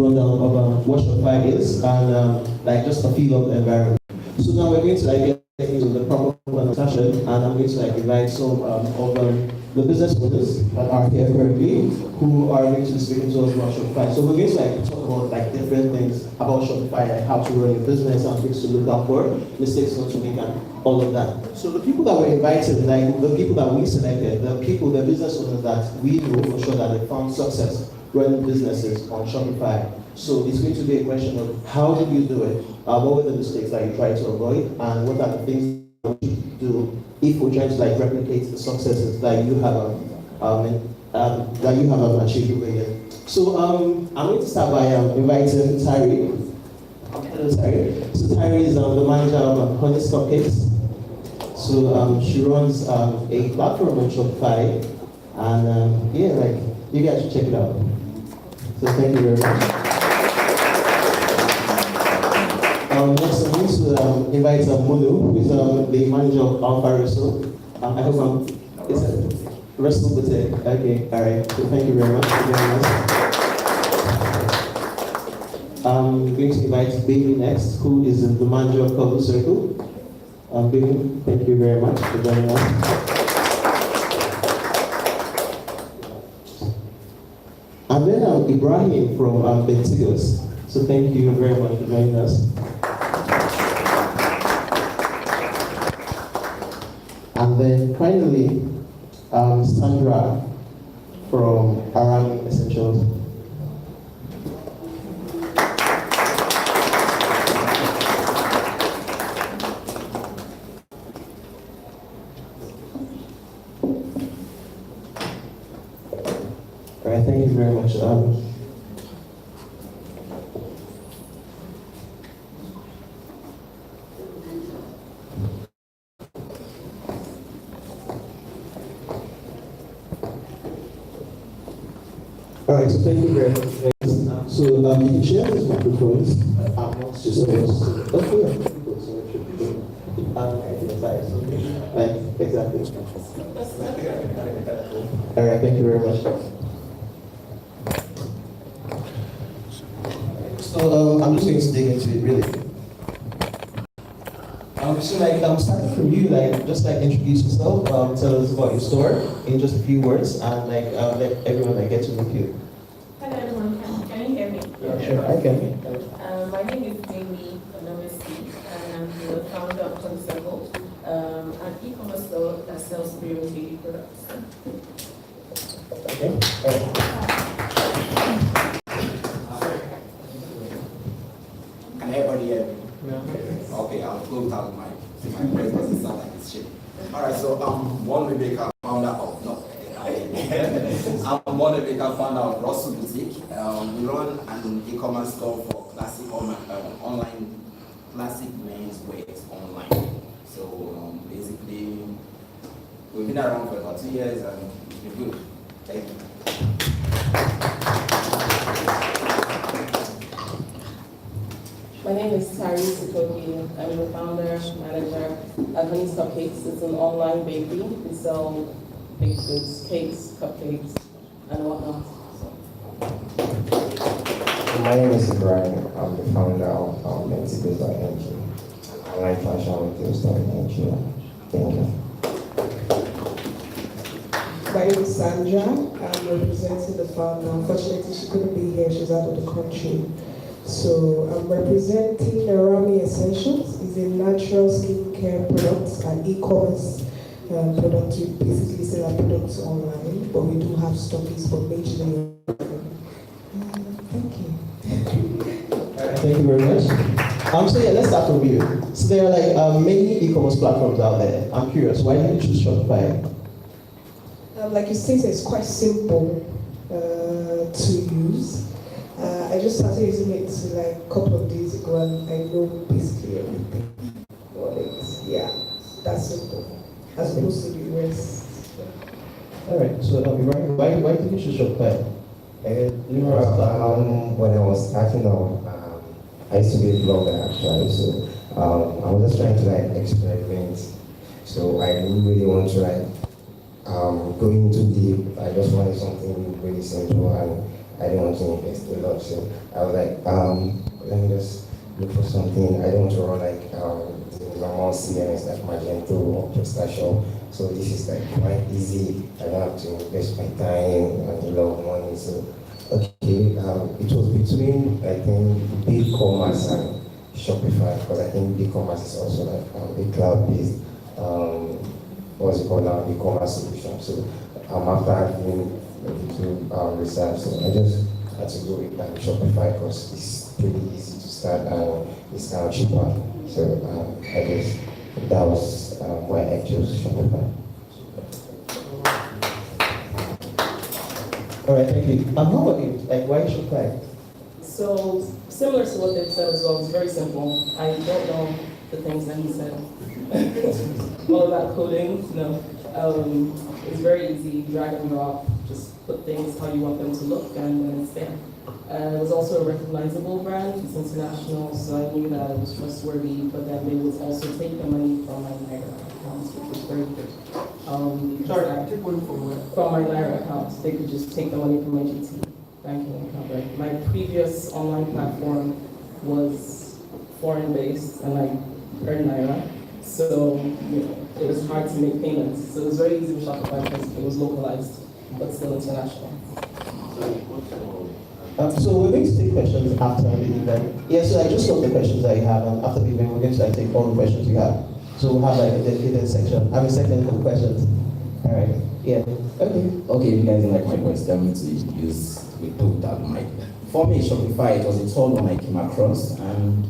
rundown of what Shopify is and like just a feel of the environment. So now we're going to like get into the proper conversation, and I'm going to like invite some of the business owners that are here currently who are going to be speaking to us about Shopify. So we're going to like talk about like different things about Shopify, like how to run your business and things to look out for, mistakes not to make, and all of that. So the people that were invited, like the people that we selected, the business owners that we know for sure that they found success running businesses on Shopify. So it's going to be a question of how did you do it? What were the mistakes that you tried to avoid? And what are the things that we should do if we're trying to like replicate the successes that you have achieved over here? So I'm going to start by inviting Tari. Hello, Tari. So Tari is the manager of Honest Cupcakes. So she runs a platform on Shopify, and yeah, like you guys should check it out. So thank you very much. Next, I'm going to invite Munu, who is the manager of Alpha Resto. I hope it's a Resto Boutique. Okay, all right. So thank you very much for joining us. I'm going to invite Baby next, who is the manager of Cover Circle. Baby, thank you very much for joining us. And then Ibrahim from Bentigos. So thank you very much for joining us. And then finally, Sandra from Arami Essentials. All right, thank you very much. All right, so thank you very much. So you can share these microphones amongst yourselves. Exactly. All right, thank you very much. So I'm just going to dig into it really. So like starting from you, like just like introduce yourself, tell us about your store in just a few words, and like let everyone like get to know you. Hello everyone, can you hear me? Yeah, sure, I can. My name is Amy Onomesi, and I'm the founder of Concept, an e-commerce store that sells premium beauty products. Okay. All right. Can everybody hear me? Okay, I'll go without my voice because it sounds like it's shit. Alright, so I'm one Rebecca, founder of I'm one Rebecca, founder of Russell Boutique. We run an e-commerce store for classic online classic men's wear online. So basically we've been around for about 2 years and it's been good. Thank you. My name is Tari Sikoki. I'm the founder, manager at Honest Cupcakes. It's an online bakery. We sell baked goods, cakes, cupcakes, and whatnot. My name is Ibrahim. I'm the founder of Meetup, online fashion retail store in Nigeria. Thank you. My name is Sandra. I'm representing the founder. Unfortunately, she couldn't be here. She's out of the country. So I'm representing Arami Essentials. It's a natural skincare product and e-commerce product. We basically sell our products online, but we do have stockies for majorly. Thank you. All right, thank you very much. So yeah, let's start from you. So there are like many e-commerce platforms out there. I'm curious, why did you choose Shopify? Like you stated, it's quite simple to use. I just started using it like a couple of days ago, and I know basically everything. Yeah, that's simple, as opposed to the rest. All right. So why did you choose Shopify? When I was starting out, I used to be a blogger actually, so I was just trying to like experiment. So I didn't really want to like go into deep. I just wanted something really simple, and I didn't want to invest a lot. So I was like, let me just look for something. I don't want to run like the normal CMS like Magento or PrestaShop. So this is like quite easy. I don't have to invest my time and a lot of money. So okay, it was between I think BigCommerce and Shopify, because I think BigCommerce is also like a cloud-based what's it called now, e-commerce solution. So after having a little research, so I just had to go with Shopify because it's pretty easy to start and it's now cheaper. So I guess that was why I chose Shopify. All right, thank you. How about you? Like, why Shopify? So, similar to what they said as well, it's very simple. I don't know the things that he said. All about coding, no. It's very easy, drag and drop, just put things how you want them to look, and then it's there. It was also a recognizable brand, it's international, so I knew that it was trustworthy, but then they would also take the money from my Naira accounts, which was very good. Take money from where? From my Naira accounts, they could just take the money from my GT banking account, right? My previous online platform was foreign-based, and I earned Naira, so it was hard to make payments. So it was very easy with Shopify because it was localized, but still international. So we're going to take questions after the event. Yeah, so I just got the questions that you have, and after the event, we're going to take all the questions you have. So we'll have like a dedicated section. I have a second for questions. All right. Yeah. Okay. Okay, if you guys don't like my voice, tell me to use with that mic. For me, Shopify, it was a tool when I came across, and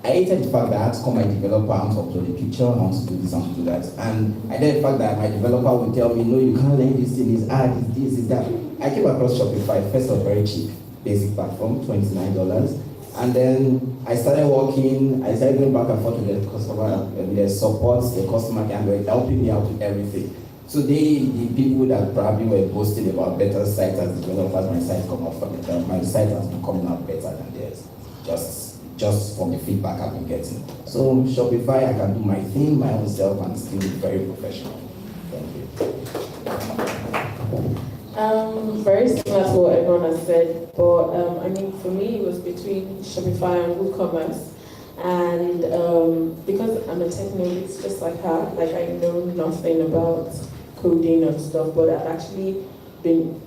I hated the fact that I had to call my developer, I want to upload a picture, I want to do this, I want to do that. And I hated the fact that my developer would tell me, no, you can't learn this thing, it's hard, it's this, it's that. I came across Shopify, first of all, very cheap, basic platform, $29. And then I started working, I started going back and forth with the customer, with the support, the customer, and they were helping me out with everything. So the people that probably were boasting about better sites as developers, my site come out better, my site has been coming out better than theirs. Just from the feedback I've been getting. So Shopify, I can do my thing, my own self, and still be very professional. Thank you. Very similar to what everyone has said, but I mean, for me, it was between Shopify and WooCommerce. And because I'm a tech nerd, it's just like her, like I know nothing about coding and stuff, but I've actually been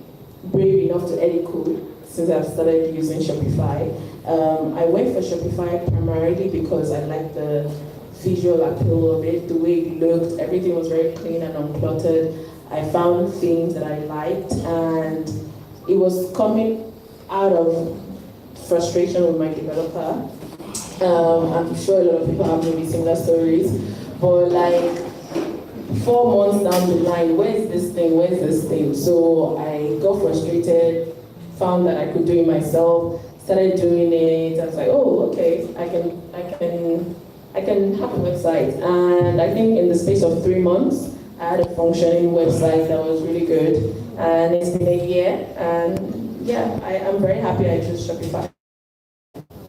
brave enough to edit code since I've started using Shopify. I went for Shopify primarily because I liked the visual appeal of it, the way it looked, everything was very clean and uncluttered. I found things that I liked, and it was coming out of frustration with my developer. I'm sure a lot of people have maybe similar stories, but like 4 months down the line, where's this thing? So I got frustrated, found that I could do it myself, started doing it. I was like, oh, okay, I can have a website. And I think in the space of 3 months, I had a functioning website that was really good. And it's been a year, and yeah, I'm very happy I chose Shopify.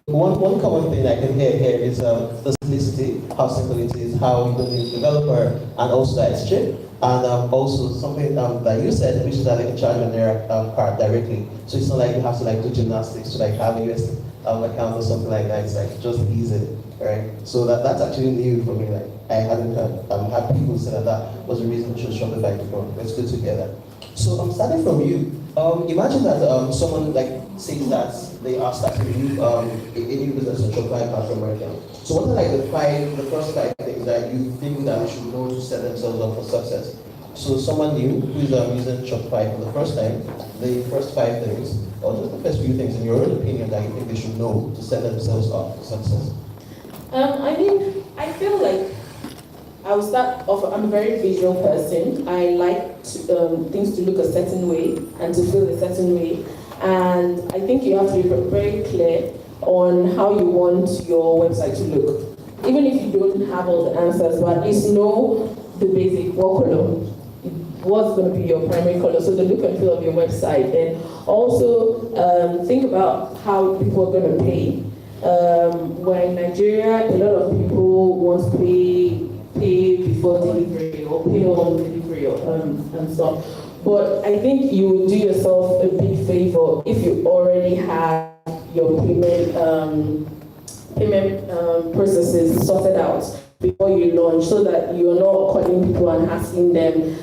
One common thing I can hear here is the simplicity, how simple it is, how you don't need a developer, and also that it's cheap. And also something that you said, which is that they can charge on their card directly. So it's not like you have to like do gymnastics to like have a US account or something like that. It's like just easy, right? So that's actually new for me. Like I hadn't had people say that was the reason to choose Shopify before. It's good to hear that. So I'm starting from you. Imagine that someone like says that they are starting a new business on Shopify platform right now. So what are like the first five things that you think that they should know to set themselves up for success? So someone new who's using Shopify for the first time, the first 5 things, or just the first few things in your own opinion that you think they should know to set themselves up for success? I mean, I feel like I will start off, I'm a very visual person. I like things to look a certain way and to feel a certain way. And I think you have to be very clear on how you want your website to look. Even if you don't have all the answers, but at least know the basic, what color, what's going to be your primary color, so the look and feel of your website. And also think about how people are going to pay. Where in Nigeria, a lot of people want to pay before delivery or pay on delivery and stuff. But I think you will do yourself a big favor if you already have your payment processes sorted out before you launch, so that you're not calling people and asking them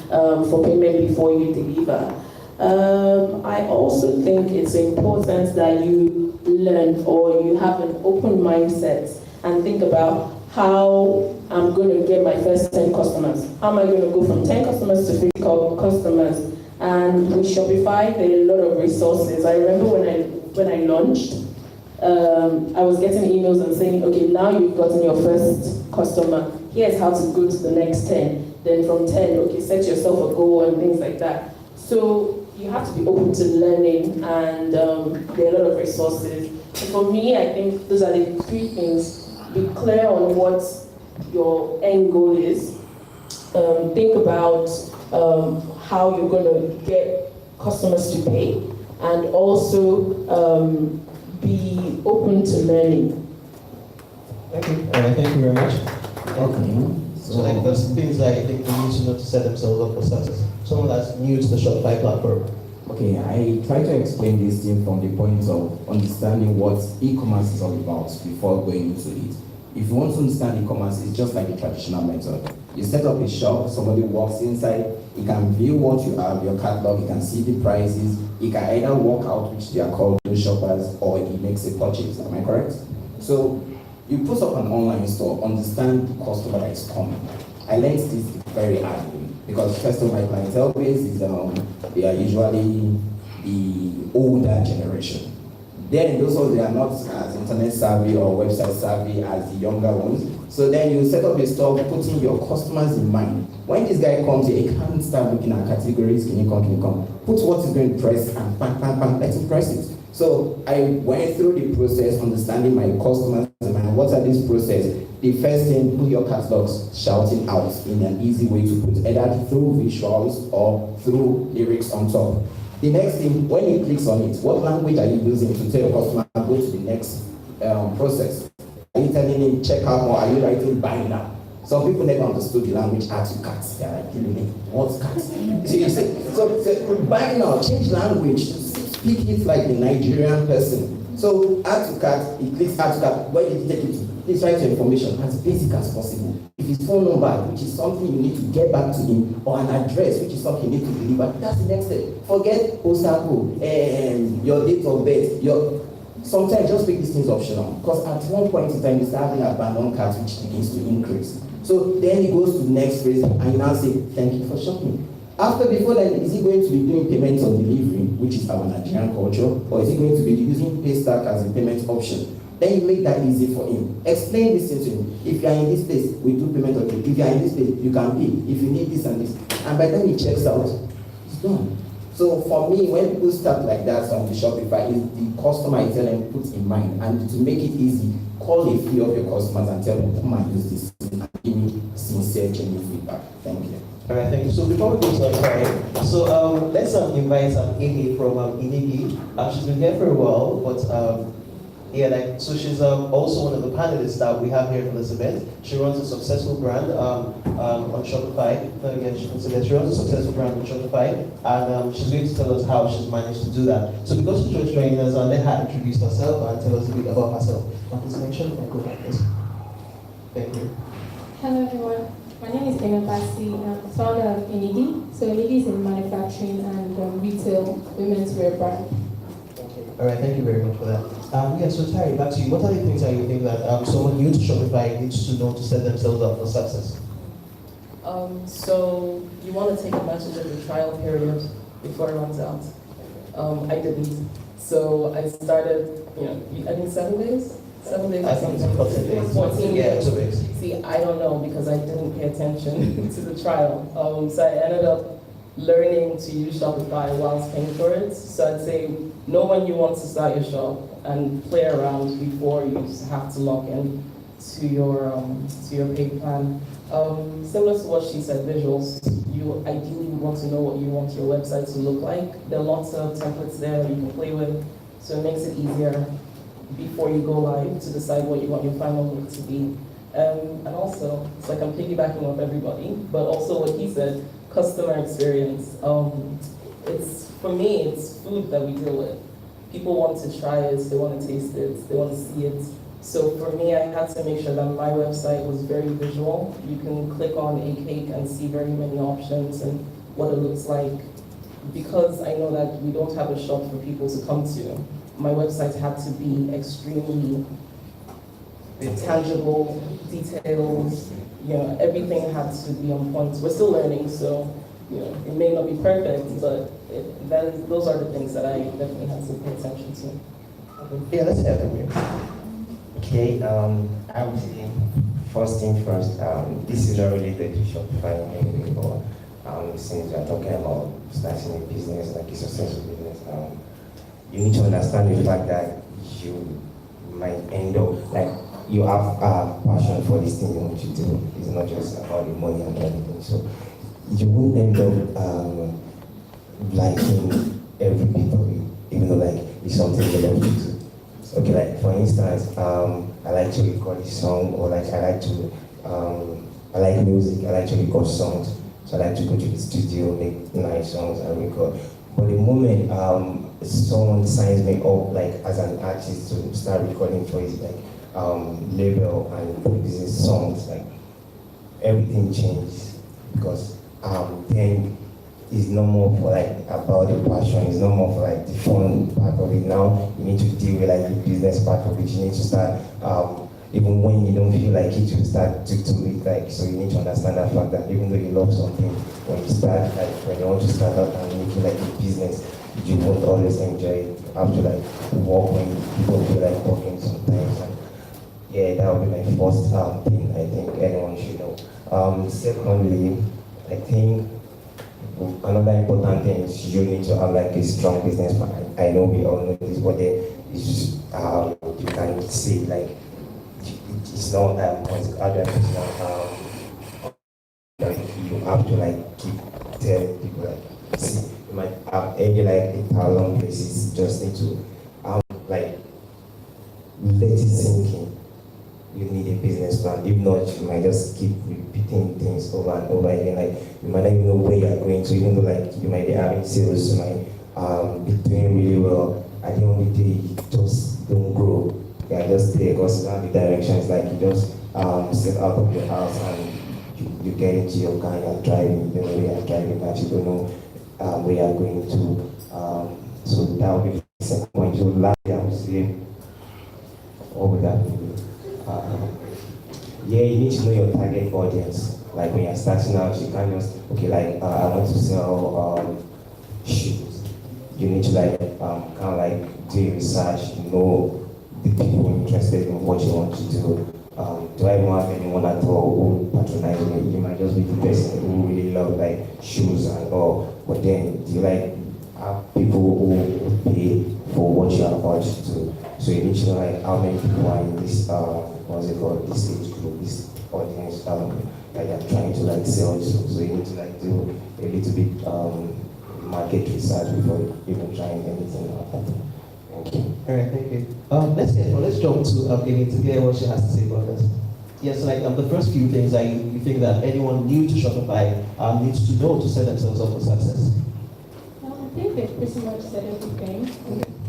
for payment before you deliver. I also think it's important that you learn, or you have an open mindset and think about how I'm going to get my first 10 customers. How am I going to go from 10 customers to 50 customers? And with Shopify, there are a lot of resources. I remember when I launched, I was getting emails and saying, okay, now you've gotten your first customer. Here's how to go to the next 10. Then from 10, okay, set yourself a goal and things like that. So you have to be open to learning, and there are a lot of resources. So for me, I think those are the three things. Be clear on what your end goal is. Think about how you're going to get customers to pay, and also be open to learning. Thank you. Thank you very much. Okay. So like there's things that I think they need to know to set themselves up for success. Someone that's new to the Shopify platform. Okay, I try to explain this thing from the point of understanding what e-commerce is all about before going into it. If you want to understand e-commerce, it's just like a traditional method. You set up a shop, somebody walks inside, he can view what you have, your catalog, he can see the prices, he can either walk out, which they are called those shoppers, or he makes a purchase. Am I correct? So you put up an online store, understand the customer that is coming. I learned this very early because first of my clientele base is they are usually the older generation. Then those ones, they are not as internet savvy or website savvy as the younger ones. So then you set up a store putting your customers in mind. When this guy comes here, he can't start looking at categories, can you come? Put what he's going to press and bang, let him press it. So I went through the process, understanding my customers in mind. What are these process? The first thing, put your catalogs shouting out in an easy way to put, either through visuals or through lyrics on top. The next thing, when he clicks on it, what language are you using to tell your customer go to the next process? Are you telling him check out, or are you writing buy now? Some people never understood the language add to cart. They are like, killing me. What's cart? So buy now, change language, speak it like the Nigerian person. So add to cart, he clicks add to cart. Where did he take it to? Please write your information as basic as possible. If his phone number, which is something you need to get back to him, or an address, which is something you need to deliver, that's the next step. Forget postal code, your date of birth, sometimes just make these things optional. Because at one point in time, you start having abandoned carts, which begins to increase. So then he goes to the next phrase, and you now say, thank you for shopping. Before then, is he going to be doing payments on delivery, which is our Nigerian culture, or is he going to be using Paystack as a payment option? Then you make that easy for him. Explain this thing to him. If you are in this place, we do payment on it. If you are in this place, you can pay. If you need this and this. And by the time he checks out, it's done. So for me, when people start like that on the Shopify, is the customer I tell them put in mind. And to make it easy, call a few of your customers and tell them, come and use this and give me sincere, genuine feedback. Thank you. All right, thank you. So before we go to our so let's invite Amy from Inigi. She's been here for a while, but so she's also one of the panelists that we have here for this event. She runs a successful brand on Shopify. She runs a successful brand on Shopify, and she's going to tell us how she's managed to do that. So because she's just joining us, let her introduce herself and tell us a bit about herself. Please mention and go like this. Thank you. Hello everyone, my name is Amy Bassi. I'm the founder of Inigi. So Inigi is a manufacturing and retail women's wear brand. All right, thank you very much for that. So Terry, back to you. What are the things that you think that someone new to Shopify needs to know to set themselves up for success? So you want to take advantage of the trial period before it runs out. I didn't. So I started, I think 7 days? 7 days I or think something. it's 14 days. 14 days. 2 weeks. See, I don't know because I didn't pay attention to the trial. So I ended up learning to use Shopify whilst paying for it. So I'd say know when you want to start your shop and play around before you have to log in to your paid plan. Similar to what she said, visuals. You ideally want to know what you want your website to look like. There are lots of templates there that you can play with, so it makes it easier before you go live to decide what you want your final look to be. And also, it's like I'm piggybacking off everybody, but also what he said, customer experience. It's for me, it's food that we deal with. People want to try it, they want to taste it, they want to see it. So for me, I had to make sure that my website was very visual. You can click on a cake and see very many options and what it looks like. Because I know that we don't have a shop for people to come to, my website had to be extremely tangible, details, everything had to be on point. We're still learning, so it may not be perfect, but those are the things that I definitely had to pay attention to. Yeah, let's have it. Okay, I would say first thing first, this is not related to Shopify anyway, but since we are talking about starting a business, like a successful business, you need to understand the fact that you might end up, like, you have a passion for this thing you want to do. It's not just about the money and everything. So you won't end up liking every bit of it, even though like it's something you love to do. Okay, like for instance, I like to record a song, or like I like music, I like to record songs. So I like to go to the studio, make nice songs and record. But the moment someone signs me up like as an artist to start recording for his like label and producing songs, like everything changes, because then it's no more for like about the passion, it's no more for like the fun part of it. Now you need to deal with like the business part of it. You need to start even when you don't feel like it, you start to do it. Like, so you need to understand that fact that even though you love something, when you start, like when you want to start out and make it like a business, you won't always enjoy it. You have to like work when people feel like working sometimes. And yeah, that would be my first thing I think anyone should know. Secondly, I think another important thing is you need to have like a strong business plan. I know we all know this, but then it's just you can see like it's not you have to like keep telling people like, see, you might have any like 1,000 places, just need to like let it sink in. You need a business plan. If not, you might just keep repeating things over and over again. Like you might not even know where you're going to, even though like you might be having sales, you might be doing really well. At the end of the day, you just don't grow. Yeah, just there because now the direction is like you just step out of your house and you get into your car and you're driving, you know where you're driving, but you don't know where you're going to. So that would be the second point. So lastly, I would say, what would that be? Yeah, you need to know your target audience. Like when you're starting out, you can't just, okay, like I want to sell shoes. You need to like kind of like do research, know the people interested in what you want to do. Do I even have anyone at all who patronize me? You might just be the person who really love like shoes and all, but then do you like have people who pay for what you are about to do? So you need to know like how many people are in this what's it called, this age group, this audience that you're trying to like sell to. So you need to like do a little bit market research before even trying anything like that. Thank you. All right, thank you. Let's jump to Amy to hear what she has to say about this. Yes, like the first few things you think that anyone new to Shopify needs to know to set themselves up for success. I think they've pretty much said everything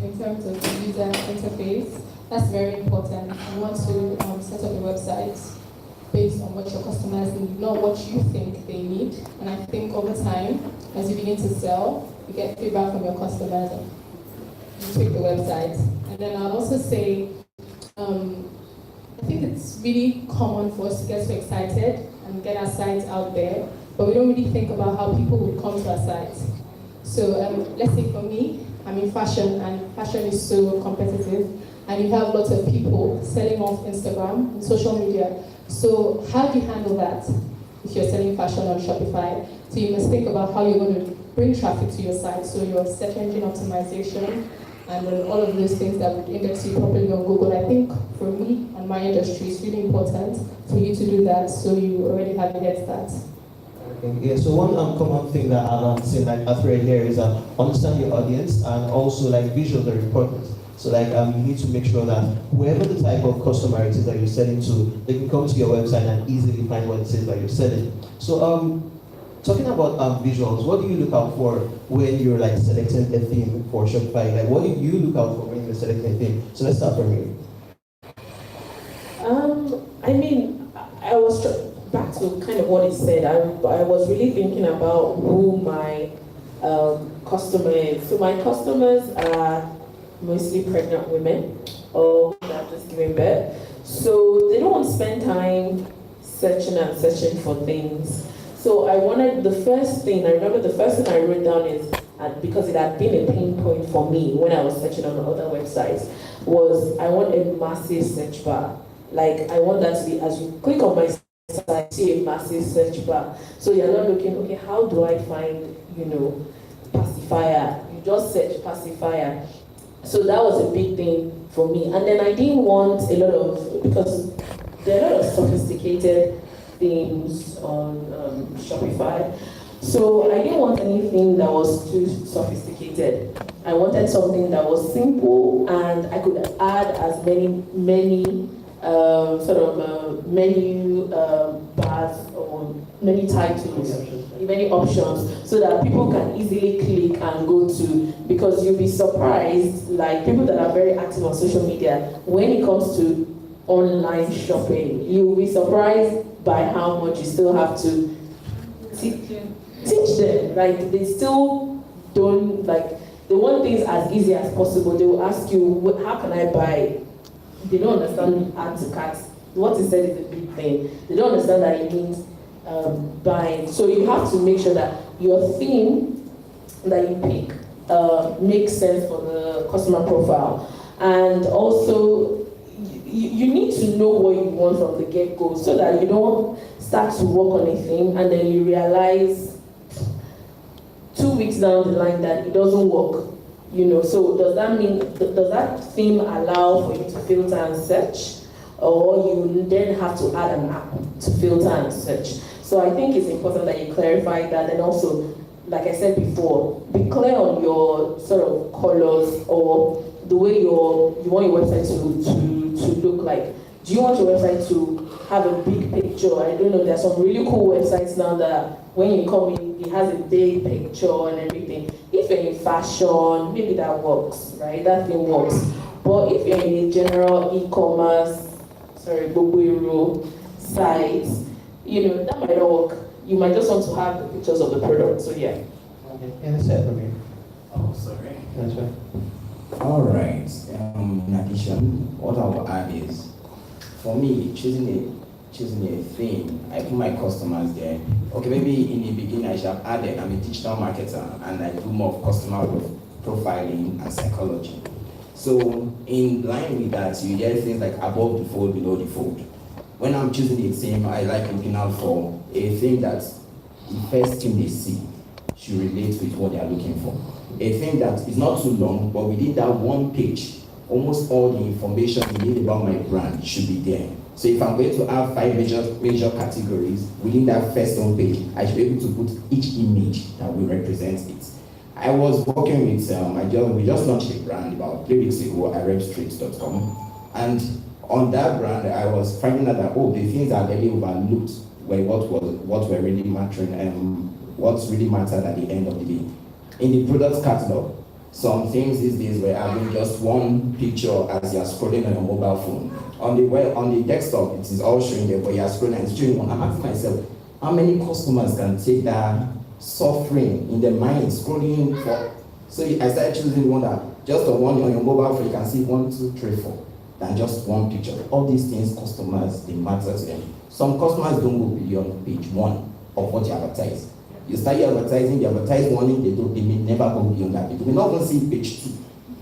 in terms of the user interface. That's very important. You want to set up a website based on what your customers need, not what you think they need. And I think over time, as you begin to sell, you get feedback from your customers. You tweak the website. And then I'll also say, I think it's really common for us to get so excited and get our site out there, but we don't really think about how people would come to our site. So let's say for me, I'm in fashion, and fashion is so competitive, and you have lots of people selling off Instagram and social media. So how do you handle that if you're selling fashion on Shopify? So you must think about how you're going to bring traffic to your site. So your search engine optimization and all of those things that would index you properly on Google. I think for me and my industry, it's really important for you to do that so you already have a head start. Yeah, so one common thing that I've seen like a thread here is understand your audience, and also like visuals are important. So like you need to make sure that whoever the type of customer it is that you're selling to, they can come to your website and easily find what it is that you're selling. So talking about visuals, what do you look out for when you're like selecting a theme for Shopify? Like, what do you look out for when you're selecting a theme? So let's start from you. I mean, I was back to kind of what he said. I was really thinking about who my customer is. So my customers are mostly pregnant women or that have just given birth. So they don't want to spend time searching and searching for things. So I wanted the first thing I wrote down is, because it had been a pain point for me when I was searching on other websites, was I want a massive search bar. Like, I want that to be, as you click on my site, see a massive search bar. So you're not looking, okay, how do I find, pacifier? You just search pacifier. So that was a big thing for me. And then I didn't want because there are a lot of sophisticated themes on Shopify. So I didn't want anything that was too sophisticated. I wanted something that was simple and I could add as many menu bars or many titles, many options, so that people can easily click and go to, because you'll be surprised, like people that are very active on social media, when it comes to online shopping, you'll be surprised by how much you still have to teach them. Like, they still don't, like, they want things as easy as possible. They will ask you, how can I buy? They don't understand add to cart. What is said is a big thing. They don't understand that it means buying. So you have to make sure that your theme that you pick makes sense for the customer profile. And also, you need to know what you want from the get-go, so that you don't start to work on a thing and then you realize 2 weeks down the line that it doesn't work. So does that theme allow for you to filter and search, or you then have to add an app to filter and search? So I think it's important that you clarify that, and also, like I said before, be clear on your sort of colors or the way you want your website to look like. Do you want your website to have a big picture? I don't know, there's some really cool websites now that when you come in, it has a big picture and everything. If you're in fashion, maybe that works, right? That thing works. But if you're in a general e-commerce, Bobuiro site, that might not work. You might just want to have the pictures of the product, so yeah. Okay, and that's it from you. Oh, sorry. That's right. All right. In addition, what I will add is, for me, choosing a theme, I put my customers there. Okay, maybe in the beginning I should have added, I'm a digital marketer and I do more of customer profiling and psychology. So in line with that, you get things like above the fold, below the fold. When I'm choosing a theme, I like looking out for a thing that the first thing they see should relate with what they are looking for. A thing that is not too long, but within that one page, almost all the information you need about my brand should be there. So if I'm going to have 5 major categories within that first home page, I should be able to put each image that will represent it. I was working with, we just launched a brand about 3 weeks ago, arabstreets.com, and on that brand, I was finding out that, the things that really overlooked were what were really mattering and what's really mattered at the end of the day. In the product catalog, some things these days were having just one picture as you're scrolling on your mobile phone. On the desktop, it is all showing there, but you're scrolling and it's showing one. I'm asking myself, how many customers can take that suffering in their mind, scrolling for? So I started choosing one that just on your mobile phone, you can see 1, 2, 3, 4, than just one picture. All these things, customers, they matter to them. Some customers don't go beyond page 1 of what you advertise. You start your advertising, the advertise warning, they may never go beyond that. You may not even see page 2.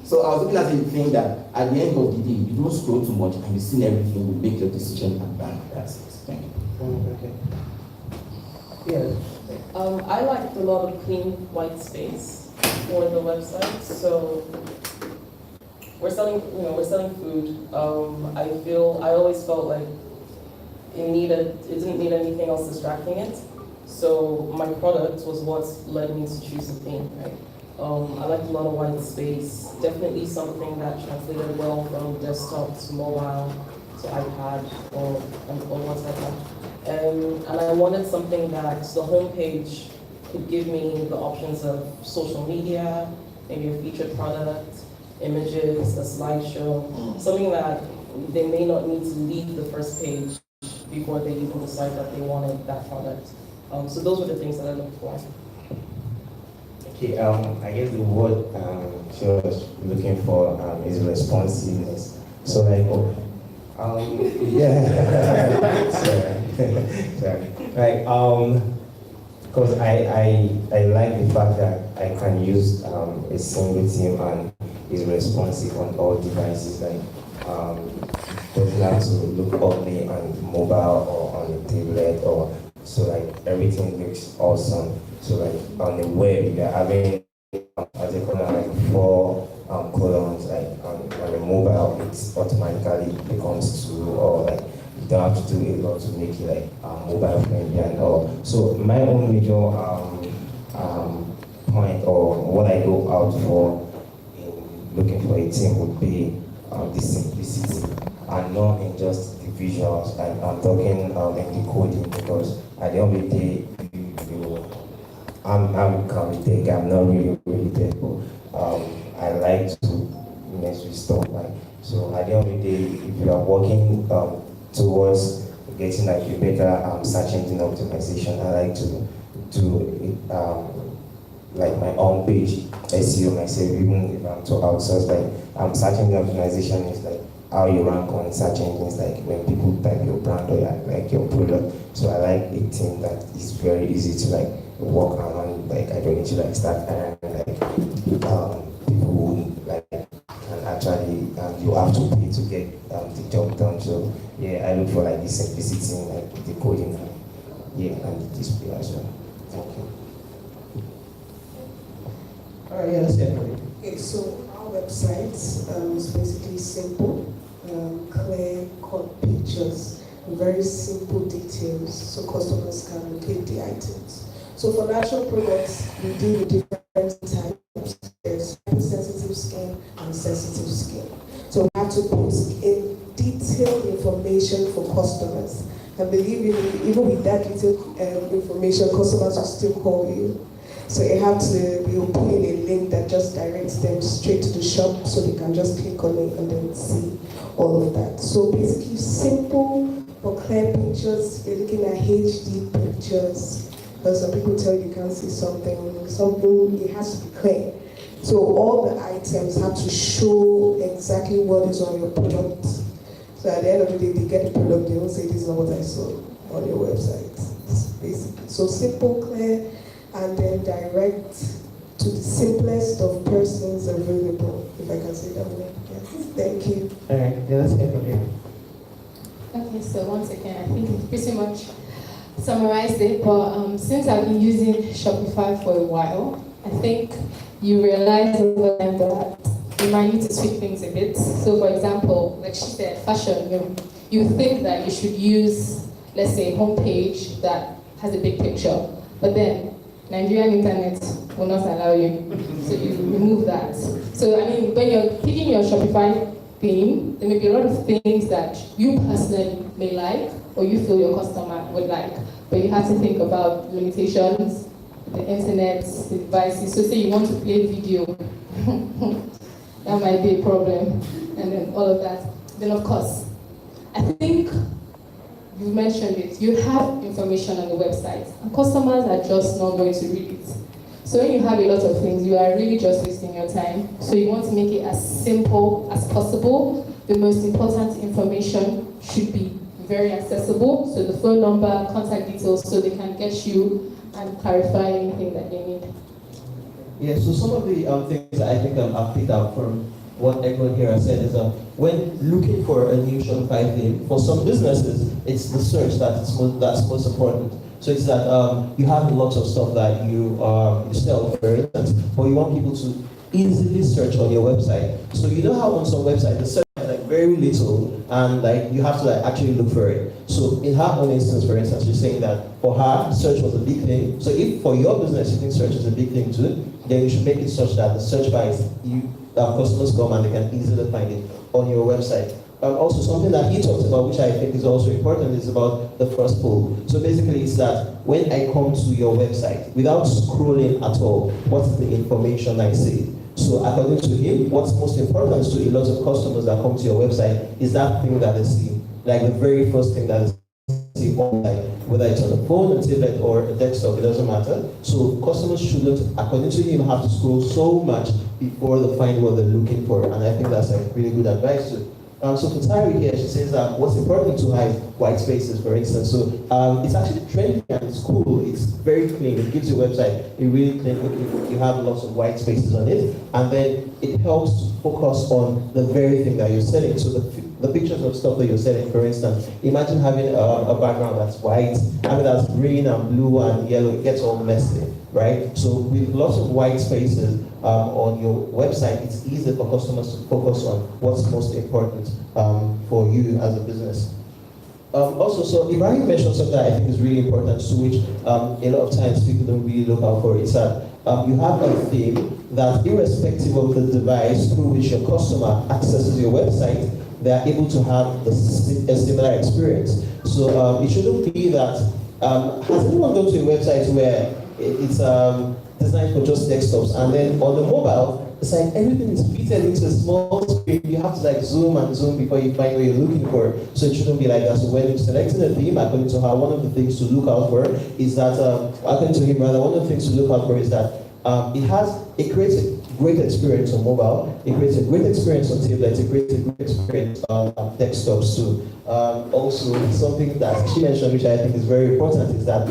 So I was looking at the thing that at the end of the day, you don't scroll too much and you see everything, you make your decision and bang, that's it. Thank you. Okay. Yeah. I liked a lot of clean white space for the website. So we're selling food. I always felt like it didn't need anything else distracting it. So my product was what led me to choose the theme, right? I liked a lot of white space, definitely something that translated well from desktop to mobile. to iPad or whatever. And I wanted something that the homepage could give me the options of social media, maybe a featured product, images, a slideshow, something that they may not need to leave the first page before they even decide that they wanted that product. So those were the things that I looked for. Okay, I guess the word she was looking for is responsiveness. So like, yeah, sorry. Like, because I like the fact that I can use a single team and is responsive on all devices. Like, doesn't have to look ugly on mobile or on a tablet or so. Like everything looks awesome. So like on the web, you're having as a column like 4 columns. Like on the mobile, it automatically becomes 2, or like you don't have to do a lot to make it like mobile friendly and all. So my own major point or what I go out for in looking for a team would be the simplicity and not in just the visuals. And I'm talking in the coding, because at the end of the day, I'm tech, I'm not really tech, but I like to mess with stuff. Like, so at the end of the day, if you are working towards getting like a better search engine optimization, I like to do like my own page SEO myself, even if I'm to outsource. Like search engine optimization is like how you rank on search engines, like when people type your brand or like your product. So I like a team that is very easy to like work around. Like I don't need to like start and like people who like can actually you have to pay to get the job done. So yeah, I look for like the simplicity in like the coding and the display as well. Thank you. All right, yeah, that's it. Okay, so our website is basically simple, clear, cut pictures, very simple details, so customers can locate the items. So for natural products, we deal with different types. There's sensitive skin and sensitive skin. So we have to put in detailed information for customers. And believe me, even with that detailed information, customers will still call you. So you have to be putting a link that just directs them straight to the shop, so they can just click on it and then see all of that. So basically simple but clear pictures. You're looking at HD pictures. Because some people tell you can't see something, it has to be clear. So all the items have to show exactly what is on your product. So at the end of the day, they get the product, they won't say this is not what I saw on your website. It's basically so simple, clear, and then direct to the simplest of persons available, if I can say that way. Yes. Thank you. All right, yeah, that's it. Okay, so once again, I think it pretty much summarized it, but since I've been using Shopify for a while, I think you realize over time that you might need to tweak things a bit. So for example, like she said, fashion, you think that you should use, let's say, a homepage that has a big picture, but then Nigerian internet will not allow you, so you remove that. So I mean, when you're picking your Shopify theme, there may be a lot of things that you personally may like, or you feel your customer would like, but you have to think about limitations, the internet, the devices. So say you want to play video, that might be a problem, and then all of that. Then of course, I think you mentioned it, you have information on the website, and customers are just not going to read it. So when you have a lot of things, you are really just wasting your time. So you want to make it as simple as possible. The most important information should be very accessible, so the phone number, contact details, so they can get you and clarify anything that they need. Yeah, so some of the things that I think I've picked up from what everyone here has said is when looking for a new Shopify theme, for some businesses, it's the search that's most important. So it's that you have lots of stuff that you sell, for instance, but you want people to easily search on your website. So you know how on some websites the search is like very little, and like you have to like actually look for it. So in her own instance, for instance, you're saying that for her, search was a big thing. So if for your business you think search is a big thing too, then you should make it such that the search bar is customers come and they can easily find it. on your website. Also, something that he talked about, which I think is also important, is about the first pull. So basically, it's that when I come to your website, without scrolling at all, what is the information I see? So according to him, what's most important to a lot of customers that come to your website is that thing that they see, like the very first thing that they see online, whether it's on a phone, a tablet, or a desktop, it doesn't matter. So customers shouldn't, according to him, have to scroll so much before they find what they're looking for, and I think that's a really good advice too. So for Tari here, she says that what's important to hide white spaces, for instance. So it's actually trendy and it's cool. It's very clean. It gives your website a really clean look. You have lots of white spaces on it, and then it helps to focus on the very thing that you're selling. So the pictures of stuff that you're selling, for instance, imagine having a background that's white, having that's green and blue and yellow. It gets all messy, right? So with lots of white spaces on your website, it's easy for customers to focus on what's most important for you as a business. Also, so Ibrahim mentioned something that I think is really important, to which a lot of times people don't really look out for. It's that you have a theme that, irrespective of the device through which your customer accesses your website, they are able to have a similar experience. So it shouldn't be that, has anyone gone to a website where it's designed for just desktops, and then on the mobile, it's like everything is fitted into a small screen. You have to like zoom and zoom before you find what you're looking for. So it shouldn't be like that. So when you're selecting a theme, according to her, one of the things to look out for is that, according to him rather, one of the things to look out for is that it creates a great experience on mobile, it creates a great experience on tablets, it creates a great experience on desktops too. Also, something that she mentioned, which I think is very important, is that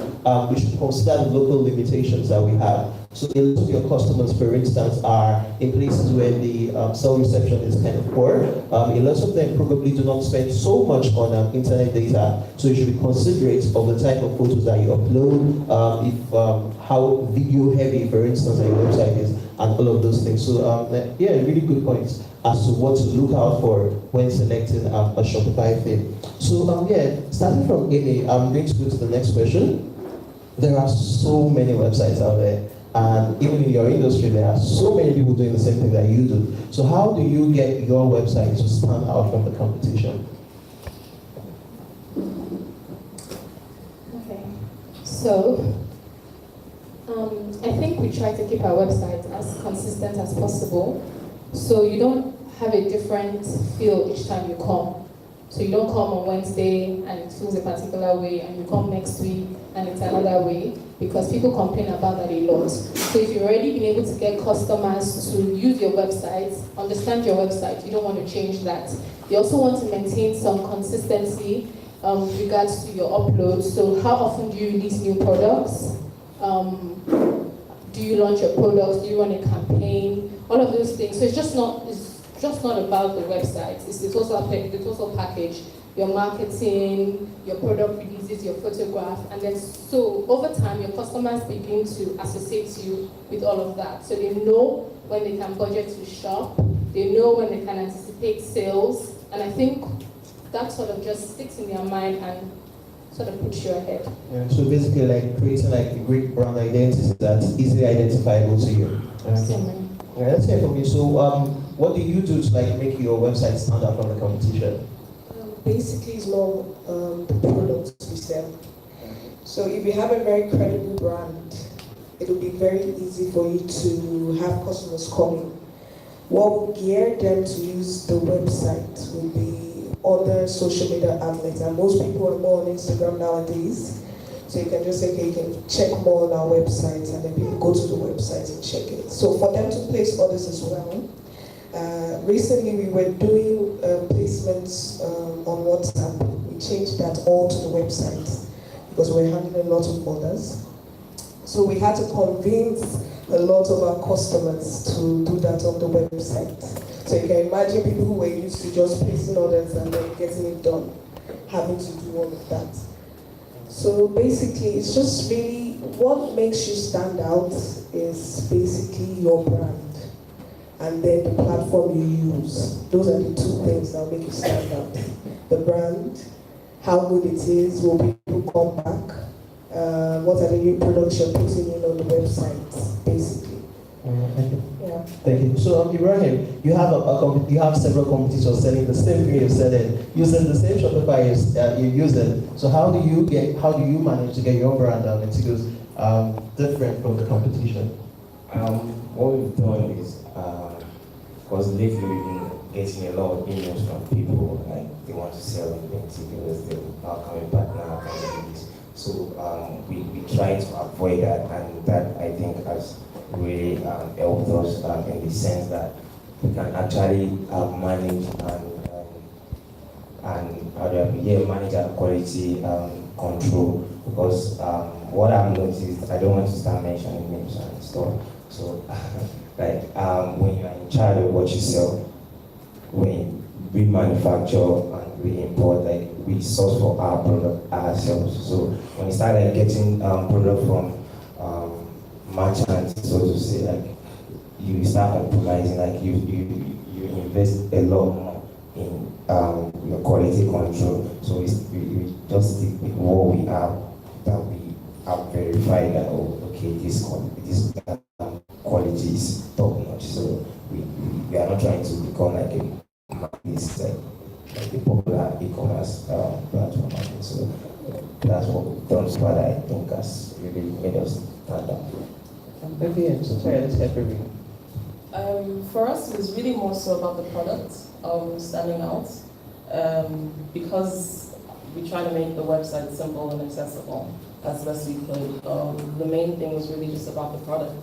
we should consider the local limitations that we have. So a lot of your customers, for instance, are in places where the cell reception is kind of poor. A lot of them probably do not spend so much on internet data, so you should be considerate of the type of photos that you upload, how video heavy, for instance, your website is, and all of those things. So yeah, really good points as to what to look out for when selecting a Shopify theme. So yeah, starting from Amy, I'm going to go to the next question. There are so many websites out there, and even in your industry, there are so many people doing the same thing that you do. So how do you get your website to stand out from the competition? Okay, so I think we try to keep our website as consistent as possible, so you don't have a different feel each time you come. So you don't come on Wednesday and it feels a particular way, and you come next week and it's another way, because people complain about that a lot. So if you've already been able to get customers to use your website, understand your website, you don't want to change that. You also want to maintain some consistency with regards to your uploads. So how often do you release new products? Do you launch your products? Do you run a campaign? All of those things. So it's just not about the website. It's the total package. Your marketing, your product releases, your photograph, and then so over time your customers begin to associate you with all of that. So they know when they can budget to shop, they know when they can anticipate sales, and I think that sort of just sticks in their mind and sort of puts you ahead. Yeah, so basically like creating like a great brand identity that's easily identifiable to you. Okay. Yeah, let's hear from you. So what do you do to like make your website stand out from the competition? Basically, it's more the products we sell. So if you have a very credible brand, it will be very easy for you to have customers coming. What will gear them to use the website will be other social media outlets, and most people are more on Instagram nowadays. So you can just say, okay, you can check more on our website, and then people go to the website and check it. So for them to place orders as well. Recently, we were doing placements on WhatsApp. We changed that all to the website because we're handling a lot of orders. So we had to convince a lot of our customers to do that on the website. So you can imagine people who were used to just placing orders and then getting it done, having to do all of that. So basically, it's just really what makes you stand out is basically your brand. And then the platform you use. Those are the two things that will make you stand out. The brand, how good it is, will people come back, what are the new products you're putting in on the website, basically. Thank you. Yeah. Thank you. So, Ibrahim, you have you have several competitors selling the same thing you're selling, using the same Shopify you're using. So, how do you manage to get your brand out into those different from the competition? What we've done is, because lately we've been getting a lot of emails from people, like they want to sell in because they are coming partner, kind of this. So we try to avoid that, and that I think has really helped us in the sense that we can actually manage and manage our quality control. Because what I've noticed, I don't want to start mentioning names and stuff. So like when you are in charge of what you sell, when we manufacture and we import, like we source for our product ourselves. So when you start like getting product from merchants, so to say, like you start optimizing, like you invest a lot more in your quality control. So we just stick with what we have, that we have verified that okay, this quality is top notch. So we are not trying to become like a popular e-commerce platform. So that's what we've done so far that I think has really made us stand out. So sorry, let's get through. For us, it was really more so about the product standing out, because we try to make the website simple and accessible as best we could. The main thing was really just about the product.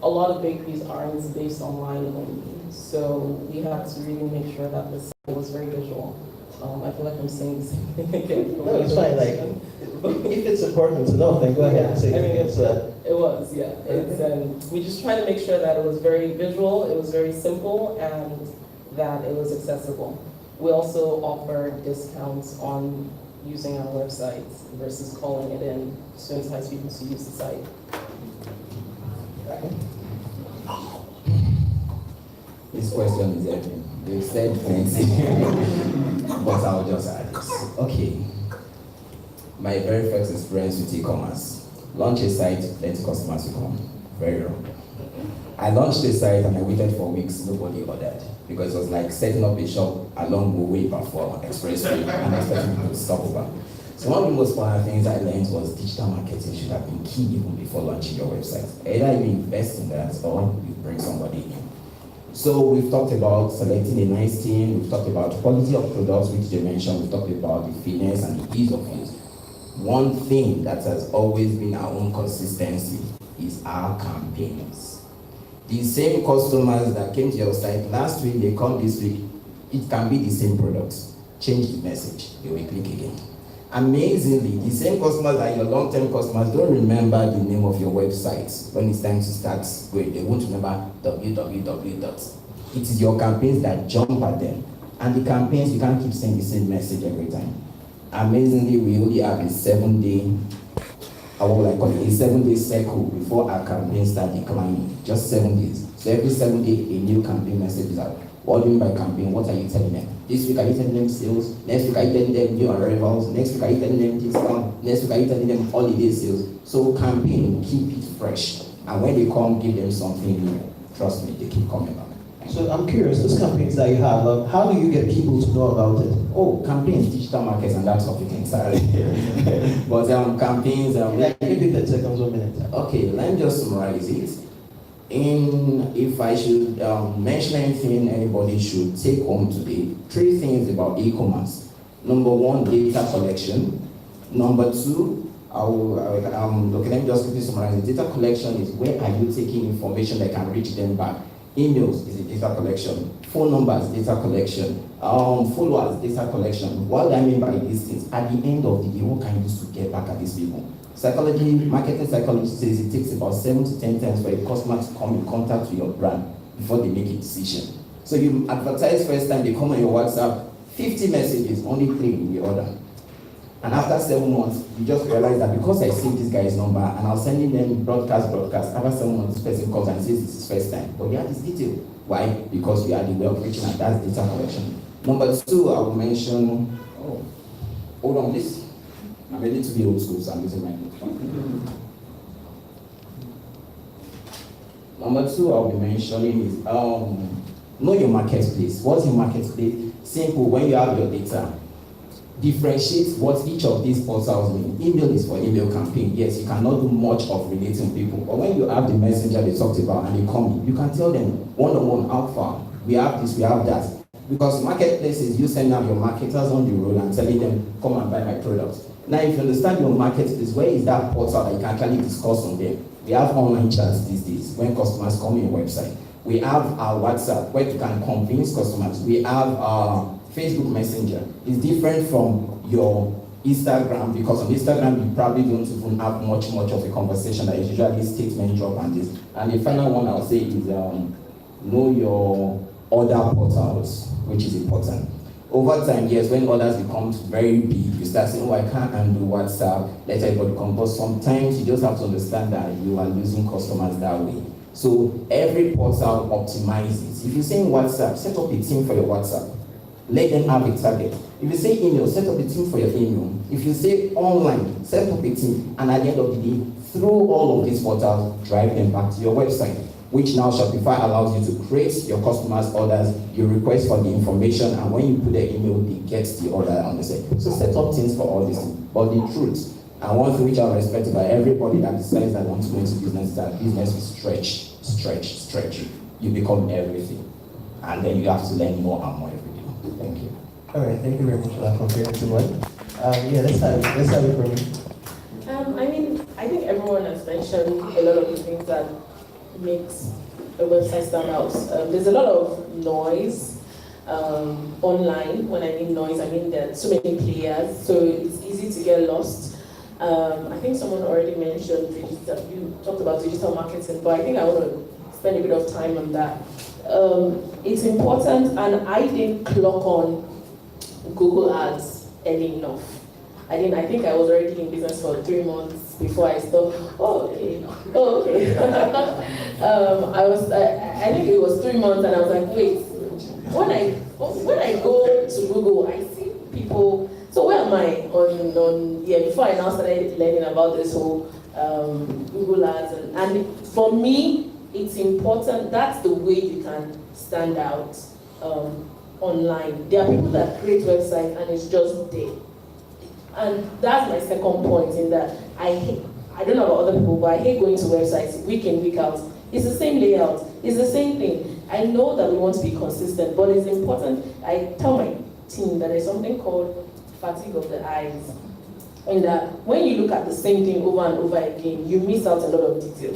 A lot of bakeries aren't based online only, so we had to really make sure that the site was very visual. I feel like I'm saying the same thing again. No, it's fine. Like, if it's important to know, then go ahead and say it. It was, yeah. We just tried to make sure that it was very visual, it was very simple, and that it was accessible. We also offer discounts on using our website versus calling it in to entice people to use the site. This question is everything. They said fancy, but I'll just add this. Okay. My very first experience with e-commerce. Launch a site, let customers come. Very wrong. I launched a site and I waited for weeks, nobody ordered. Because it was like setting up a shop along the way before expressway and expecting people to stop over. So one of the most important things I learned was digital marketing should have been key even before launching your website. Either you invest in that or you bring somebody in. So we've talked about selecting a nice team, we've talked about quality of products, which they mentioned, we've talked about the finesse and the ease of use. One thing that has always been our own consistency is our campaigns. The same customers that came to your site last week, they come this week, it can be the same products. Change the message, they will click again. Amazingly, the same customers that your long-term customers don't remember the name of your website when it's time to start going. They won't remember www. It is your campaigns that jump at them. And the campaigns, you can't keep saying the same message every time. Amazingly, we only have a 7-day, a 7-day cycle before our campaigns start declining. Just 7 days. So every 7 days, a new campaign message is out. What do you mean by campaign? What are you telling them? This week, are you telling them sales? Next week, are you telling them new arrivals? Next week, are you telling them discount? Next week, are you telling them holiday sales? So campaign, keep it fresh. And when they come, give them something new. Trust me, they keep coming back. So I'm curious, those campaigns that you have, how do you get people to know about it? Oh, campaigns, digital markets, and that topic entirely. But campaigns, like maybe 30 seconds, 1 minute. Okay, let me just summarize it. If I should mention anything anybody should take home today, 3 things about e-commerce. Number 1, data collection. Number 2, let me just quickly summarize. Data collection is where are you taking information that can reach them back. Emails is a data collection. Phone numbers, data collection. Followers, data collection. What do I mean by these things? At the end of the day, what can you use to get back at these people? Marketing psychology says it takes about 7 to 10 times for a customer to come in contact with your brand before they make a decision. So you advertise first time, they come on your WhatsApp, 50 messages, only 3 in the order. And after 7 months, you just realize that because I saved this guy's number and I was sending them broadcast, after 7 months, this person comes and says it's his first time. But you have this detail. Why? Because we are the way of reaching, and that's data collection. Number 2, I will mention, hold on, please. I'm ready to be old school, so I'm using my phone. Number two I'll be mentioning is know your marketplace. What's your marketplace? Simple. When you have your data, differentiate what each of these portals mean. Email is for email campaign. Yes, you cannot do much of relating people. But when you have the messenger they talked about and they come in, you can tell them one-on-one how far. We have this, we have that. Because marketplace is you send out your marketers on the road and telling them, come and buy my products. Now, if you understand your marketplace, where is that portal that you can actually discuss on them? We have online chats these days when customers come in your website. We have our WhatsApp where you can convince customers. We have our Facebook Messenger. It's different from your Instagram, because on Instagram you probably don't even have much of a conversation. That is usually statement drop and this. And the final one I'll say is know your other portals, which is important. Over time, yes, when orders become very big, you start saying, oh, I can't handle WhatsApp, let everybody come. But sometimes you just have to understand that you are losing customers that way. So every portal optimizes. If you say WhatsApp, set up a team for your WhatsApp. Let them have a target. If you say email, set up a team for your email. If you say online, set up a team. And at the end of the day, through all of these portals, drive them back to your website, which now Shopify allows you to create your customers' orders, you request for the information, and when you put the email, they get the order on the site. So set up things for all these things. But the truth, and one thing which I respect by everybody that decides that wants to go into business, is that business will stretch. You become everything. And then you have to learn more and more every day. Thank you. All right, thank you very much for that comprehensive one. Let's have it from you. I think everyone has mentioned a lot of the things that makes a website stand out. There's a lot of noise online. When I mean noise, I mean there are so many players, so it's easy to get lost. I think someone already mentioned you talked about digital marketing, but I think I want to spend a bit of time on that. It's important, and I didn't clock on Google Ads early enough. I think I was already in business for 3 months before I stopped. Oh, okay. I think it was 3 months, and I was like, wait. When I go to Google, I see people. So where am I before I now started learning about this whole Google Ads, and for me, it's important. That's the way you can stand out online. There are people that create websites and it's just there. And that's my second point, in that I don't know about other people, but I hate going to websites week in, week out. It's the same layout, it's the same thing. I know that we want to be consistent, but it's important. I tell my team that there's something called fatigue of the eyes. And that when you look at the same thing over and over again, you miss out a lot of detail.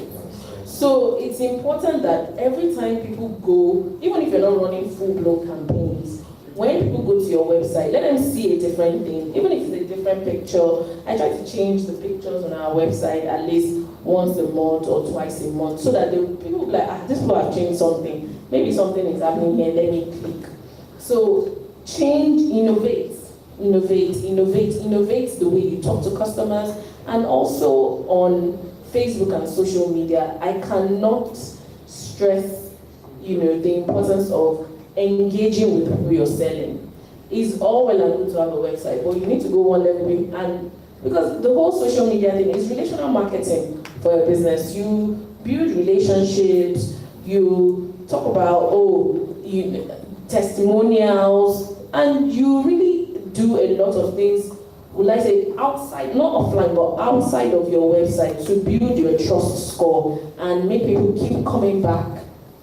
So it's important that every time people go, even if you're not running full-blown campaigns, when people go to your website, let them see a different thing. Even if it's a different picture, I try to change the pictures on our website at least once a month or twice a month, so that people will be like, this people have changed something. Maybe something is happening here, let me click. So change, innovate the way you talk to customers, and also on Facebook and social media. I cannot stress, the importance of engaging with the people you're selling. It's all well and good to have a website, but you need to go one level, and because the whole social media thing is relational marketing for your business. You build relationships, you talk about testimonials, and you really do a lot of things, will I say, outside, not offline, but outside of your website, to build your trust score and make people keep coming back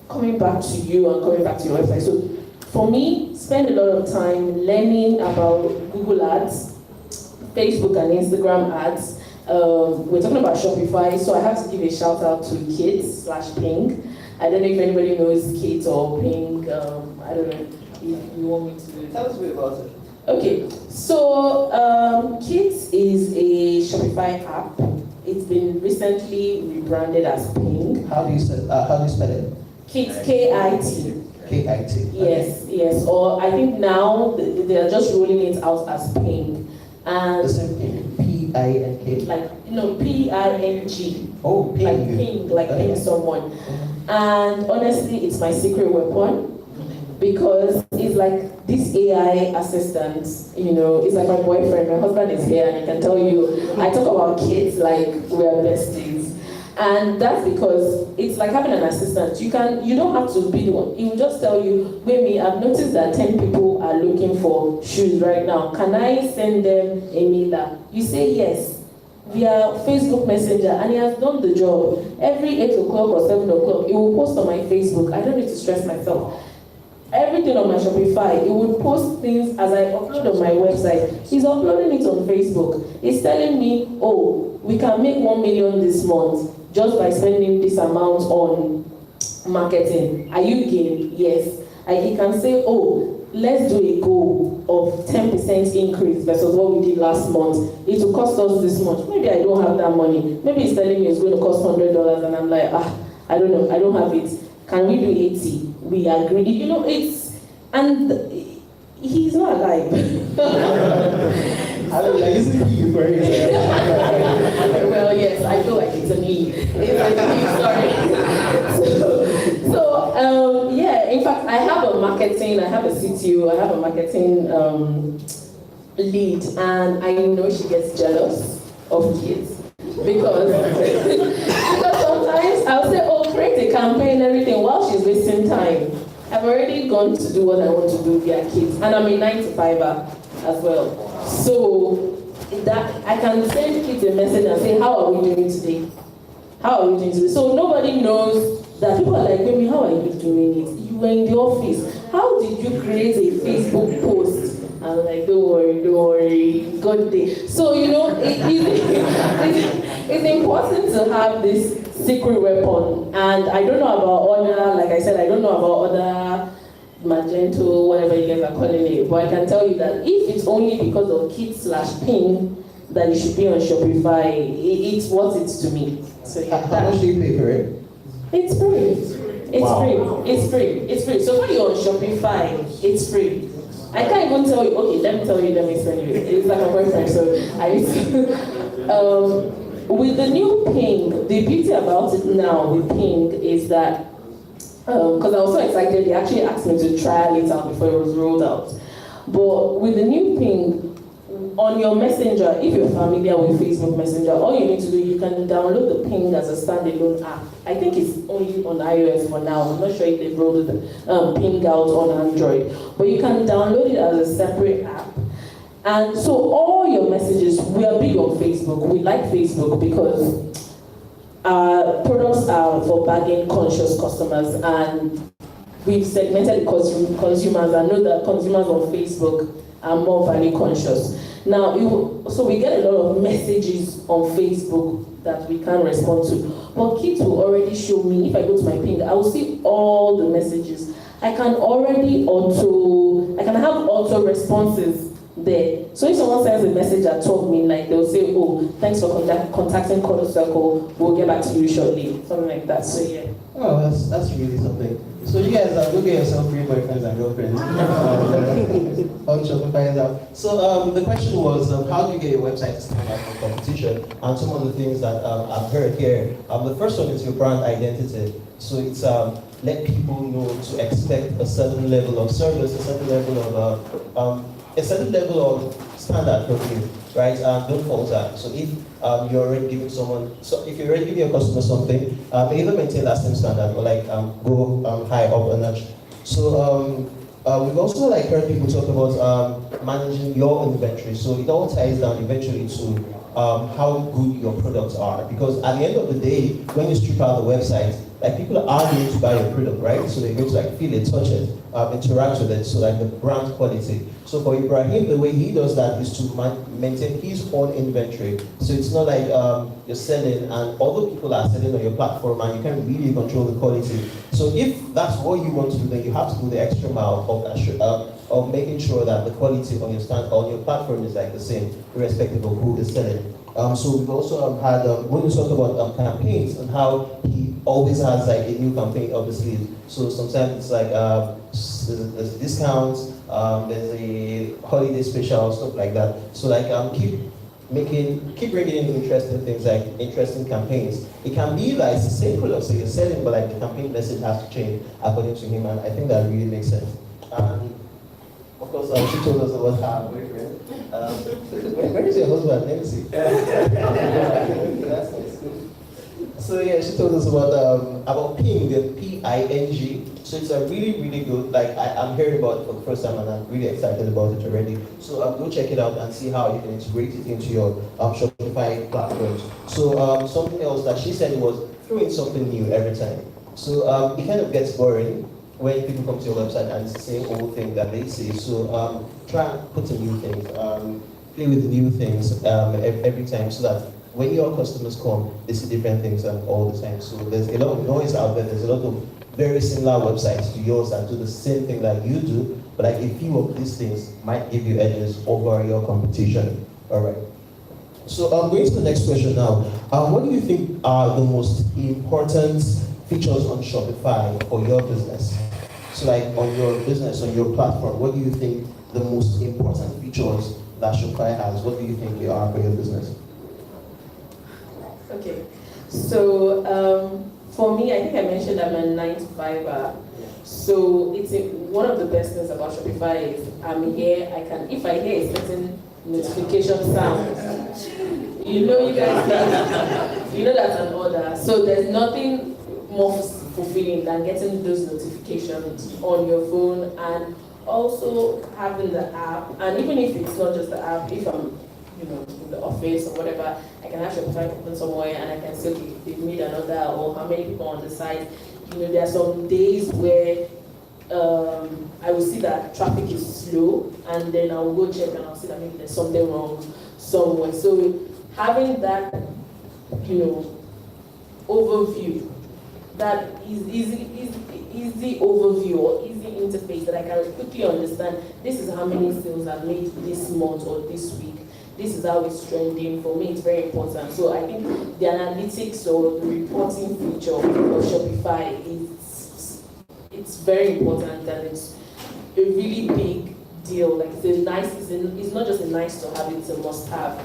to you and coming back to your website. So for me, spend a lot of time learning about Google Ads, Facebook and Instagram ads. We're talking about Shopify, so I have to give a shout out to Kit/Ping. I don't know if anybody knows Kit or Ping. I don't know if you want me to Tell us a bit about it. Okay, so Kit is a Shopify app. It's been recently rebranded as Ping. How do you spell it? Kit, K-I-T. K-I-T. Yes. Or I think now they are just rolling it out as Ping. And the same thing. P-I-N-K. P-R-N-G. Oh, Ping. Like Ping, like ping someone. And honestly, it's my secret weapon. Because it's like this AI assistant, it's like my boyfriend. My husband is here, and I can tell you, I talk about kids like we are besties. And that's because it's like having an assistant. You don't have to be the one. He will just tell you, Mimi, I've noticed that 10 people are looking for shoes right now. Can I send them a mailer? You say yes via Facebook Messenger, and he has done the job. Every 8 o'clock or 7 o'clock, he will post on my Facebook. I don't need to stress myself. Everything on my Shopify, he would post things as I upload on my website. He's uploading it on Facebook. He's telling me, oh, we can make 1 million this month just by spending this amount on marketing. Are you game? Yes. He can say, oh, let's do a goal of 10% increase versus what we did last month. It will cost us this much. Maybe I don't have that money. Maybe he's telling me it's going to cost $100 and I'm like, I don't know, I don't have it. Can we do 80? We agree. You know, and he's not alive. I used to be for it. Well, yes, I feel like it's a me. It's like a me story. So, yeah, in fact, I have a CTO, I have a marketing lead, and I know she gets jealous of kids. Because sometimes I'll say, oh, create a campaign and everything while she's wasting time. I've already gone to do what I want to do via kids, and I'm a 9-to-5er as well. So that I can send kids a message and say, how are we doing today? How are we doing today? So nobody knows that people are like, baby, how are you doing it? You were in the office. How did you create a Facebook post? I'm like, don't worry, God day. So, you know, it's important to have this secret weapon. And I don't know about other, like I said, I don't know about other Magento, whatever you guys are calling it. But I can tell you that if it's only because of kids/ping that you should be on Shopify, it's worth it to me. So yeah, How much do you pay for it? it's free. It's free. So when you're on Shopify, it's free. I can't even tell you, okay, let me explain you. It's like a boyfriend, so I used to. With the new ping, the beauty about it now with ping is that, because I was so excited, they actually asked me to trial it out before it was rolled out. But with the new ping, on your messenger, if you're familiar with Facebook Messenger, all you need to do, you can download the ping as a standalone app. I think it's only on iOS for now. I'm not sure if they've rolled the ping out on Android. But you can download it as a separate app. And so all your messages, we are big on Facebook. We like Facebook because our products are for bargain conscious customers, and we've segmented consumers and know that consumers on Facebook are more value conscious. Now, so we get a lot of messages on Facebook that we can't respond to. But kids will already show me, if I go to my ping, I will see all the messages. I can have auto responses there. So if someone sends a message at 12 midnight, they'll say, oh, thanks for contacting Quarter Circle, we'll get back to you shortly. Something like that, so yeah. Oh, that's really something. So you guys go get yourself free boyfriends and girlfriends on Shopify now. So the question was, how do you get your website to stand out from competition? And some of the things that I've heard here. The first one is your brand identity. So it's let people know to expect a certain level of service, a certain level of standard from you, right? Don't falter. So if you're already giving if you're already giving your customer something, either maintain that same standard or like go high up a notch. So we've also like heard people talk about managing your inventory. So it all ties down eventually to how good your products are. Because at the end of the day, when you strip out the website, like people are going to buy your product, right? So they're going to like feel it, touch it, interact with it. So like the brand quality. So for Ibrahim, the way he does that is to maintain his own inventory. So it's not like you're selling and other people are selling on your platform and you can't really control the quality. So if that's what you want to do, then you have to go the extra mile of making sure that the quality on your platform is like the same, irrespective of who is selling. So we've also had, when we talk about campaigns and how he always has like a new campaign up his sleeve. So sometimes it's like there's discounts, there's a holiday special, stuff like that. So like keep bringing in interesting things, like interesting campaigns. It can be like it's the same product, so you're selling, but like the campaign message has to change according to him, and I think that really makes sense. Of course, she told us about her boyfriend. Where is your husband? Let me see. That's nice. So yeah, she told us about Ping, the Ping. So it's a really good. Like I'm hearing about it for the first time, and I'm really excited about it already. So go check it out and see how you can integrate it into your Shopify platforms. So something else that she said was throw in something new every time. So it kind of gets boring when people come to your website and it's the same old thing that they see. So try and put in new things. Play with new things every time so that when your customers come, they see different things all the time. So there's a lot of noise out there. There's a lot of very similar websites to yours that do the same thing like you do, but like a few of these things might give you edges over your competition. All right. So I'm going to the next question now. What do you think are the most important features on Shopify for your business? So like on your business, on your platform, what do you think the most important features that Shopify has? What do you think they are for your business? Okay, so for me, I think I mentioned I'm a 9-to-5er. So it's one of the best things about Shopify is I'm here. I can, if I hear a certain notification sound, you know, you guys, you know that's an order. So there's nothing more fulfilling than getting those notifications on your phone, and also having the app. And even if it's not just the app, if I'm in the office or whatever, I can have Shopify open somewhere and I can say, okay, they've made another, or how many people on the site. There are some days where I will see that traffic is slow, and then I will go check and I'll see that maybe there's something wrong somewhere. So having that, overview, that is easy overview or easy interface that I can quickly understand. This is how many sales I've made this month or this week. This is how it's trending. For me, it's very important. So I think the analytics or the reporting feature of Shopify it's very important, and it's a really big deal. Like it's not just a nice to have, it's a must have.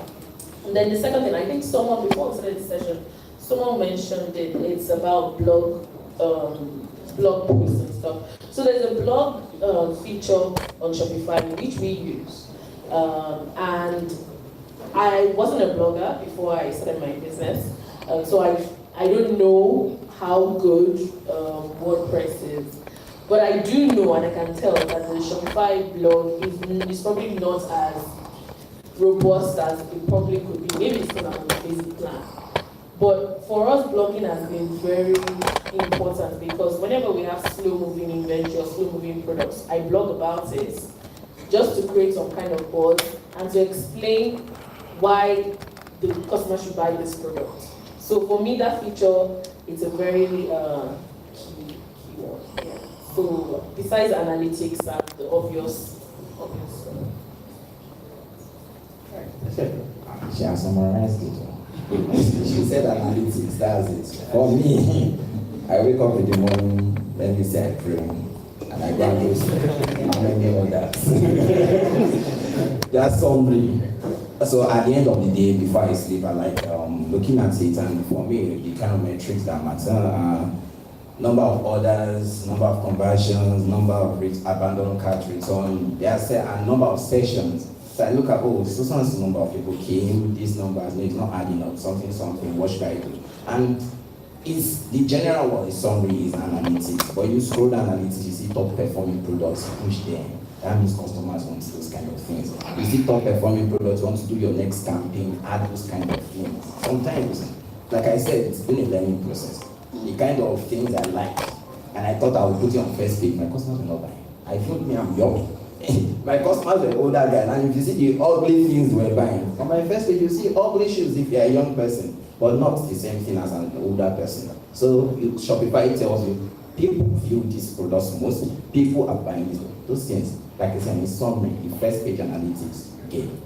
And then the second thing, I think someone before we started the session, someone mentioned it. It's about blog posts and stuff. So there's a blog feature on Shopify which we use, and I wasn't a blogger before I started my business, so I don't know how good WordPress is, but I do know and I can tell that the Shopify blog is probably not as robust as it probably could be. Maybe it's because I'm on a basic plan. But for us, blogging has been very important because whenever we have slow-moving inventory or slow-moving products, I blog about it just to create some kind of buzz and to explain why the customer should buy this product. So for me, that feature is a very key one. Yeah. So besides analytics and the obvious. She has summarized it. She said analytics, that's it. For me, I wake up in the morning, let me say I pray, and I go and do how many others. That's summary. So at the end of the day, before I sleep, I like looking at it, and for me, the kind of metrics that matter number of orders, number of conversions, number of abandoned cart return, and number of sessions. So I look at, so number of people came, these numbers, it's not adding up, something, what should I do? And it's the general word summary is analytics, but you scroll down analytics, you see top performing products, push them. That means customers want those kind of things. You see top performing products, want to do your next campaign, add those kind of things. Sometimes, like I said, it's been a learning process. The kind of things I like, and I thought I would put it on first page, my customers will not buy. I feel I'm young. My customers were older guys, and if you see the ugly things we're buying, on my first page you see ugly shoes if you're a young person, but not the same thing as an older person. So Shopify tells you, people view these products most, people are buying those things. Like I said, in summary, the first page analytics game.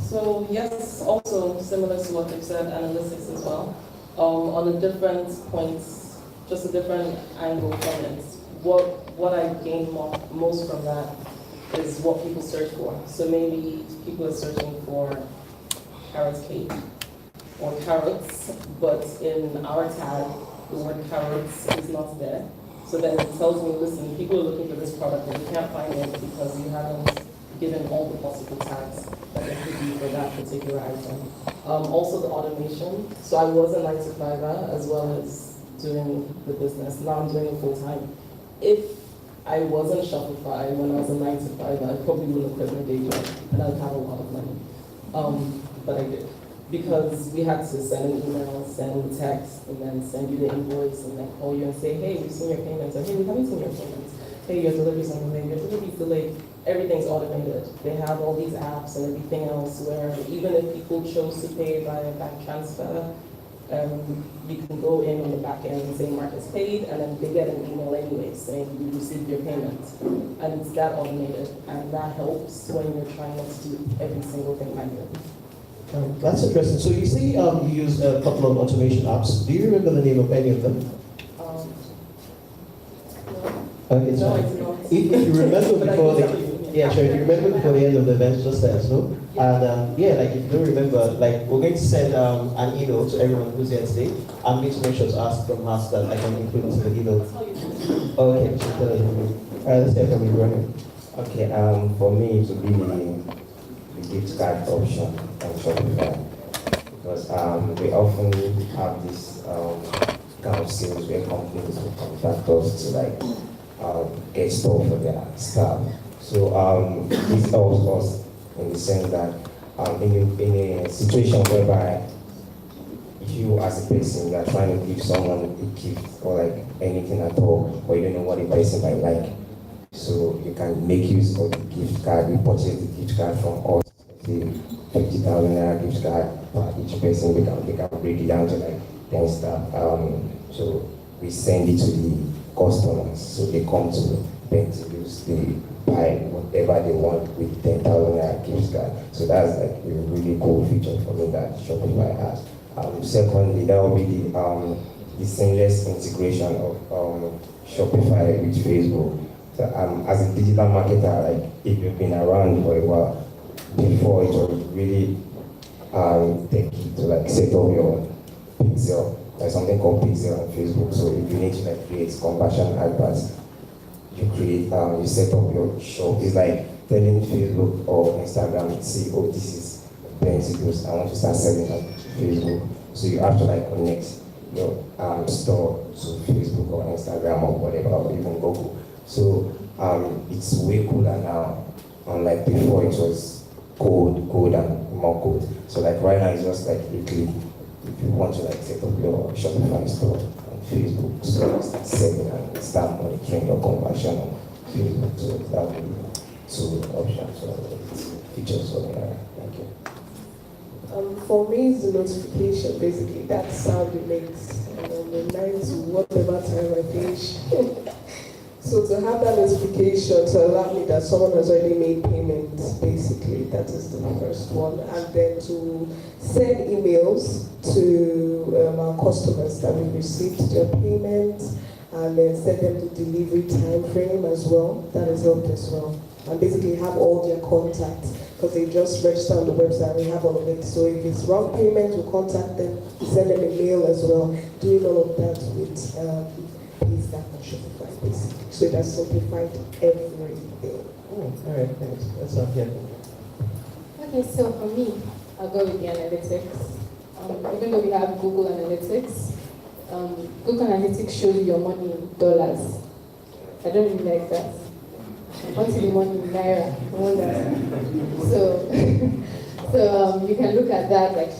So yes, also similar to what you've said, analytics as well. On the different points, just a different angle from it. What I gain most from that is what people search for. So maybe people are searching for carrot cake or carrots, but in our tag, the word carrots is not there. So then it tells me, listen, people are looking for this product and you can't find it because you given all the possible tags that they could do for that particular item. Also the automation. So I was a 9-to-5er as well as doing the business. Now I'm doing it full time. If I wasn't Shopify when I was a 9-to-5er, I probably wouldn't have quit my day job and I'd have a lot of money. But I did. Because we had to send an email, send a text, and then send you the invoice, and then call you and say, hey, we've seen your payments, or hey, we haven't seen your payments. Hey, your delivery's on the way, your delivery's delayed. Everything's automated. They have all these apps and everything else where even if people chose to pay via bank transfer, you can go in on the back end and say Marcus paid, and then they get an email anyway saying you received your payment. And it's that automated, and that helps when you're trying not to do every single thing manually. That's interesting. So you say you use a couple of automation apps. Do you remember the name of any of them? No. Okay, it's No, fine. it's not. If you remember But I before can the tell you. yeah, sure. If you remember before the end of the event, just let us know. And yeah, like if you don't remember, like we're going to send an email to everyone who's here today. I'm going to make sure to ask from us that I can include into the email. Okay, so tell us. All right, let's hear from you, Brian. Okay, for me it would be the gift card option on Shopify, because we often have this kind of sales where companies will contact us to like get stuff for their staff. So this helps us in the sense that in a situation whereby you as a person you are trying to give someone a gift or like anything at all, but you don't know what the person might like. So you can make use of the gift card. We purchase the gift card from us, say 50,000 naira gift card for each person. They can break it down to like 10 stuff. So we send it to the customers. So they come to Pentilus, they buy whatever they want with 10,000 naira gift card. So that's like a really cool feature for me that Shopify has. Secondly, that will be the seamless integration of Shopify with Facebook. So, as a digital marketer, like if you've been around for a while, before it was really techy to like set up your pixel. There's something called pixel on Facebook. So if you need to like create conversion adverts, you create you set up your shop. It's like telling Facebook or Instagram, say, oh, this is Pentilus, I want to start selling on Facebook. So you have to like connect your store to Facebook or Instagram or whatever, or even Google. So it's way cooler now, unlike before it was code and more code. So like right now it's just like a click. If you want to like set up your Shopify store on Facebook, so start selling and start monitoring your conversion on Facebook. So that would be two options or features for me. Thank you. For me, it's the notification, basically. That's how it makes. And then the 9 to whatever time I finish. So to have that notification to allow me that someone has already made payments, basically, that is the first one. And then to send emails to our customers that we received their payments, and then send them the delivery time frame as well. That has helped as well. And basically have all their contacts, because they just register on the website, we have all of it. So if it's wrong payment, we contact them, we send them a mail as well, doing all of that with Paystack and Shopify, basically. So it has simplified everything. All right, thanks. That's not here. Okay, so for me, I'll go with the analytics. Even though we have Google Analytics, Google Analytics shows you your money in dollars. I don't really like that. I want to be money in naira. I want that. So you can look at that, like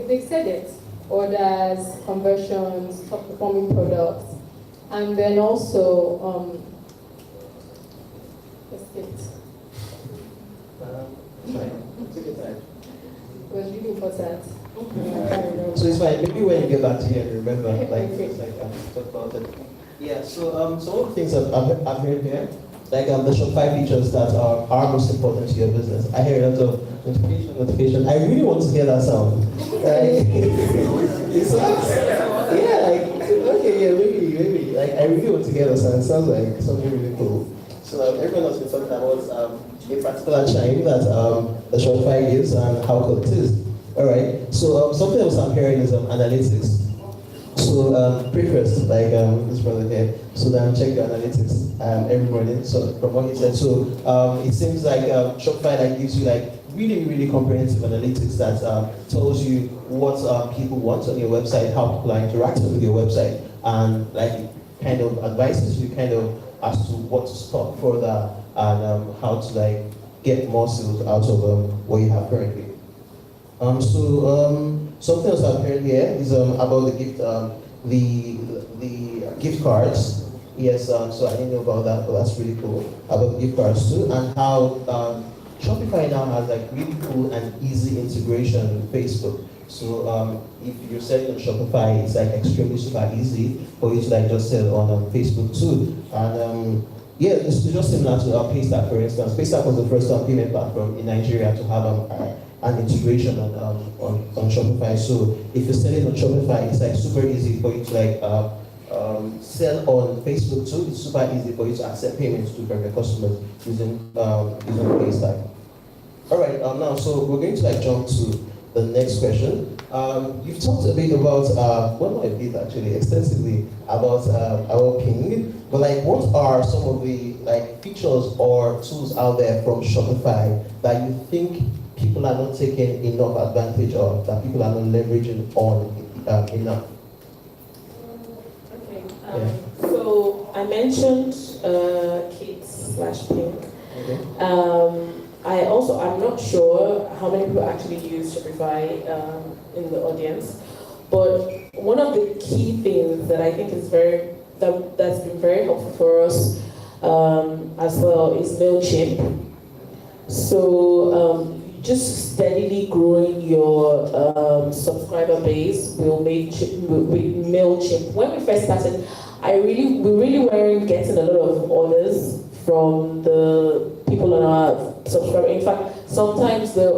they said it, orders, conversions, top performing products, and then also it was really important. So it's fine. Maybe when you get back to here, and remember, like, it's like talk about it. Yeah. So some of the things I've heard here, like the Shopify features that are most important to your business. I hear a lot of notification. I really want to hear that sound. It's yeah, like okay, yeah, maybe. Like I really want to hear that sound. It sounds like something really cool. So everyone has been talking about a particular chime that the Shopify gives and how cool it is. All right. So something else I'm hearing is analytics. So pre-first, like this brother here, so then check your analytics. every morning. So from what he said, so it seems like Shopify like gives you like really comprehensive analytics that tells you what people want on your website, how people are interacting with your website, and like kind of advises you kind of as to what to stop further and how to like get more sales out of what you have currently. Something else I've heard here is about the gift cards. Yes, so I didn't know about that, but that's really cool. About the gift cards too, and how Shopify now has like really cool and easy integration with Facebook. So if you're selling on Shopify, it's like extremely super easy for you to like just sell on Facebook too. And yeah, it's just similar to Paystack, for instance. Paystack was the first payment platform in Nigeria to have an integration on Shopify. So if you're selling on Shopify, it's like super easy for you to like sell on Facebook too. It's super easy for you to accept payments to from your customers using Paystack. All right, now so we're going to like jump to the next question. You've talked a bit about, well not a bit actually, extensively about our ping, but like what are some of the like features or tools out there from Shopify that you think people are not taking enough advantage of, that people are not leveraging on enough? Okay, so I mentioned Kit/Pink. Okay. I'm not sure how many people actually use Shopify in the audience, but one of the key things that I think is that's been very helpful for us as well is MailChimp. So just steadily growing your subscriber base with MailChimp. When we first started, we really weren't getting a lot of orders from the people on our subscriber. In fact, sometimes the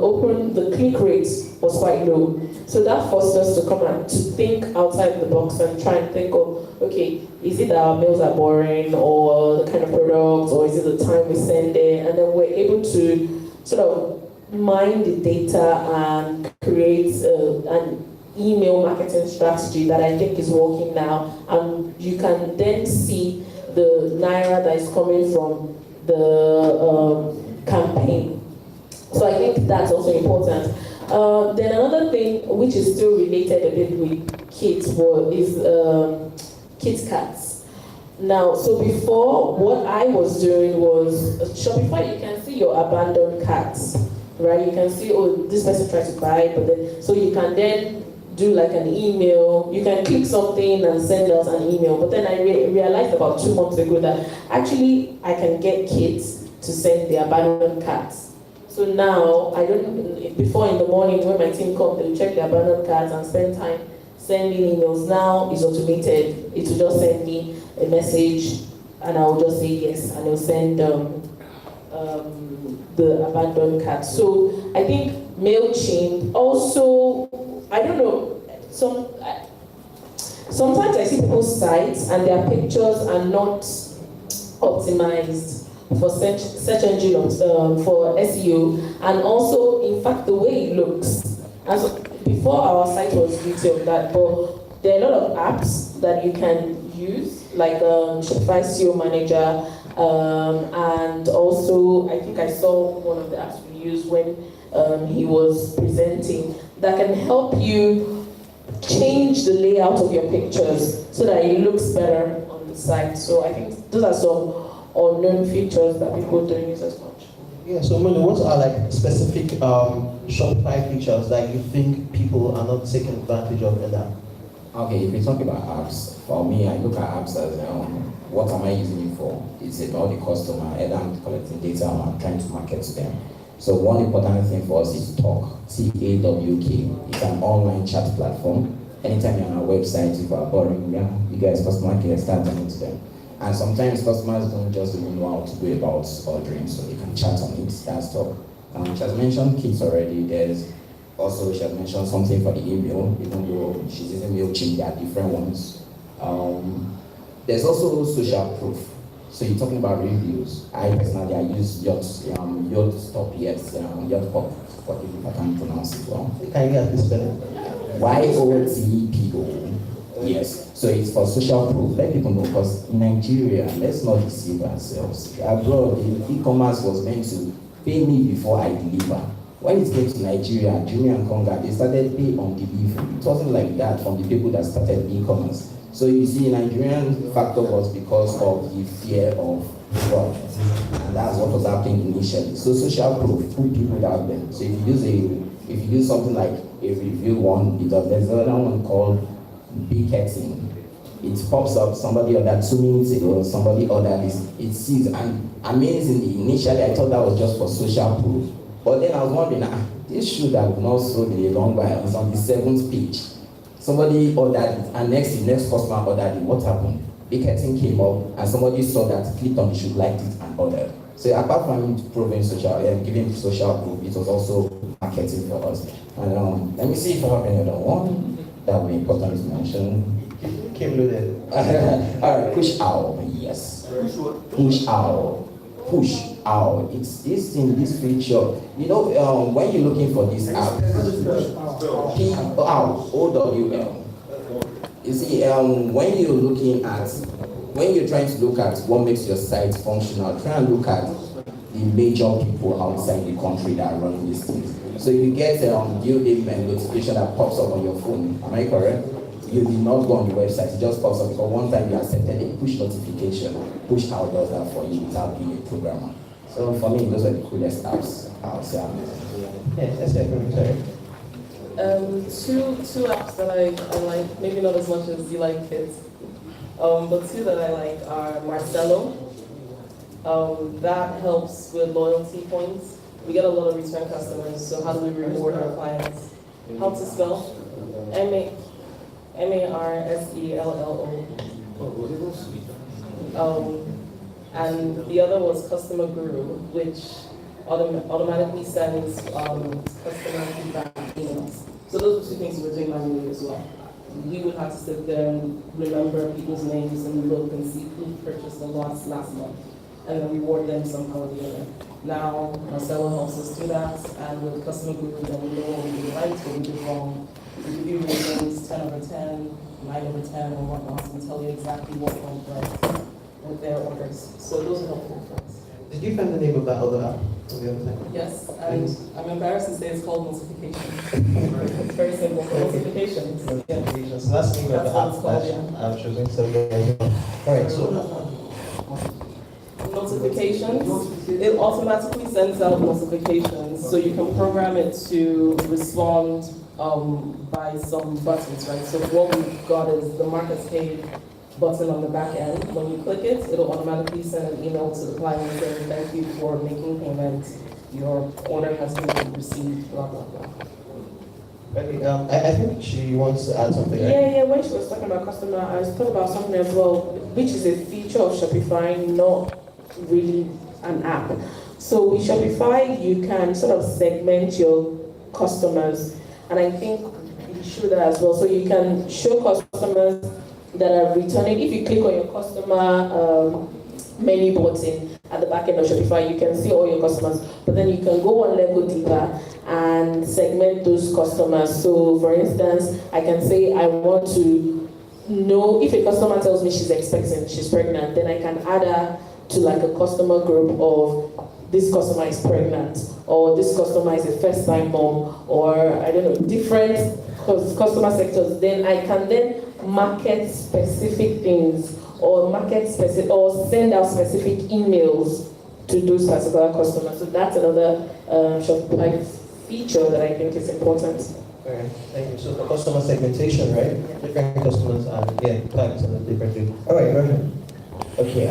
click rate was quite low. So that forced us to come and to think outside the box and try and think of, okay, is it that our mails are boring, or the kind of products, or is it the time we send it? And then we're able to sort of mine the data and create an email marketing strategy that I think is working now. And you can then see the Naira that is coming from the campaign. So I think that's also important. Then another thing which is still related a bit with kids is kids cats. Now, so before, what I was doing was Shopify. You can see your abandoned cats, right? You can see, oh, this person tried to buy, but then so you can then do like an email. You can click something and send us an email. But then I realized about 2 months ago that actually I can get kids to send the abandoned cats. So now before in the morning when my team comes, they will check the abandoned cats and spend time sending emails. Now it's automated. It will just send me a message and I will just say yes, and it'll send the abandoned cat. So I think MailChimp also, I don't know, sometimes I see people's sites and their pictures are not optimized for search engine for SEO, and also in fact the way it looks. And so before our site was detailed that, but there are a lot of apps that you can use, like Shopify SEO Manager, and also I think I saw one of the apps we used when he was presenting that can help you change the layout of your pictures so that it looks better on the site. So I think those are some unknown features that people don't use as much. Yeah, so Moni, what are like specific Shopify features that you think people are not taking advantage of in that? Okay, if we talk about apps, for me, I look at apps as what am I using it for? It's about the customer, either I'm collecting data or I'm trying to market to them. So one important thing for us is Talk, T-A-W-K. It's an online chat platform. Anytime you're on our website, if you are boring, you guys, customer care, start talking to them. And sometimes customers don't just even know how to go about ordering, so they can chat on it. That's Talk. She has mentioned Kits already. There's also, she has mentioned something for the email, even though she's using MailChimp, there are different ones. There's also social proof. So you're talking about reviews. I personally, I use Yacht Stop Yet, Yacht Pop, if I can pronounce it well. Can you get this spelling? YOTPO. Yes, so it's for social proof. Let people know, because in Nigeria, let's not deceive ourselves. Abroad, the e-commerce was meant to pay me before I deliver. When it came to Nigeria, Jumia and Konga, they started pay on delivery. It wasn't like that from the people that started e-commerce. So you see, Nigerian factor was because of the fear of fraud. And that's what was happening initially. So social proof, put people out there. So if you use something like a review one, because there's another one called Beacketing. It pops up, somebody ordered 2 minutes ago, somebody ordered this, it sees, and amazingly, initially I thought that was just for social proof. But then I was wondering, this shoe that would not sold in a long while, it was on the 7th page. Somebody ordered it, and the next customer ordered it. What happened? Beacketing came up, and somebody saw that, clicked on the shoe, liked it, and ordered. So apart from proving giving social proof, it was also marketing for us. And let me see if I have any other one that would be important to mention. Came loaded. All right, push out, yes. Push out. Push out. It's this in this feature. You know, when you're looking for this app, P-O-W-L. You see, when you're trying to look at what makes your site functional, try and look at the major people outside the country that are running these things. So you get due date and notification that pops up on your phone. Am I correct? You did not go on the website, it just pops up because one time you accepted a push notification. Push out does that for you without being a programmer. So for me, those are the coolest apps out there. Yeah, that's it. Two apps that I like, maybe not as much as you like kids, but two that I like are Marcelo. That helps with loyalty points. We get a lot of return customers, so how do we reward our clients? How to spell? M-A-R-S-E-L-L-O. And the other was Customer Guru, which automatically sends customer feedback emails. So those are two things we're doing manually as well. We would have to sit there and remember people's names and look and see who purchased the last month, and then reward them somehow or the other. Now, Marcelo helps us do that, and with Customer Guru, then we know what we did right, what we did wrong. We give you ratings 10 over 10, 9 over 10, and whatnot, and tell you exactly what went right with their orders. So those are helpful for us. Did you find the name of that other app? Yes, and I'm embarrassed to say it's called Notifications. It's very simple, notifications. Yeah. Notifications. That's the name of the app that I'm choosing. So yeah. All right. So notifications. It automatically sends out notifications, so you can program it to respond by some buttons, right? So what we've got is the Markets Paid button on the back end. When you click it, it'll automatically send an email to the client saying, thank you for making payment, your order has been received, blah, blah, blah. Okay, I think she wants to add something, right? Yeah, when she was talking about customer, I was talking about something as well, which is a feature of Shopify, not really an app. So with Shopify, you can sort of segment your customers, and I think you show that as well. So you can show customers that are returning. If you click on your customer menu button at the back end of Shopify, you can see all your customers, but then you can go one level deeper and segment those customers. So for instance, I can say I want to know if a customer tells me she's expecting, she's pregnant, then I can add her to like a customer group of this customer is pregnant, or this customer is a first-time mom, or I don't know, different customer sectors. Then I can then market specific things, or or send out specific emails to those particular customers. So that's another Shopify feature that I think is important. Okay, thank you. So for customer segmentation, right? Yeah. Different customers and types and different things. All right, go ahead. Okay,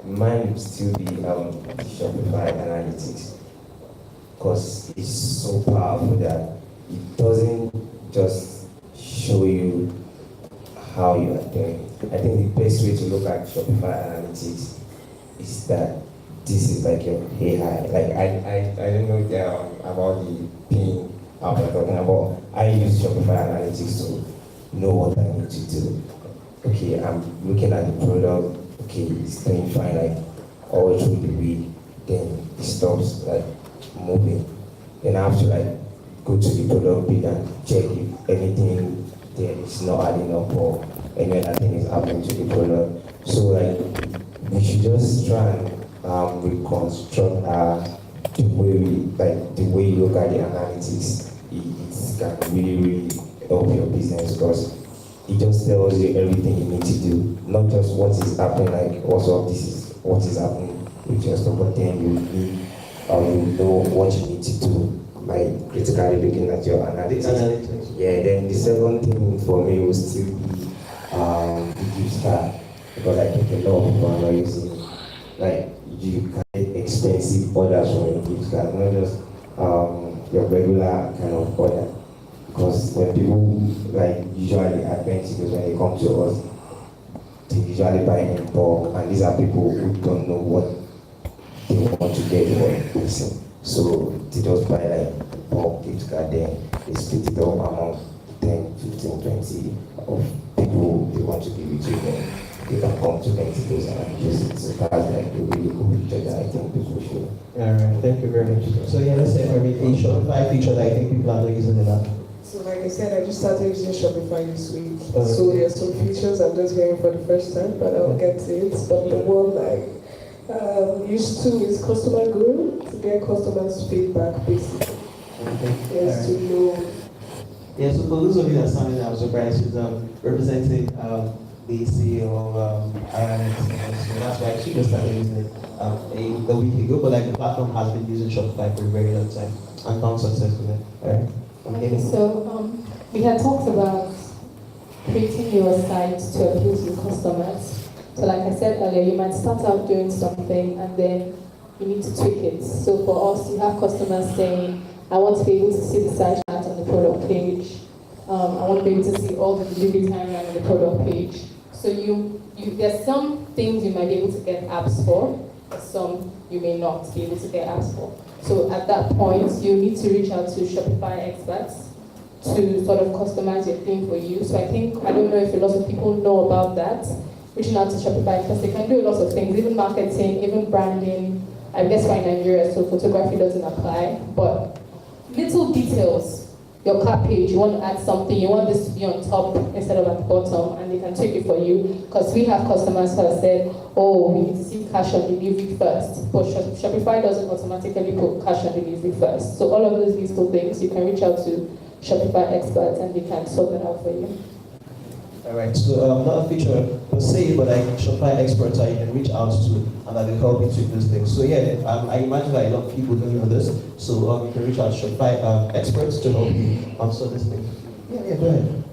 mine would still be Shopify Analytics, because it's so powerful that it doesn't just show you how you are doing. I think the best way to look at Shopify Analytics is that this is like your AI. Like I don't know about the pin I'm talking about. I use Shopify Analytics to know what I need to do. Okay, I'm looking at the product. Okay, it's doing fine, like all through the week. Then it stops like moving. Then I have to like go to the product page and check if anything then it's not adding up or any other thing is happening to the product. So like we should just try and reconstruct the way you look at the analytics. It can really help your business because it just tells you everything you need to do, not just what is happening, like also this is what is happening with your stuff, but then you need you know what you need to do, like critically looking at your analytics. Yeah, then the second thing for me will still be the gift card, because I think a lot of people are not using, like you can get expensive orders from your gift card, not just your regular kind of order. Because when people like usually advance, because when they come to us, they usually buy in bulk, and these are people who don't know what they want to get for a person. So they just buy like bulk gift card, then they split it up among 10, 15, 20 of people they want to give it to them. They can come to Mexico and use it. So that's like a really cool feature that I think people should. Alright, thank you very much. So yeah, let's say for me, a Shopify feature that I think people are not using enough. So like I said, I just started using Shopify this week. Okay. So there are some features I'm just hearing for the first time, but I'll get to it. But the one I used to is Customer Guru, to get customers' feedback basically. Okay. Yes, to know. Yeah, so for those of you that sounded, I'm surprised, she's representing the CEO of RMX. So that's why she just started using it a week ago, but like the platform has been using Shopify for a very long time and found success with it. Alright. Okay, so we had talked about creating your site to appeal to customers. So like I said earlier, you might start out doing something and then you need to tweak it. So for us, you have customers saying, I want to be able to see the site chart on the product page. I want to be able to see all the delivery timeline on the product page. So there's some things you might be able to get apps for, some you may not be able to get apps for. So at that point, you need to reach out to Shopify experts to sort of customize your theme for you. So I don't know if a lot of people know about that, reaching out to Shopify, because they can do a lot of things, even marketing, even branding. I guess we're in Nigeria, so photography doesn't apply, but little details. Your cart page, you want to add something, you want this to be on top instead of at the bottom, and they can tweak it for you. Because we have customers who have said, oh, we need to see cash on delivery first. But Shopify doesn't automatically put cash on delivery first. So all of those little things, you can reach out to Shopify experts and they can sort that out for you. Alright, so not a feature per se, but like Shopify experts that you can reach out to and that will help you tweak those things. So yeah, I imagine that a lot of people don't know this, so you can reach out to Shopify experts to help you answer this thing. Yeah, go ahead.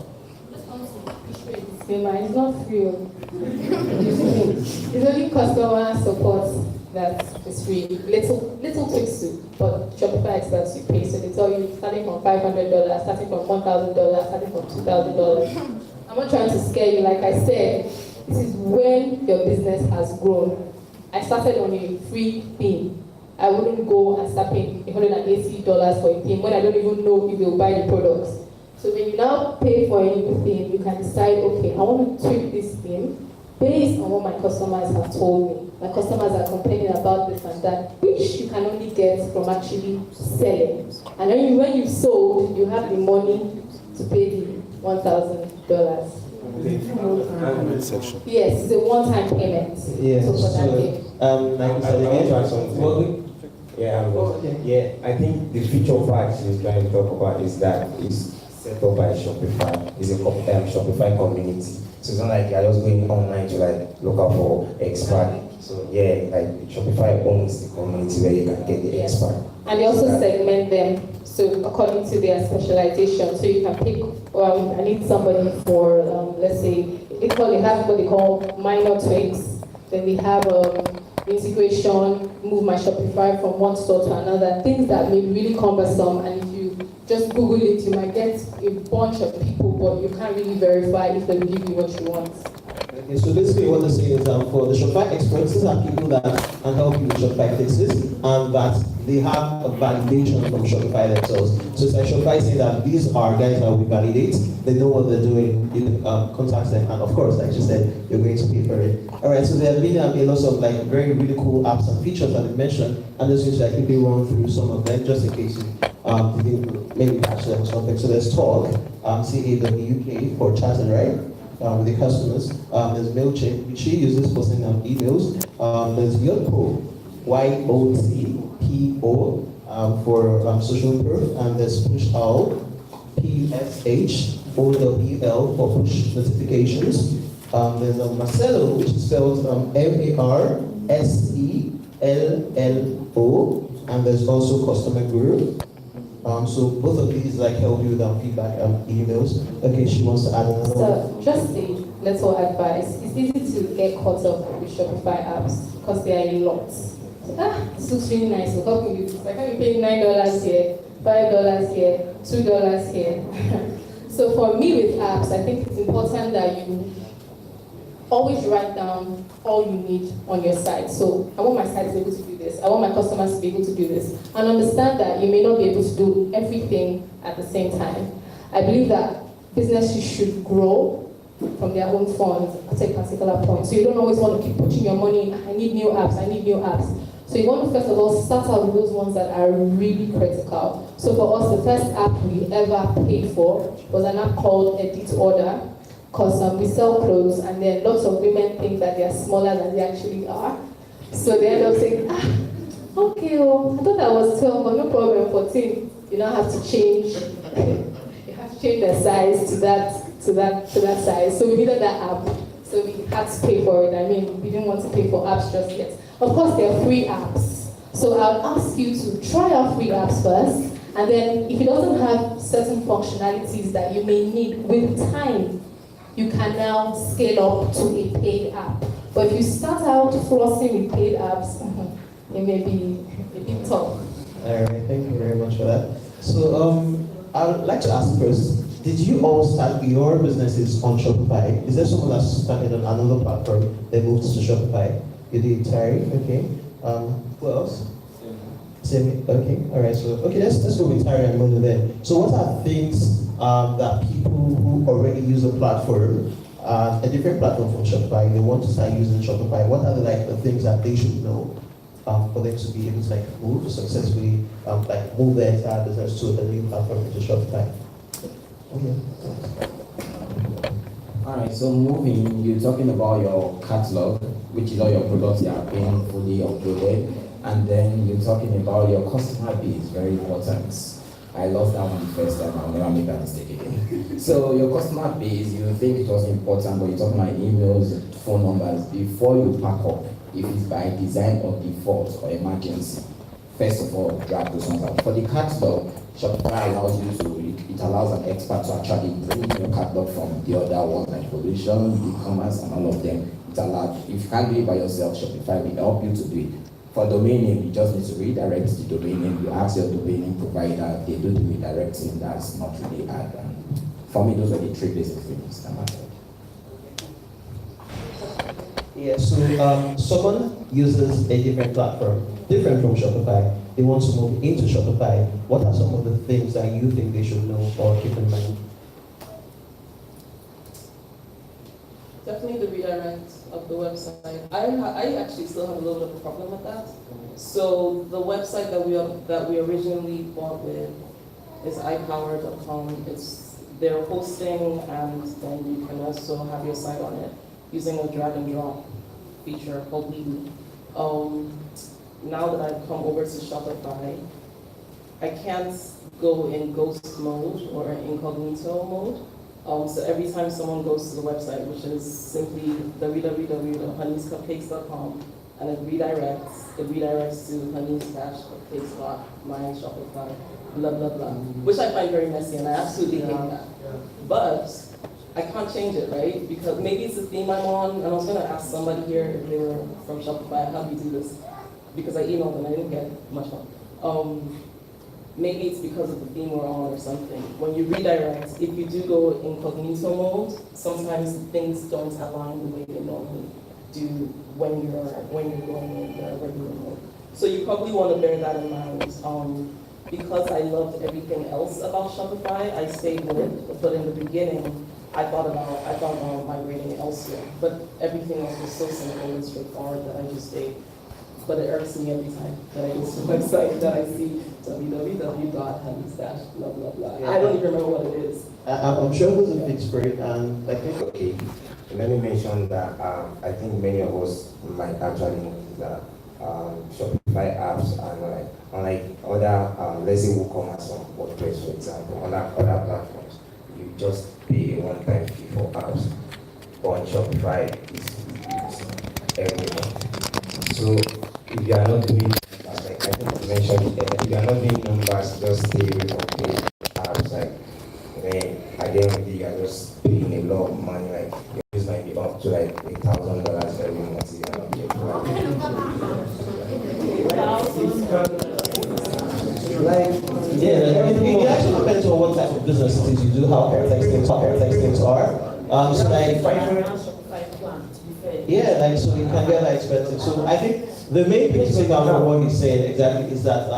It's not free. It's only customer support that is free. Little tweaks too, but Shopify experts you pay. So they tell you starting from $500, starting from $1,000, starting from $2,000. I'm not trying to scare you. Like I said, this is when your business has grown. I started on a free theme. I wouldn't go and start paying $180 for a theme when I don't even know if they'll buy the products. So when you now pay for a new theme, you can decide, okay, I want to tweak this theme based on what my customers have told me. My customers are complaining about this and that, which you can only get from actually selling. And then when you've sold, you have the money to pay the $1,000. Yes, it's a one-time payment. Yeah, like I said, I try something. Yeah, I think the feature part he's trying to talk about is that it's set up by Shopify. It's a Shopify community. So it's not like you're just going online to like look out for expert. So yeah, like Shopify owns the community where you can get the expert. And they also segment them so according to their specialization. So you can pick, I need somebody for, let's say, they have what they call minor tweaks. Then they have integration, move my Shopify from one store to another, things that may be really cumbersome. And if you just Google it, you might get a bunch of people, but you can't really verify if they will give you what you want. Okay, so basically what they're saying is for the Shopify experts, these are people that can help you with Shopify fixes and that they have a validation from Shopify themselves. So it's like Shopify saying that these are guys that we validate, they know what they're doing, you contact them, and of course, like you said, you're going to pay for it. Alright, so there have been a lot of like very really cool apps and features that they mentioned, and just going to like quickly run through some of them just in case you didn't maybe catch them or something. So there's Talk, CAWK for chatting, right? With the customers. There's MailChimp, which she uses for sending out emails. There's Yotpo, YOTPO, for social proof, and there's PushOwl, PSHOWL for push notifications. There's Marcelo, which is spelled MARSELLO, and there's also Customer Guru. So both of these like help you with feedback emails. Okay, she wants to add another one. So just a little advice. It's easy to get caught up with Shopify apps because there are a lot. This looks really nice. So help me with this. Like, I'm paying $9 here, $5 here, $2 here. So for me with apps, I think it's important that you always write down all you need on your site. So I want my site to be able to do this. I want my customers to be able to do this. And understand that you may not be able to do everything at the same time. I believe that businesses should grow from their own funds at a particular point. So you don't always want to keep putting your money in, I need new apps, I need new apps. So you want to first of all start out with those ones that are really critical. So for us, the first app we ever paid for was an app called Edit Order. Because we sell clothes and then lots of women think that they are smaller than they actually are. So they end up saying, okay, oh, I thought I was 12, but no problem, 14. You now have to change. You have to change the size to that size. So we needed that app. So we had to pay for it. I mean, we didn't want to pay for apps just yet. Of course, there are free apps. So I'll ask you to try out free apps first. And then if it doesn't have certain functionalities that you may need with time, you can now scale up to a paid app. But if you start out flossing with paid apps, it may be a bit tough. Alright, thank you very much for that. So I would like to ask first, did you all start your businesses on Shopify? Is there someone that started on another platform that moved to Shopify? You did, Terry, okay. Who else? Same, okay, alright, so okay, let's go with Terry and Mono then. So what are things that people who already use a platform, a different platform from Shopify, they want to start using Shopify, what are the things that they should know for them to be able to move successfully, move their entire business to a new platform, which is Shopify? Okay. Alright, so moving, you're talking about your catalog, which is all your products that are being fully uploaded, and then you're talking about your customer base, very important. I lost that one the first time, I'll never make that mistake again. So your customer base, you think it was important, but you're talking about emails, phone numbers, before you pack up, if it's by design or default or emergency, first of all, drag those ones out. For the catalog, Shopify allows you to, it allows an expert to actually bring your catalog from the other ones like Evolution, e-commerce, and all of them. It allows, if you can't do it by yourself, Shopify will help you to do it. For domain name, you just need to redirect the domain name. You ask your domain name provider, they do the redirecting. That's not really hard. And for me, those are the three basic things that matter. Yeah, so someone uses a different platform, different from Shopify. They want to move into Shopify. What are some of the things that you think they should know or keep in mind? Definitely the redirect of the website. I actually still have a little bit of a problem with that. So the website that we originally bought with is iPower.com. It's their hosting, and then you can also have your site on it using a drag and drop feature called Weebly. Now that I've come over to Shopify, I can't go in ghost mode or incognito mode. So every time someone goes to the website, which is simply www.honeyscupcakes.com, and it redirects to honeys-cupcakes.myshopify, blah, blah, blah, which I find very messy, and I absolutely hate that. But I can't change it, right? Because maybe it's the theme I'm on, and I was going to ask somebody here if they were from Shopify, how do you do this? Because I emailed them, I didn't get much help. maybe it's because of the theme we're on or something. When you redirect, if you do go incognito mode, sometimes things don't align the way they normally do when you're going in the regular mode. So you probably want to bear that in mind. Because I loved everything else about Shopify, I stayed with it. But in the beginning, I thought about migrating elsewhere. But everything else was so simple and straightforward that I just stayed. But it irks me every time that I go to the website that I see www.hands-blah, blah, blah. I don't even remember what it is. I'm sure there's a fix for it, and I think Okay, let me mention that I think many of us might actually notice that Shopify apps are not like, unlike other, let's say WooCommerce on WordPress, for example, on other platforms, you just pay a one-time fee for apps. But on Shopify, it's every month. So if you are not doing, like I think you mentioned, if you are not doing numbers, just stay away from paid apps. Like, then at the end of the day, you are just paying a lot of money. Like, your fees might be up to like $1,000 every month if you are not paying. Like, yeah, it actually depends on what type of business it is you do, how complex things are. So like, yeah, like, so you can get that expensive. So I think the main thing to take out from what he's saying exactly is that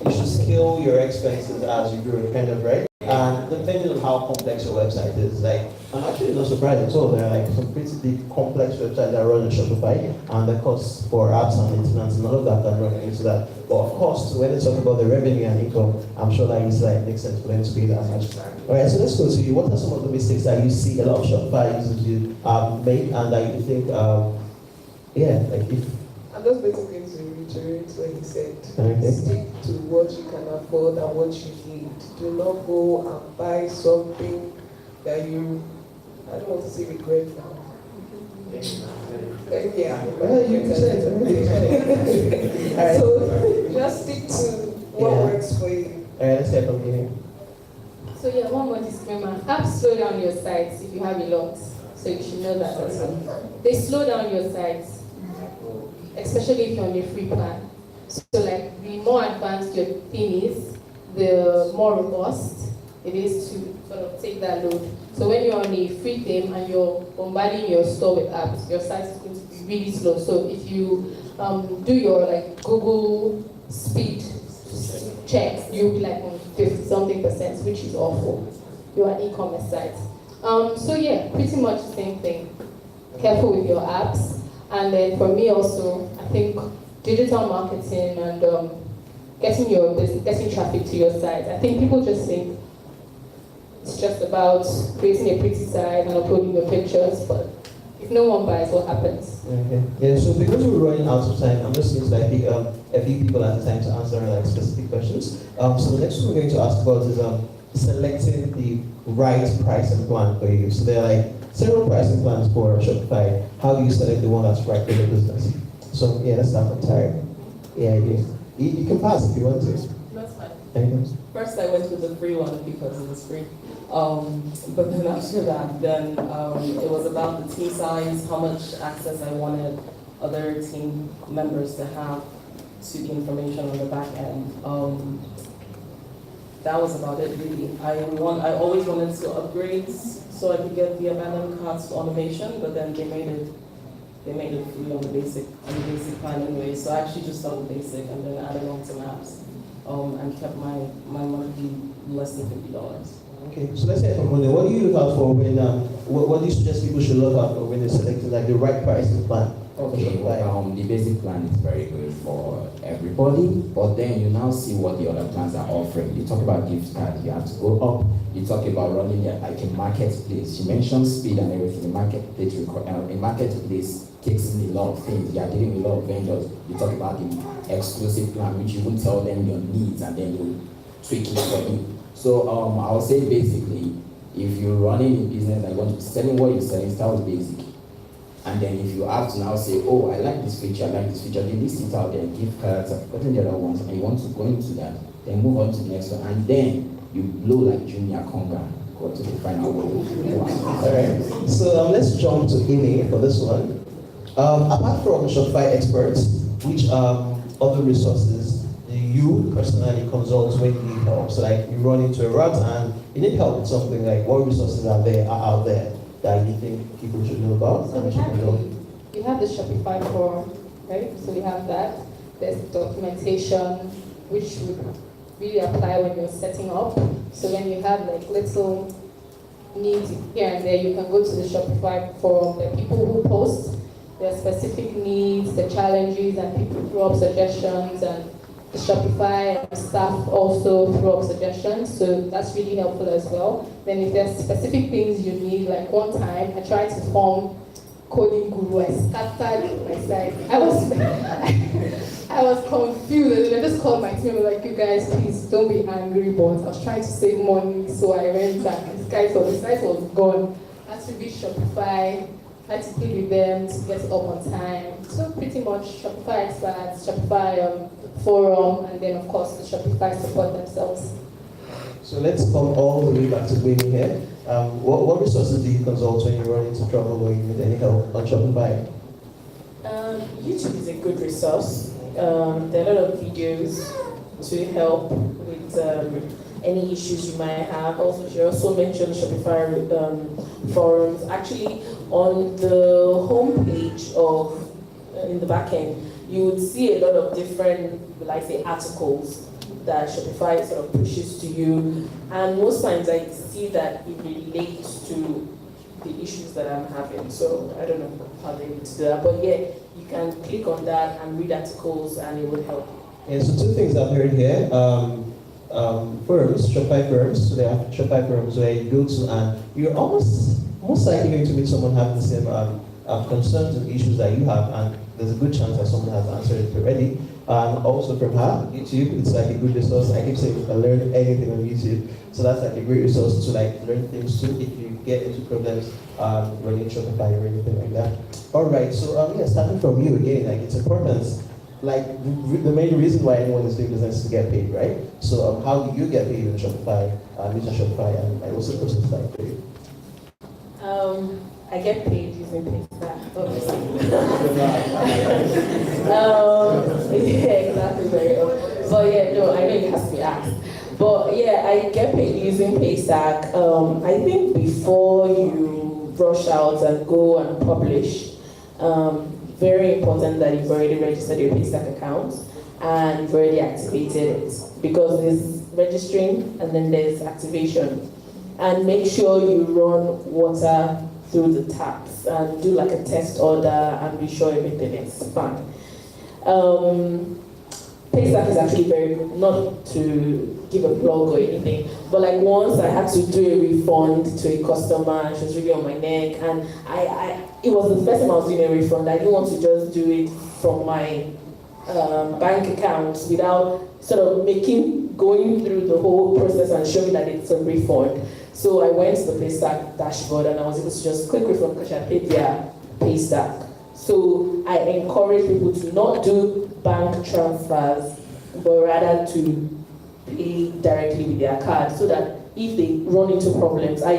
you should scale your expenses as you grow, kind of, right? And depending on how complex your website is, like, I'm actually not surprised at all. There are like some pretty big complex websites that run on Shopify, and the costs for apps and maintenance and all of that can run into that. But of course, when they talk about the revenue and income, I'm sure that it's like makes sense for them to pay that much. All right, so let's go to you. What are some of the mistakes that you see a lot of Shopify users make, and that you think, like if I'm just basically to reiterate what he said. Okay. Stick to what you can afford and what you need. Do not go and buy something that you, I don't want to say regret now. Yeah. Well, you can say it. All right. So just stick to what Yeah. works for you. All right, let's get from here. So yeah, one more disclaimer. Apps slow down your sites if you have a lot. So you should know that also. They slow down your sites, especially if you're on a free plan. So like the more advanced your theme is, the more robust it is to sort of take that load. So when you're on a free theme and you're bombarding your store with apps, your site is going to be really slow. So if you do your like Google speed checks, you'll be like on 50-something%, which is awful. You're an e-commerce site. So yeah, pretty much the same thing. Careful with your apps. And then for me also, I think digital marketing and getting your business, getting traffic to your site. I think people just think it's just about creating a pretty site and uploading your pictures, but if no one buys, what happens? Okay. Yeah, so because we're running out of time, I'm just going to pick a few people at a time to answer like specific questions. So the next one we're going to ask about is selecting the right pricing plan for you. So there are like several pricing plans for Shopify. How do you select the one that's right for your business? So yeah, let's start from Tara. Yeah, you can pass if you want to. That's fine. Anything? First, I went with the free one because it was free. But then after that, it was about the team size, how much access I wanted other team members to have to the information on the back end. That was about it really. I always wanted to upgrade so I could get the abandoned carts automation, but then they made it free on the basic plan anyway. So I actually just started basic and then added on some apps. And kept my monthly less than $50. Okay, so let's say from Monday, what do you look out for when what do you suggest people should look out for when they're selecting like the right pricing plan? Okay, the basic plan is very good for everybody, but then you now see what the other plans are offering. You talk about gift cards, you have to go up. You talk about running like a marketplace. You mentioned speed and everything. A marketplace takes in a lot of things. You are dealing with a lot of vendors. You talk about the exclusive plan, which you will tell them your needs and then you'll tweak it for you. So I would say basically, if you're running a business and you want to be selling what you're selling, start with basic. And then if you have to now say, oh, I like this feature, then list it out there, gift cards, I've gotten the other ones, and you want to go into that, then move on to the next one, and then you blow like Junior Conga, go to the final one. Alright, so let's jump to Amy for this one. Apart from Shopify experts, which other resources do you you personally consult when you need help? So like you run into a rut and you need help with something, like what resources are out there that you think people should know about? So we have the Shopify forum, right? So we have that. There's documentation, which would really apply when you're setting up. So when you have like little needs here and there, you can go to the Shopify forum. There are people who post their specific needs, the challenges, and people throw up suggestions, and the Shopify staff also throw up suggestions, so that's really helpful as well. Then if there's specific things you need, like one time I tried to form coding guru, I scattered my site. I was confused. I just called my team and was like, you guys, please don't be angry, but I was trying to save money, so I went and the site was gone. I had to be Shopify, I had to deal with them to get it up on time. So pretty much Shopify experts, Shopify forum, and then of course the Shopify support themselves. So let's come all the way back to Winnie here. What resources do you consult when you run into trouble or you need any help on Shopify? YouTube is a good resource. There are a lot of videos to help with any issues you might have. Also, she also mentioned Shopify forums. Actually, on the homepage of in the back end, you would see a lot of different, like say, articles that Shopify sort of pushes to you. And most times I see that it relates to the issues that I'm having. So I don't know how they would do that. But yeah, you can click on that and read articles and it will help. Yeah, so two things I've heard here. Firms, Shopify firms. So there are Shopify firms where you go to and you're most likely going to meet someone having the same concerns and issues that you have, and there's a good chance that someone has answered it already. And also from her, YouTube, it's like a good resource. I keep saying you can learn anything on YouTube. So that's like a great resource to like learn things too if you get into problems running Shopify or anything like that. All right, so yeah, starting from you again, like it's important. Like the main reason why anyone is doing business is to get paid, right? So how do you get paid in Shopify, using Shopify, and what's the process like for you? I get paid using PayStack, obviously. Yeah, exactly, very often. But yeah, no, I know it has to be asked. But yeah, I get paid using PayStack. I think before you rush out and go and publish, very important that you've already registered your PayStack account and you've already activated it, because there's registering and then there's activation. And make sure you run water through the taps and do like a test order and be sure everything is fine. PayStack is actually very good, not to give a plug or anything, but like once I had to do a refund to a customer and she was really on my neck, and it was the first time I was doing a refund. I didn't want to just do it from my bank account without sort of going through the whole process and showing that it's a refund. So I went to the PayStack dashboard and I was able to just click refund because I paid via PayStack. So I encourage people to not do bank transfers, but rather to pay directly with their card, so that if they run into problems, I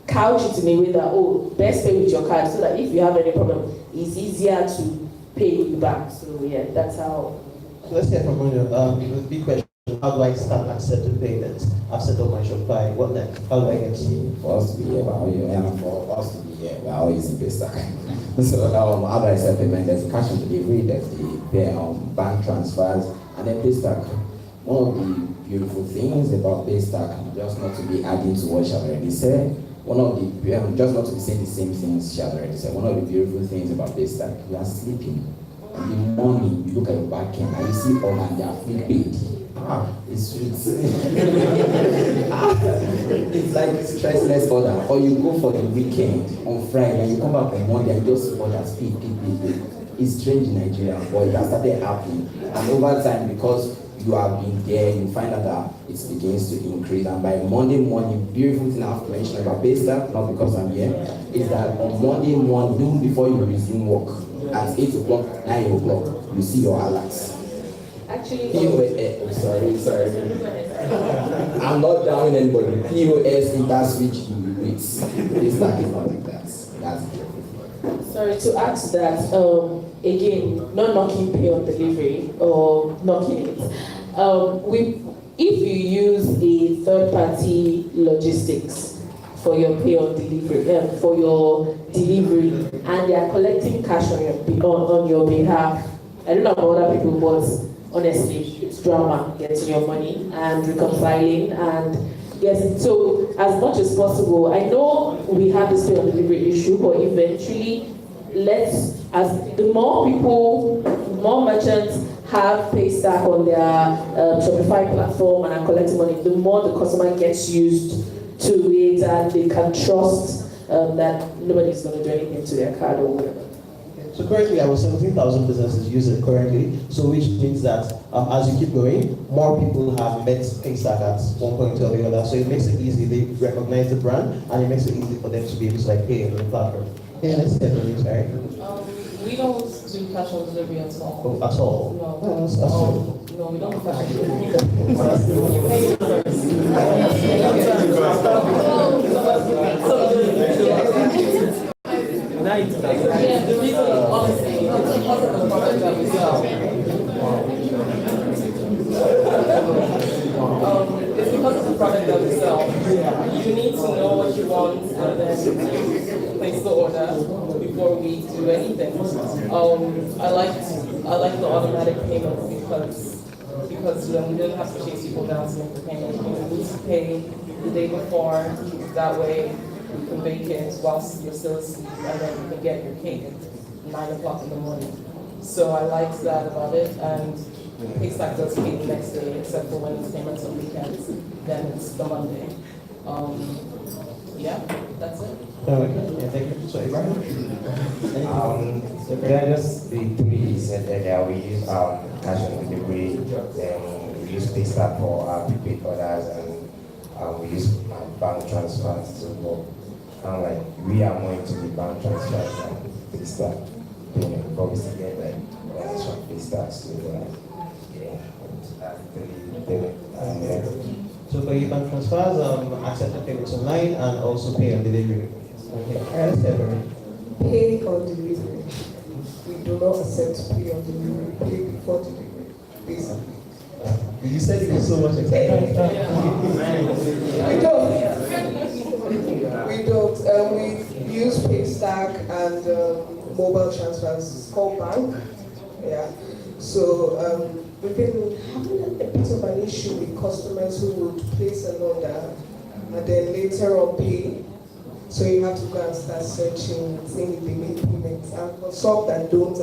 couch it in a way that, best pay with your card, so that if you have any problem, it's easier to pay you back. So yeah, that's how. So let's hear from Bruno. The big question: how do I start accepting payments? I've set up my Shopify. What next? How do I get to? For us to be here, for us to be here, we're always in PayStack. So how do I accept payment? There's cash on delivery, there's the bank transfers, and then PayStack. One of the beautiful things about PayStack, just not to be adding to what she already said. One of the just not to be saying the same things she already said. One of the beautiful things about PayStack, you are sleeping. In the morning, you look at your back end and you see all and they are fully paid. It's it's like stressless order. Or you go for the weekend on Friday and you come back on Monday and just order speed. It's strange in Nigeria, but it has started happening. And over time, because you have been there, you find out that it begins to increase. And by Monday morning, beautiful thing I have to mention about PayStack, not because I'm here, is that on Monday morning, before you resume work, at 8 o'clock, 9 o'clock, you see your alerts. Actually, sorry. I'm not downing anybody. POS interswitch rates. PayStack is not like that. That's beautiful. Sorry, to add to that, again, not knocking pay on delivery or knocking it. If you use a third-party logistics for your pay on delivery, for your delivery, and they are collecting cash on your behalf, I don't know about other people, but honestly, it's drama getting your money and reconciling and yes. So as much as possible, I know we have this pay on delivery issue, but eventually, the more merchants have Paystack on their Shopify platform and are collecting money, the more the customer gets used to it and they can trust that nobody's going to do anything to their card or whatever. So currently, about 17,000 businesses use it currently. So which means that as you keep going, more people have met Paystack at one point or the other. So it makes it easy. They recognize the brand, and it makes it easy for them to be able to pay on the platform. Yeah, let's get the news, right? We don't do cash on delivery at all. Oh, at all? No. Oh, that's No, we don't do cash on delivery. You pay it first. Yeah, the reason, honestly, it's because of the product that we sell. It's because of the product that we sell. You need to know what you want and then place the order before we do anything. I like the automatic payment because then we don't have to chase people down to make the payment. You need to pay the day before. That way you can bake it whilst you're still asleep, and then you can get your cake at 9 o'clock in the morning. So I liked that about it, and Paystack does pay the next day, except for when it's payments on weekends. Then it's the Monday. Yeah, that's it. Okay, yeah, thank you. So, Ibrahim? Can I just the three you said earlier, we use cash on delivery, then we use Paystack for prepaid orders, and we use bank transfers to work. We are more into the bank transfers than Paystack payment, but we still get extra Paystacks to So for you bank transfers, accept the payments online and also pay on delivery. Okay, let's get it. Pay on delivery. We do not accept pay on delivery. Pay before delivery, basically. You said you were so much excited. We don't. We don't. We use Paystack and mobile transfers. It's called bank. Yeah. So we've been having a bit of an issue with customers who would place an order and then later on pay. So you have to go and start searching, seeing if they make payments. And for some that don't,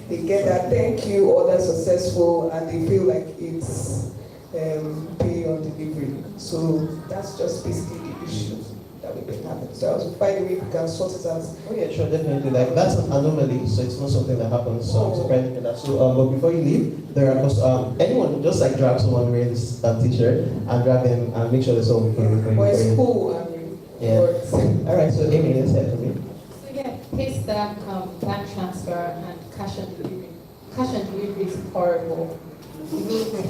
they get that thank you, order successful, and they feel like it's pay on delivery. So that's just basically the issue that we've been having. So I was finding if we can sort it out. Oh yeah, sure, definitely. That's an anomaly, so it's not something that happens. So I'm surprised at that. So, but before you leave, there are anyone just grab someone wearing this t-shirt and grab them and make sure it's all before you. But it's cool. Yeah. All right. So Amy, let's head for me. So yeah, Paystack, bank transfer, and cash on delivery. Cash on delivery is horrible.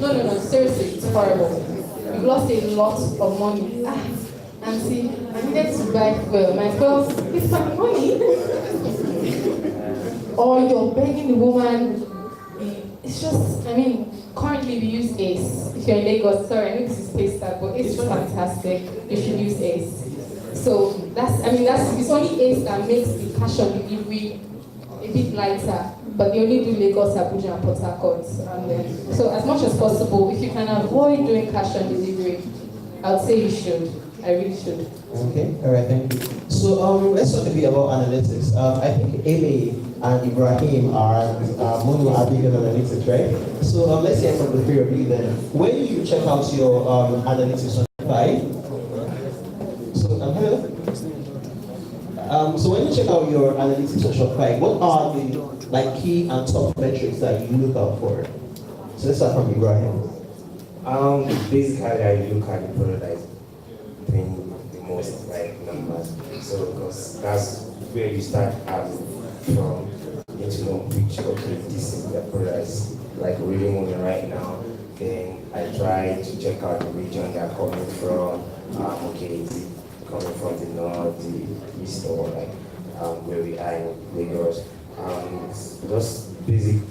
No, seriously, it's horrible. You've lost a lot of money. And see, I needed to buy fuel. My fuel, it's my money. Or you're begging the woman. It's just, currently we use ACE. If you're in Lagos, sorry, I know this is Paystack, but ACE is fantastic. You should use ACE. So it's only ACE that makes the cash on delivery a bit lighter, but they only do Lagos, Abuja, and Port Harcourt. So as much as possible, if you can avoid doing cash on delivery, I would say you should. I really should. Okay, all right, thank you. So let's talk a bit about analytics. I think Amy and Ibrahim are big on analytics, right? So let's hear from the three of you then. When you check out your analytics on Shopify, so when you check out your analytics on Shopify, what are the key and top metrics that you look out for? So let's start from Ibrahim. Basically, I look at the product that is doing the most numbers. So because that's where you start from. You need to know which this is the product is really moving right now. Then I try to check out the region they're coming from. Is it coming from the north, the east, or where we are in Lagos? It's just basic.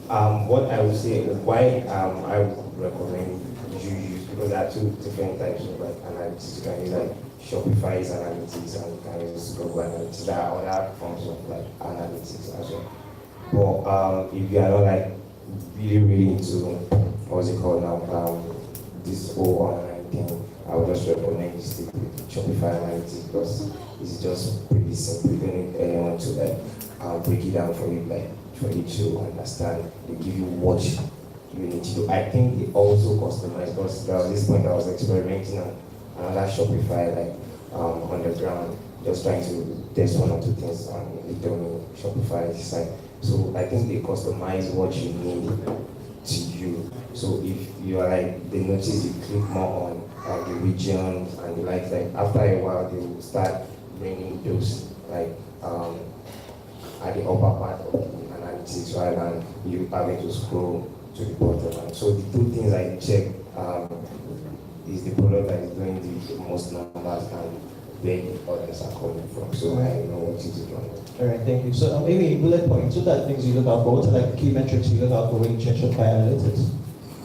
What I would say, why I would recommend you use, because there are two different types of like analytics. You can use like Shopify's analytics and you can use Google analytics. There are other forms of like analytics as well. But if you are not like really into what's it called now, this whole online thing, I would just recommend you stick with Shopify analytics because it's just pretty simple. You don't need anyone to like break it down for you, like for you to understand. They give you what you need to do. I think they also customize because there was this point I was experimenting on another Shopify like on the ground, just trying to test one or two things on the domain Shopify site. So I think they customize what you need to you. So if you are like, they notice you click more on the regions and the like after a while they will start bringing those like at the upper part of the analytics rather than you having to scroll to the bottom. And so the two things I check is the product that is doing the most numbers and where the others are coming from. So I know what to do on that. All right, thank you. So maybe in bullet points, what are the things you look out for? What are like key metrics you look out for when you check Shopify analytics?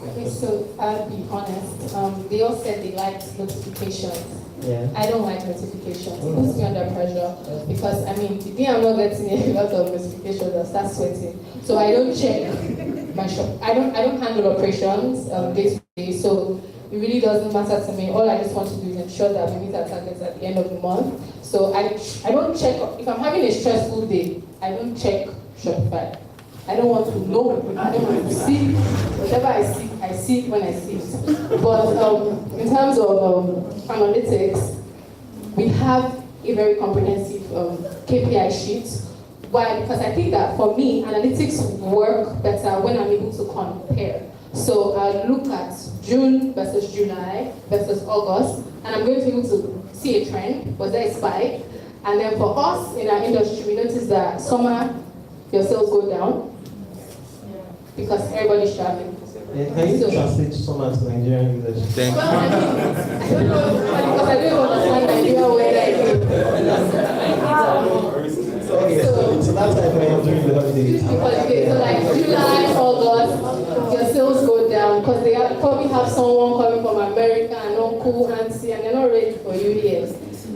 Okay, so I'll be honest. They all said they liked notifications. Yeah. I don't like notifications. It puts me under pressure because I mean, the day I'm not getting a lot of notifications, I start sweating. So I don't check my shop. I don't handle operations day to day. So it really doesn't matter to me. All I just want to do is ensure that we meet our targets at the end of the month. So I don't check if I'm having a stressful day. I don't check Shopify. I don't want to know. I don't want to see whatever I see when I see it. But in terms of analytics, we have a very comprehensive KPI sheet. Why? Because I think that for me, analytics work better when I'm able to compare. So I look at June versus July versus August, and I'm going to be able to see a trend. Was there a spike? And then for us in our industry, we notice that summer, your sales go down because everybody's traveling. Yeah, can you translate summer to Nigerian English? Well, I mean, I don't know, because I don't understand Nigeria where Okay, so that's like when I'm during the holidays. so like July, August, your sales go down because they probably have someone coming from America, an uncle, auntie, and they're not ready for you here.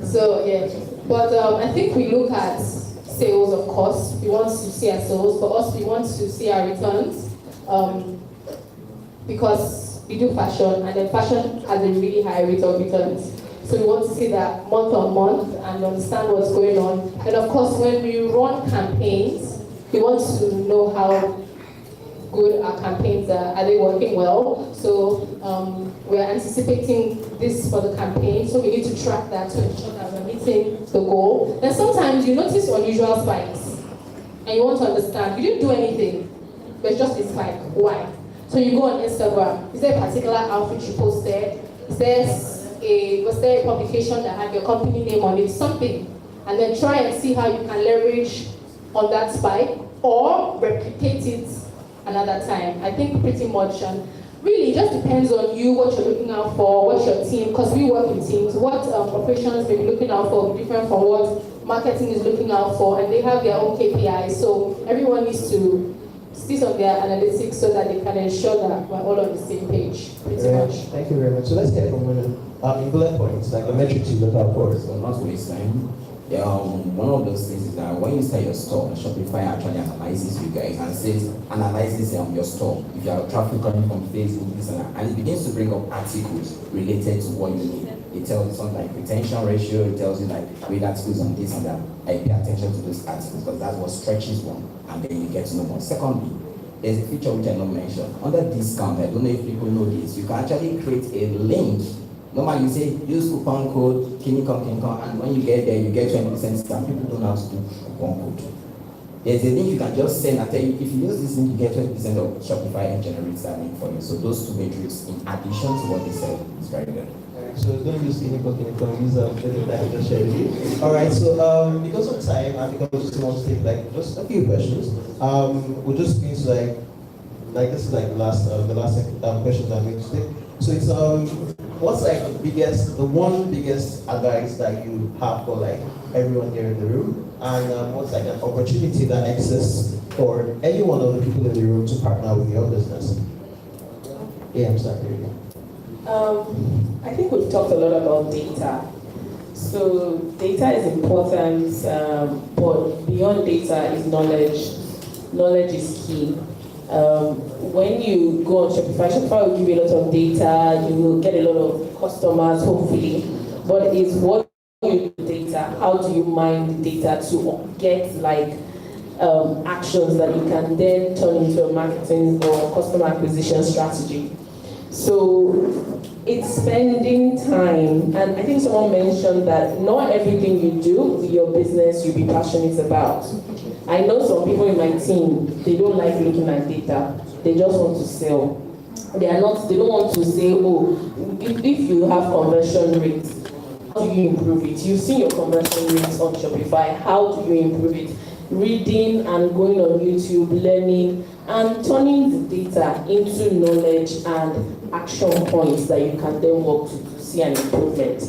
So yeah, but I think we look at sales, of course. We want to see our sales. For us, we want to see our returns. Because we do fashion, and then fashion has a really high rate of returns. So we want to see that month on month and understand what's going on. And of course, when we run campaigns, we want to know how good our campaigns are. Are they working well? So we're anticipating this for the campaign, so we need to track that to ensure that we're meeting the goal. Then sometimes you notice unusual spikes, and you want to understand, you didn't do anything, but it's just a spike. Why? So you go on Instagram. Is there a particular outfit you posted? Was there a publication that had your company name on it? Something. And then try and see how you can leverage on that spike or replicate it another time. I think pretty much, really it just depends on you, what you're looking out for, what's your team, because we work in teams. What operations may be looking out for will be different from what marketing is looking out for, and they have their own KPIs. So everyone needs to sit on their analytics so that they can ensure that we're all on the same page, pretty much. Thank you very much. So let's get from in bullet points, like the metrics you look out for. So not waste time. One of those things is that when you start your store, Shopify actually analyzes you guys and analyzes your store. If you have traffic coming from Facebook, this and that, and it begins to bring up articles related to what you need. It tells you something like retention ratio, it tells you like read articles on this and that. I pay attention to those articles because that's what stretches one, and then you get to know more. Secondly, there's a feature which I not mentioned. Under discount, I don't know if people know this, you can actually create a link. Normally you say use coupon code Kinikon, and when you get there you get 20% discount. People don't know how to do coupon code. There's a link you can just send and tell you if you use this link you get 20% of Shopify and generates that link for you. So those two metrics in addition to what they said is very good. So don't use Kinikon, use the link that I just shared with you. Alright, so because of time and because we still want to take like just a few questions, we're just going to like this is like the last questions I'm going to take. So it's what's like the one biggest advice that you have for like everyone here in the room, and what's like an opportunity that exists for any one of the people in the room to partner with your business? Yeah, I'm sorry. I think we've talked a lot about data. So data is important, but beyond data is knowledge. Knowledge is key. When you go on Shopify will give you a lot of data, you will get a lot of customers, hopefully, but it's what you do with data, how do you mine the data to get like actions that you can then turn into a marketing or customer acquisition strategy. So it's spending time, and I think someone mentioned that not everything you do with your business you'll be passionate about. I know some people in my team, they don't like looking at data, they just want to sell. They don't want to say, oh, if you have conversion rates, how do you improve it? You've seen your conversion rates on Shopify, how do you improve it? Reading and going on YouTube, learning, and turning the data into knowledge and action points that you can then work to see an improvement.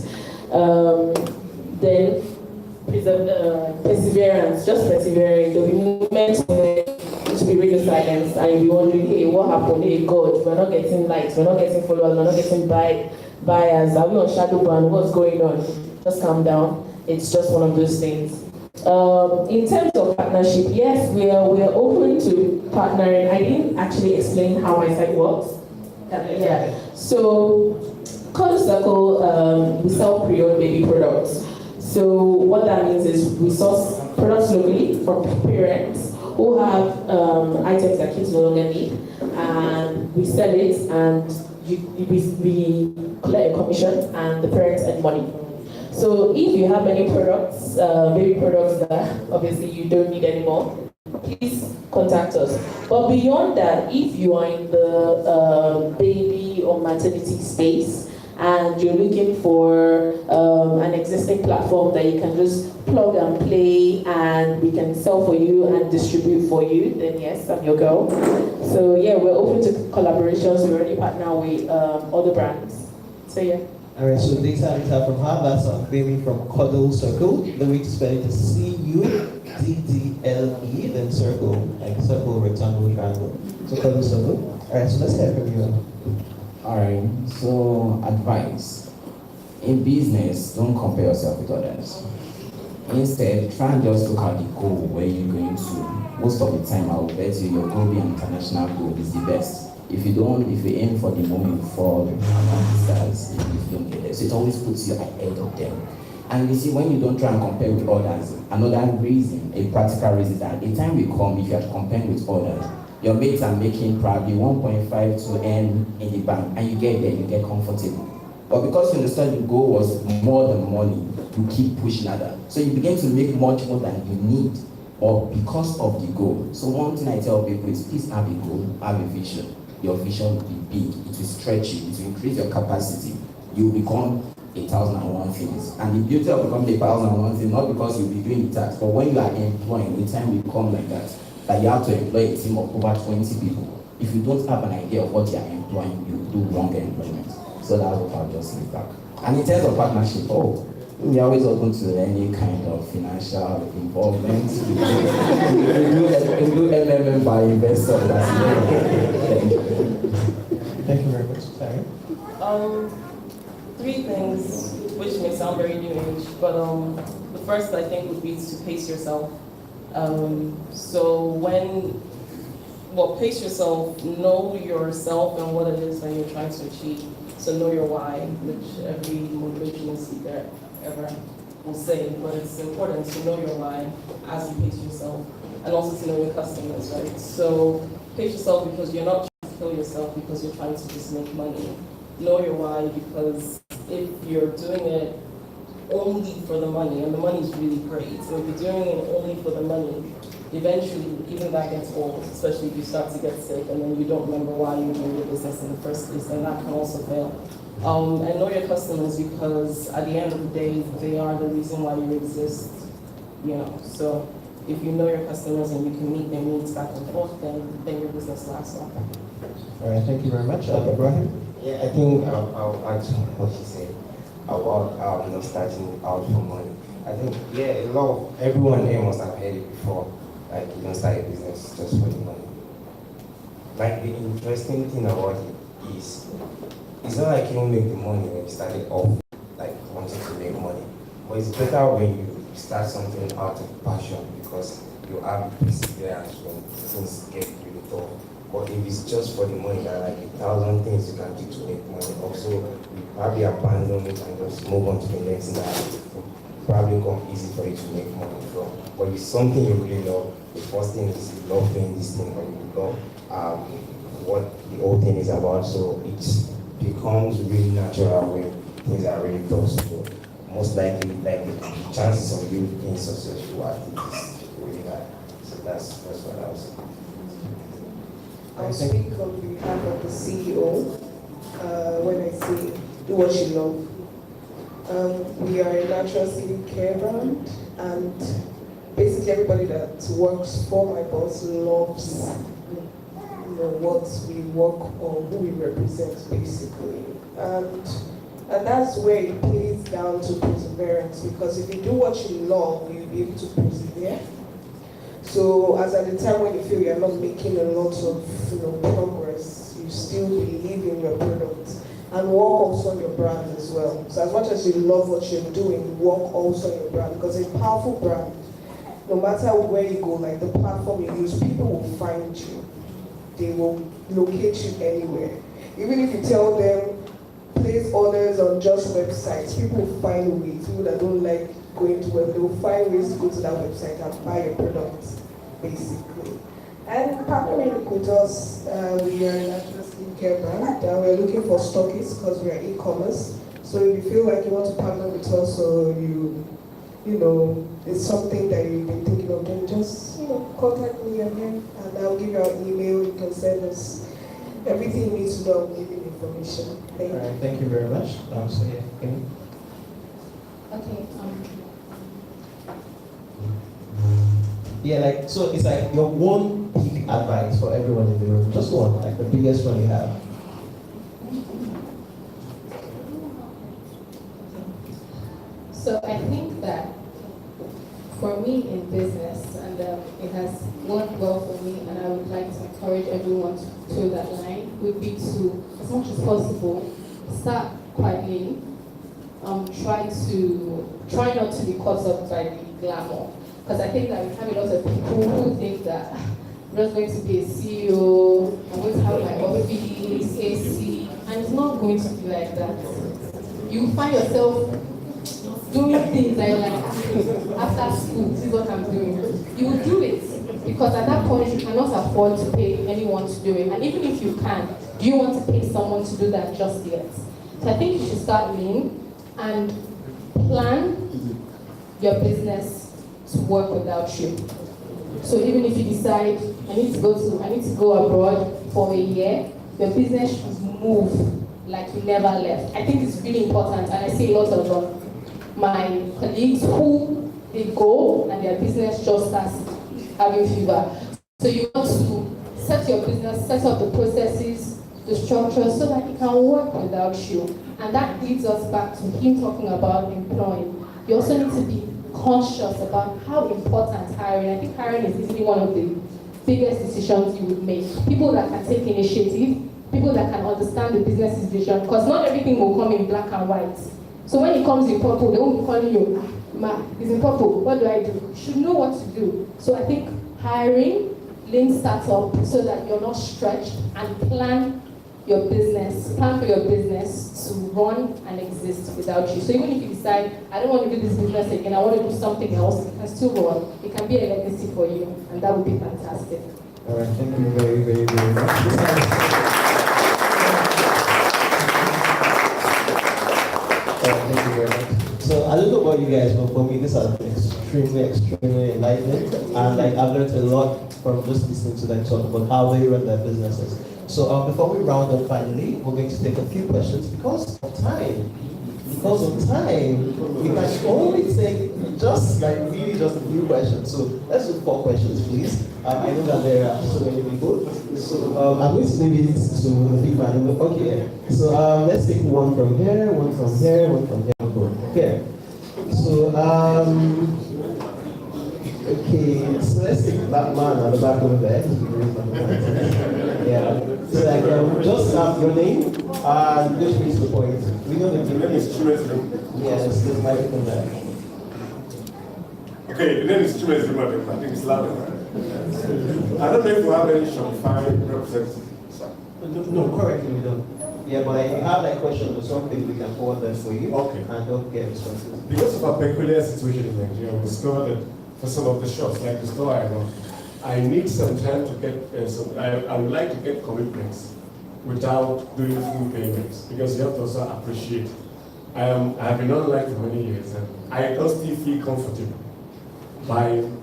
Then perseverance, just persevering. There'll be moments where to be radio silence and you'll be wondering, hey, what happened? Hey, God, we're not getting likes, we're not getting followers, we're not getting buyers. Are we on shadow ban? What's going on? Just calm down. It's just one of those things. In terms of partnership, yes, we are open to partnering. I didn't actually explain how my site works. Yeah. So, Color Circle, we sell pre-owned baby products. So what that means is we source products locally from parents who have items that kids no longer need, and we sell it, and we collect a commission, and the parents earn money. So if you have any products, baby products that obviously you don't need anymore, please contact us. But beyond that, if you are in the baby or maternity space, and you're looking for an existing platform that you can just plug and play and we can sell for you and distribute for you, then yes, I'm your girl. So yeah, we're open to collaborations. We already partner with other brands. So yeah. Alright, so data from her, that's Baby from Cuddle Circle. The way to spell it is CUDDLE, then circle, like circle, rectangle, triangle. So Cuddle Circle. Alright, so let's hear from you. Alright, so advice. In business, don't compare yourself with others. Instead, try and just look at the goal where you're going to. Most of the time, I will bet you your goal being international goal is the best. If you aim for the moon, you fall among the stars if you don't get there. So it always puts you ahead of them. And you see, when you don't try and compare with others, another reason, a practical reason, is that the time will come, if you are comparing with others, your mates are making probably 1.5 to N in the bank, and you get there, you get comfortable. But because you understand the goal was more than money, you keep pushing at that. So you begin to make much more than you need, or because of the goal. So one thing I tell people is, please have a goal, have a vision. Your vision will be big, it will stretch you, it will increase your capacity. You will become 1,001 things. And the beauty of becoming 1,001 things, not because you'll be doing the task, but when you are employing, the time will come like that you have to employ a team of over 20 people. If you don't have an idea of what you are employing, you do wrong employment. So that's what I'll just leave back. And in terms of partnership, we're always open to any kind of financial involvement. We do MMM by investors. Thank you. Thank you very much. Sorry. Three things, which may sound very new age, but the first I think would be to pace yourself. Pace yourself, know yourself and what it is that you're trying to achieve. So know your why, which every motivational speaker ever will say, but it's important to know your why as you pace yourself, and also to know your customers, right? So pace yourself because you're not trying to kill yourself because you're trying to just make money. Know your why, because if you're doing it only for the money, and the money is really great, so if you're doing it only for the money, eventually even that gets old, especially if you start to get sick and then you don't remember why you're doing your business in the first place, and that can also fail. And know your customers, because at the end of the day, they are the reason why you exist, So if you know your customers and you can meet their needs back and forth, then your business lasts longer. All right, thank you very much. Ibrahim? Yeah, I think I'll add to what she said about not starting out for money. I think, yeah, everyone here must have heard it before. Like, you don't start a business just for the money. Like, the interesting thing about it is, it's not like you don't make the money when you started off, like, wanting to make money. But it's better when you start something out of passion because you have perseverance when things get really tough. But if it's just for the money, there are like 1,000 things you can do to make money. Also, you probably abandon it and just move on to the next thing that will probably come easy for you to make money from. But if it's something you really love, the first thing is you love doing this thing or you love what the whole thing is about. So it becomes really natural when things are really tough. So most likely, like the chances of you being successful at it is really high. So that's what I was saying. I'll speak on behalf of the CEO when I say do what you love. We are a natural skincare brand, and basically everybody that works for my boss loves what we work on, who we represent, basically. And that's where it plays down to perseverance, because if you do what you love, you'll be able to persevere. So as at the time when you feel you're not making a lot of progress, you still believe in your product and work also on your brand as well. So as much as you love what you're doing, work also on your brand, because a powerful brand, no matter where you go, like the platform you use, people will find you. They will locate you anywhere. Even if you tell them, place orders on just websites, people will find ways. People that don't like going to web, they will find ways to go to that website and buy your products, basically. And partnering with us, we are a natural skincare brand, and we're looking for stockists because we are e-commerce. So if you feel like you want to partner with us, or it's something that you've been thinking of doing, just contact me again, and I'll give you our email. You can send us everything you need to know. I'll give you the information. Thank you. All right, thank you very much. So yeah, Amy. Okay. Yeah, like, so it's like your one big advice for everyone in the room, just one, like the biggest one you have. So I think that for me in business, and it has worked well for me, and I would like to encourage everyone to toe that line, would be to, as much as possible, start quietly. Try not to be caught up by the glamour. Because I think that we have a lot of people who think that I'm just going to be a CEO, I'm going to have my office, AC, and it's not going to be like that. You find yourself doing things that you're like, after school, this is what I'm doing. You will do it, because at that point you cannot afford to pay anyone to do it. And even if you can, do you want to pay someone to do that just yet? So I think you should start lean and plan your business to work without you. So even if you decide, I need to go abroad for a year, your business should move like you never left. I think it's really important, and I see a lot of my colleagues who they go and their business just starts having fever. So you want to set your business, set up the processes, the structure, so that it can work without you. And that leads us back to him talking about employing. You also need to be conscious about how important hiring. I think hiring is easily one of the biggest decisions you would make. People that can take initiative, people that can understand the business's vision, because not everything will come in black and white. So when it comes in purple, they won't be calling you, ma, it's in purple, what do I do? You should know what to do. So I think hiring, lean startup, so that you're not stretched, and plan for your business to run and exist without you. So even if you decide, I don't want to do this business again, I want to do something else, it can still run. It can be a legacy for you, and that would be fantastic. All right, thank you very, very, very much. Thank you very much. So I don't know about you guys, but for me, this has been extremely enlightening, and like I've learned a lot from just listening to them talk about how they run their businesses. So before we round up finally, we're going to take a few questions because of time. because of time, we can only take just a few questions. So let's do 4 questions, please. I know that there are so many people. So I'm going to leave it to the people. Okay. So let's take one from here, one from here, one from here. Okay. So okay. So let's take that man at the back over there. Yeah. So like just your name and just reach the point. We know the name is Chimes. Yes, there's my from there. Okay, the name is Chimes. I think it's loud. I don't know if you have any Shopify representatives. No, currently we don't. Yeah, but if you have like questions or something, we can forward them for you. Okay. And don't get responses. Because of a peculiar situation in Nigeria, we discovered that for some of the shops, like the store I run, I need some time to get I would like to get commitments without doing full payments, because you have to also appreciate. I have been online for many years, and I don't still feel comfortable buying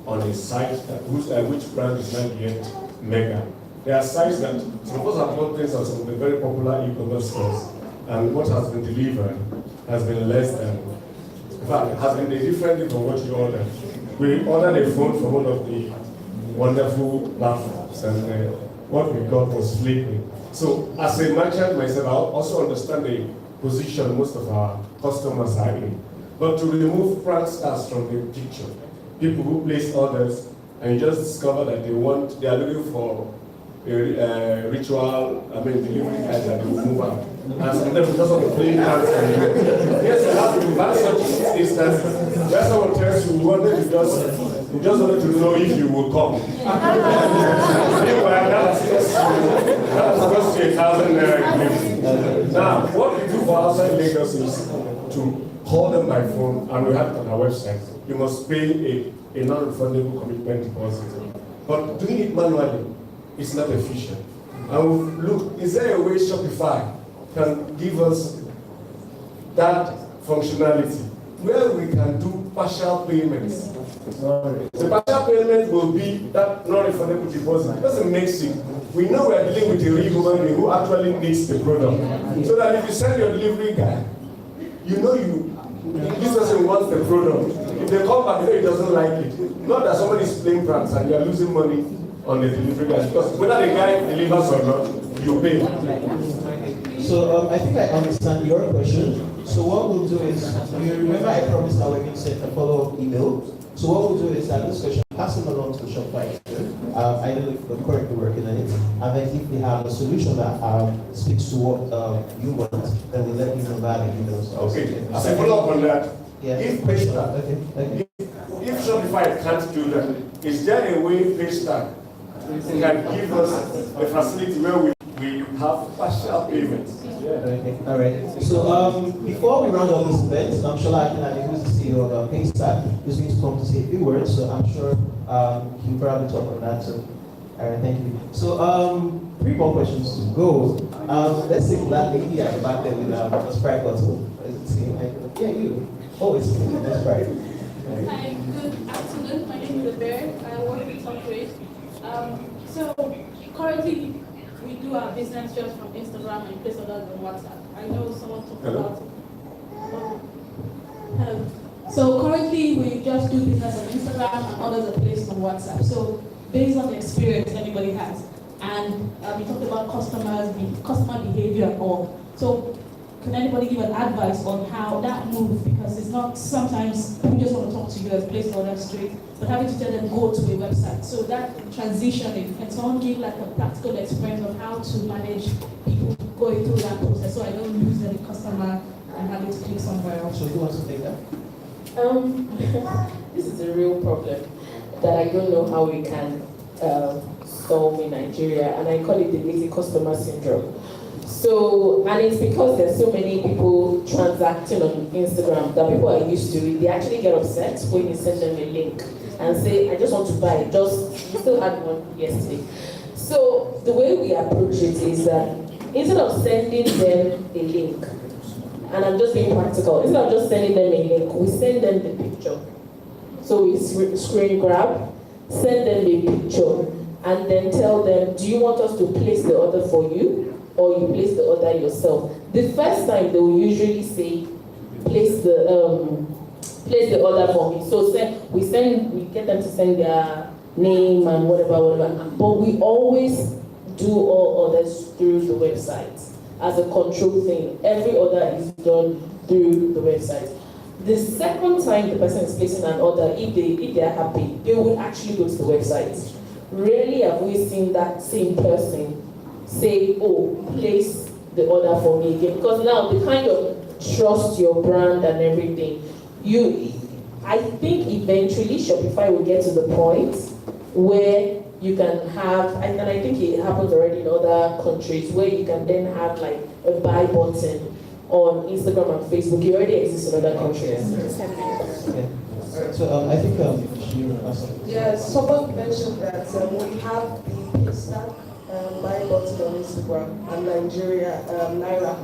on a site that which brand is not yet mega. There are sites that some of us have bought things on some of the very popular e-commerce stores, and what has been delivered has been less than, in fact, has been differently from what you ordered. We ordered a phone from one of the wonderful platforms, and what we got was flipping. So, as a merchant myself, I also understand the position most of our customers are in. But to remove pranksters from the picture, people who place orders and you just discover that they are looking for a ritual, delivery guys that will move out. And sometimes because of the playing cards yes, you have to have such instances where someone tells you, you just wanted to know if you will come. Meanwhile, that's close to 1,000 naira. Now, what we do for outside Lagos is to call them by phone, and we have it on our website. You must pay a non-refundable commitment deposit. But doing it manually is not efficient. And look, is there a way Shopify can give us that functionality where we can do partial payments? The partial payment will be that non-refundable deposit. It doesn't make sense. We know we are dealing with a real human being who actually needs the product. So that if you send your delivery guy, this person wants the product. If they come back, he doesn't like it. Not that somebody is playing pranks and you are losing money on the delivery guy, because whether the guy delivers or not, you pay. So I think I understand your question. So what we'll do is, you remember I promised that we're going to send a follow-up email. So what we'll do is that this question, pass it along to the Shopify. I don't know if we're currently working on it. And then if they have a solution that speaks to what you want, then we'll let you know about it. Okay, as a follow-up on that, yeah. If Shopify can't do that, is there a way Paystack can give us a facility where we have partial payments? Yeah. Okay. All right. So before we round up this event, I'm sure who's the CEO of Paystack is going to come to say a few words. So I'm sure he'll probably talk on that. So, all right, thank you. So 3 more questions to go. Let's take that lady at the back there with a Sprite bottle. Is it yeah, you. Oh, it's Sprite. Hi, good afternoon. My name is Bear. I work with Top-Trade. So currently, we do our business just from Instagram and place orders on WhatsApp. I know someone talked about it. Hello. So currently, we just do business on Instagram and orders are placed on WhatsApp. So based on the experience anybody has, and we talked about customer behavior and all. So can anybody give an advice on how that moves? Because it's not, sometimes we just want to talk to you as place order straight, but having to tell them go to a website. So that transitioning, can someone give like a practical experience of how to manage people going through that process so I don't lose any customer and having to click somewhere else? So who wants to take that? This is a real problem that I don't know how we can solve in Nigeria, and I call it the lazy customer syndrome. So, and it's because there's so many people transacting on Instagram that people are used to it. They actually get upset when you send them a link and say, I just want to buy it. We still had one yesterday. So the way we approach it is that instead of sending them a link, and I'm just being practical, instead of just sending them a link, we send them the picture. So we screen grab, send them the picture, and then tell them, do you want us to place the order for you? Or you place the order yourself. The first time they will usually say place the order for me. So we get them to send their name and whatever. But we always do all orders through the website as a control thing. Every order is done through the website. The second time the person is placing an order, if they are happy, they will actually go to the website. Rarely have we seen that same person say, "Oh, place the order for me again," because now they kind of trust your brand and everything. I think eventually Shopify will get to the point where you can have, and I think it happens already in other countries, where you can then have like a buy button on Instagram and Facebook. It already exists in other countries. Yeah. So I think she asked. Yeah, someone mentioned that we have the Paystack buy button on Instagram and Nigeria, Naira.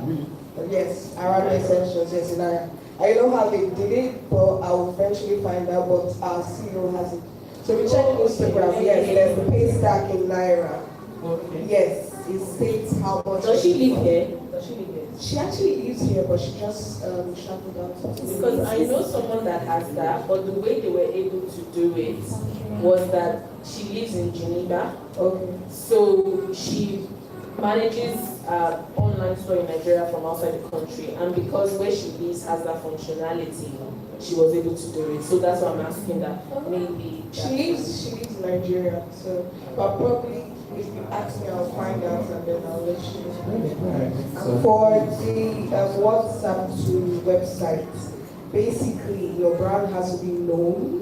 Yes, Arab Essentials, yes, in Naira. I don't know how they did it, but I'll eventually find out, but our CEO has it. So we check Instagram, yes, there's the Paystack in Naira. Okay. Yes, it states how much. Does she live here? She actually lives here, but she just traveled out. Because I know someone that has that, but the way they were able to do it was that she lives in Geneva. Okay. So she manages an online store in Nigeria from outside the country, and because where she lives has that functionality, she was able to do it. So that's why I'm asking that. Maybe she lives in Nigeria, so but probably if you ask me, I'll find out and then I'll let you know. And for the WhatsApp to website, basically your brand has to be known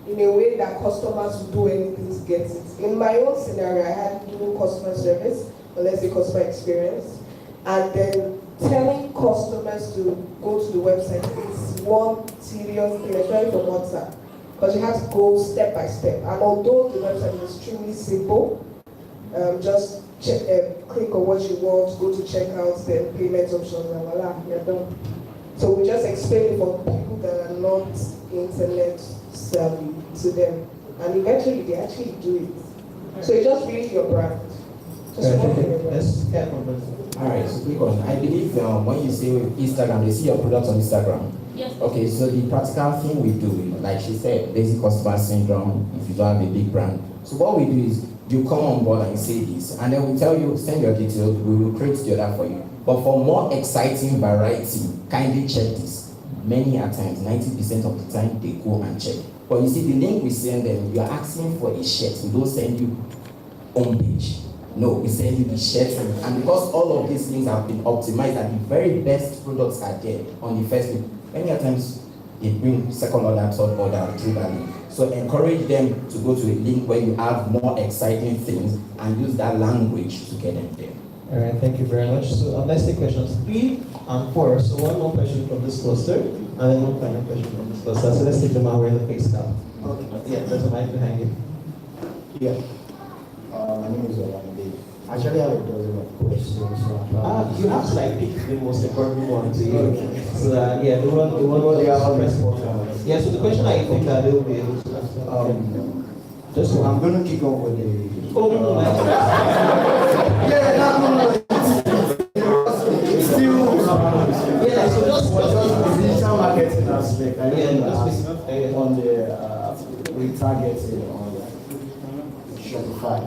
in a way that customers will do anything to get it. In my own scenario, I had to do customer service, or let's say customer experience, and then telling customers to go to the website is one serious thing, especially for WhatsApp, because you have to go step by step. And although the website is extremely simple, just click on what you want, go to checkout, then payment options, and voila, you're done. So we just explain it for people that are not internet savvy to them, and eventually they actually do it. So it's just really your brand. Just work on your brand. Alright, so quick one. I believe when you say Instagram, they see your products on Instagram. Yes. Okay, so the practical thing we do, like she said, basic customer syndrome, if you don't have a big brand. So what we do is, you come on board and say this, and then we tell you, send your details, we will create the order for you. But for more exciting variety, kindly check this. Many a times, 90% of the time, they go and check. But you see, the link we send them, you are asking for a shirt. We don't send you home page. No, we send you the shirt. And because all of these things have been optimized, and the very best products are there on the first link, many a times, they bring second order, third order through that link. So encourage them to go to a link where you have more exciting things and use that language to get them there. All right, thank you very much. So let's take questions 3 and 4. So one more question from this cluster, and then one final question from this cluster. So let's take them out wearing the face cap. Okay. Yeah, there's a mic behind you. Yeah. My name is Olande. Actually, I have a dozen of questions. You have to like pick the most important one to you. So that yeah, the one they are responsible. Yeah. So the question I think that they will be able to answer. Just I'm going to kick off with the. Oh no! Yeah, no. It's still. Yeah. So just digital marketing aspect. I yeah, on the retargeting on Shopify.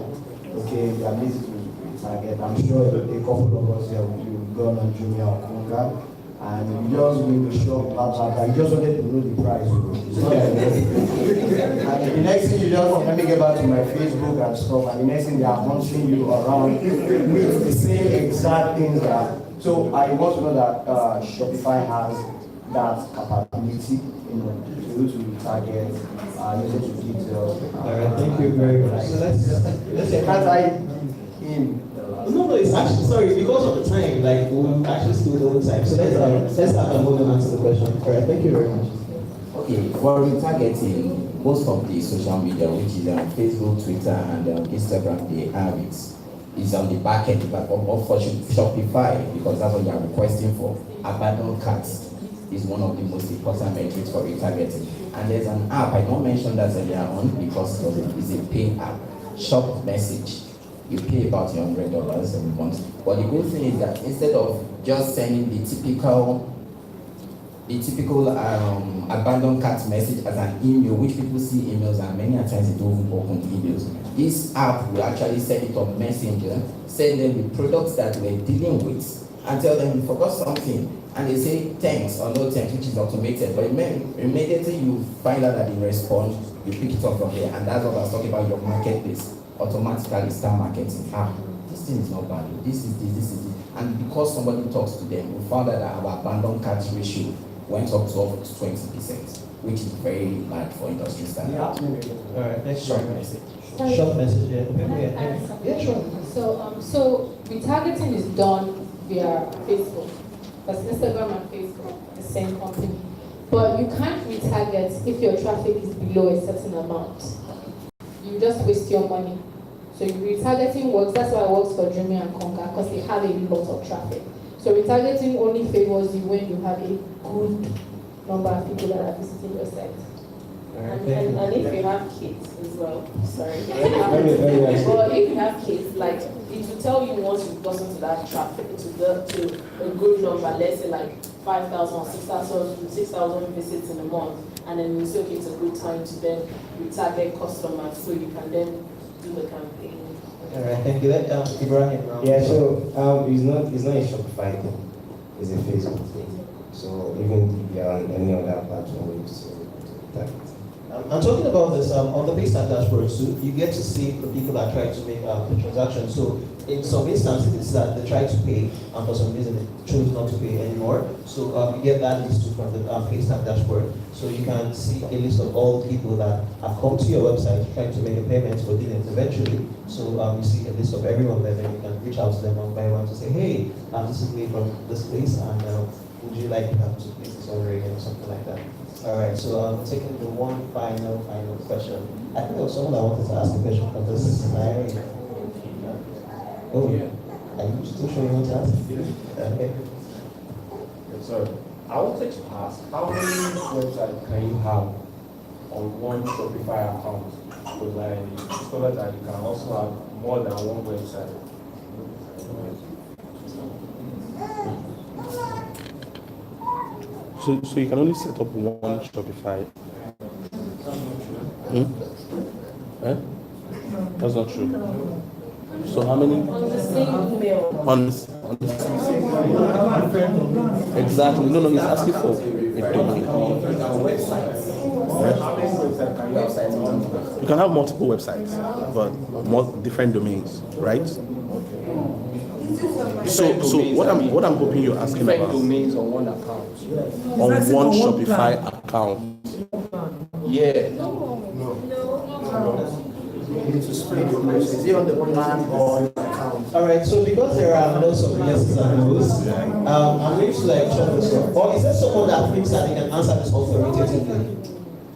Okay, the ability to retarget. I'm sure a couple of us here will go on Jumia or Konga, and you just win the shop, I just wanted to know the price. And the next thing you just let me get back to my Facebook and stuff, and the next thing they are launching you around with the same exact things that. So I want to know that Shopify has that capability, to retarget, using the details. All right, thank you very much. So let's Can't I in? No, it's actually sorry because of the time. Like we'll actually still the whole time. So let's have a moment to answer the question. All right, thank you very much. Okay, for retargeting, most of the social media, which is Facebook, Twitter, and Instagram, they have it. It's on the back end, but for Shopify, because that's what you are requesting for. Abandoned carts is one of the most important metrics for retargeting. And there's an app, I don't mention that earlier on because it's a pay app. Shop Message. You pay about $100 every month. But the good thing is that instead of just sending the typical the typical abandoned cart message as an email, which people see emails and many times they don't even open the emails. This app will actually send it on Messenger, send them the products that we're dealing with, and tell them you forgot something. And they say thanks or no thanks, which is automated. But immediately you find out that they respond, you pick it up from there. And that's what I was talking about, your marketplace. Automatically start marketing. This thing is not bad. This is this. And because somebody talks to them, we found out that our abandoned cart ratio went up to 20%, which is very bad for industry standards. All right, next short message. Short message, yeah. Yeah, sure. So retargeting is done via Facebook. That's Instagram and Facebook, the same company. But you can't retarget if your traffic is below a certain amount. You just waste your money. So retargeting works, that's why it works for Dreamy and Conquer, because they have a lot of traffic. So retargeting only favors you when you have a good number of people that are visiting your site. And if you have kids as well, sorry. But if you have kids, like it will tell you once you've gotten to that traffic, to a good number, let's say like 5,000 or 6,000 visits in a month, and then you say, okay, it's a good time to then retarget customers so you can then do the campaign. all right, thank you. Ibrahim. Yeah, so it's not a Shopify thing, it's a Facebook thing. So even if you're on any other platform, you still target. I'm talking about this on the Paystack dashboard. So you get to see the people that try to make the transaction. So in some instances, it's that they try to pay, and for some reason they choose not to pay anymore. So you get that list from the Paystack dashboard. So you can see a list of all the people that have come to your website trying to make a payment but didn't eventually. So you see a list of everyone there, then you can reach out to them one by one to say, hey, this is me from this place, and would you like to place this order again or something like that? All right, so I'm taking the one final question. I think there was someone that wanted to ask a question from this scenario. Oh, yeah. Are you still sure you want to ask? Okay. So I wanted to ask, how many websites can you have on one Shopify account? Because I discovered that you can also have more than one website. So you can only set up one Shopify. That's not true. So how many? On the same email. On the same. Exactly. No, he's asking for a domain. You can have multiple websites, but more different domains, right? So what I'm hoping you're asking about domains on one account. On one Shopify account. Yeah. You need to split your message. Is it on the plan or account? All right, so because there are lots of yeses and no's, I'm going to like check this one. Or is there someone that thinks that they can answer this authoritatively?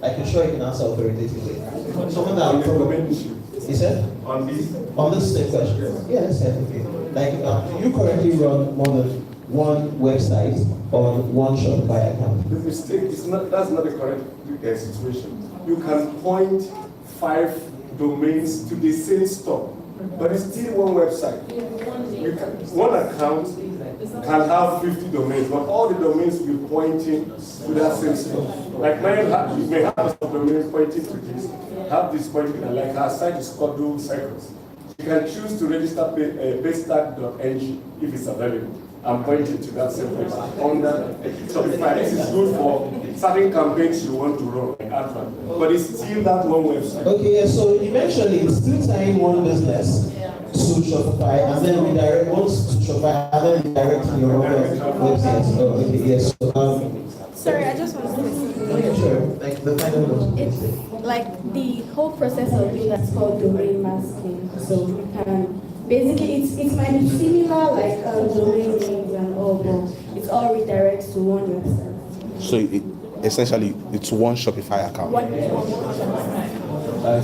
Like you're sure you can answer authoritatively? Someone that will probably. You said? On this same question. Yes, okay. Like, do you currently run more than one website on one Shopify account? The mistake is that's not the correct situation. You can point 5 domains to the same store, but it's still one website. One account can have 50 domains, but all the domains will be pointing to that same store. Like mine, you may have some domains pointing to this, have this pointing, like our site is called Dual Cycles. You can choose to register paystack.ng if it's available and point it to that same place. On that Shopify, this is good for certain campaigns you want to run, like advert, but it's still that one website. Okay, yeah, so eventually it's still tying one business to Shopify and then redirect once to Shopify and then redirect to your own website. Oh, okay, yes. So, sorry, I just want to say something. Okay, sure. Like the final one. It's like the whole process of it that's called domain masking. So you can basically it might be similar like domain names and all, but it's all redirects to one website. So essentially, it's one Shopify account. One All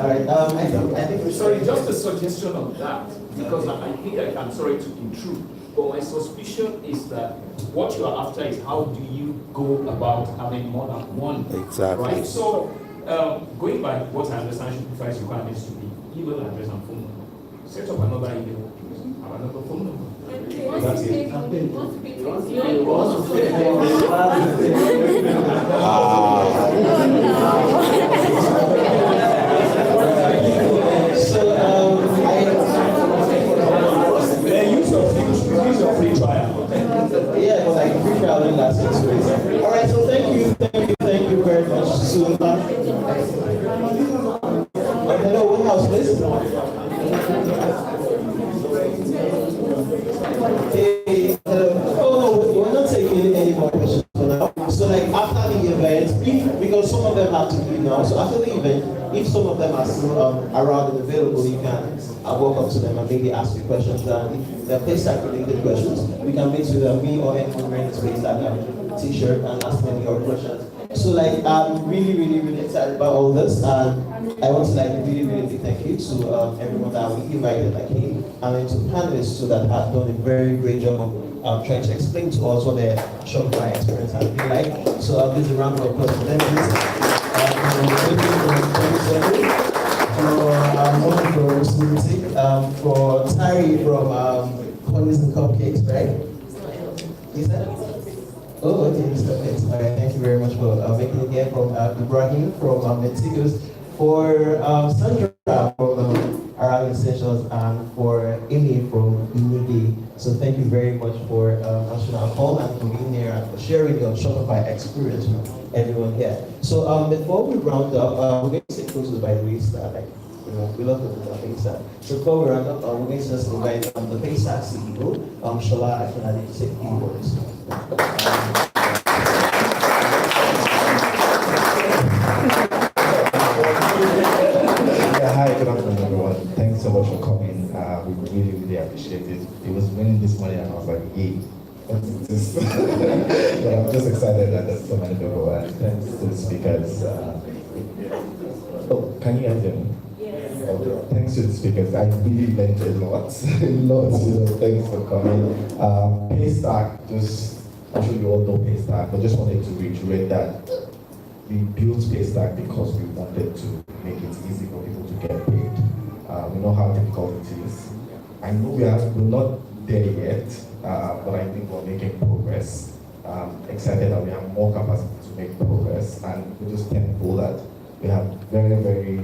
right. I think. Sorry, just a suggestion on that, because I think I'm sorry to intrude, but my suspicion is that what you are after is how do you go about having more than one. Exactly. Right? So, going by what I understand Shopify's requirements to be email address and phone number. Set up another email, have another phone number. Once you pay Use your free trial. Yeah, but like free trial only lasts 6 weeks. All right, so thank you very much. So, hello, one house, please. Hey, hello. Oh, we're not taking any more questions for now. So, like after the event, because some of them have to leave now. So after the event, if some of them are still around and available, you can walk up to them and maybe ask you questions. And if they're paystack related questions, we can meet with me or anyone wearing this paystack t-shirt and ask them your questions. So like I'm really excited about all this, and I want to like really thank you to everyone that we invited that came, and to panelists so that have done a very great job of trying to explain to us what their Shopify experience has been like. So I'll give a round of applause for them, please. For Tari from Honey's and Cupcakes, right? Is that? Oh, okay, Mr. Fitz. All right, thank you very much for making it here. From Ibrahim from Meticulous, for Sandra from Arabic Essentials, and for Amy from Inigi. So thank you very much for answering our call and for being here and for sharing your Shopify experience with everyone here. So before we round up, we're going to say closes by the way, like, we love to do the Paystack. So before we round up, we're going to just invite the Paystack CEO, Shola, I can add to say a few words. Yeah, hi, good afternoon, everyone. Thanks so much for coming. We really appreciate it. It was raining this morning, and I was like, yay. But I'm just excited that there's so many people, and thanks to the speakers. Oh, can you hear me? Thanks to the speakers, I really learned a lot. Thanks for coming. Paystack, I'm sure you all know Paystack, but just wanted to reiterate that we built Paystack because we wanted to make it easy for people to get paid. We know how difficult it is. I know we're not there yet, but I think we're making progress. Excited that we have more capacity to make progress, and we're just thankful that we have very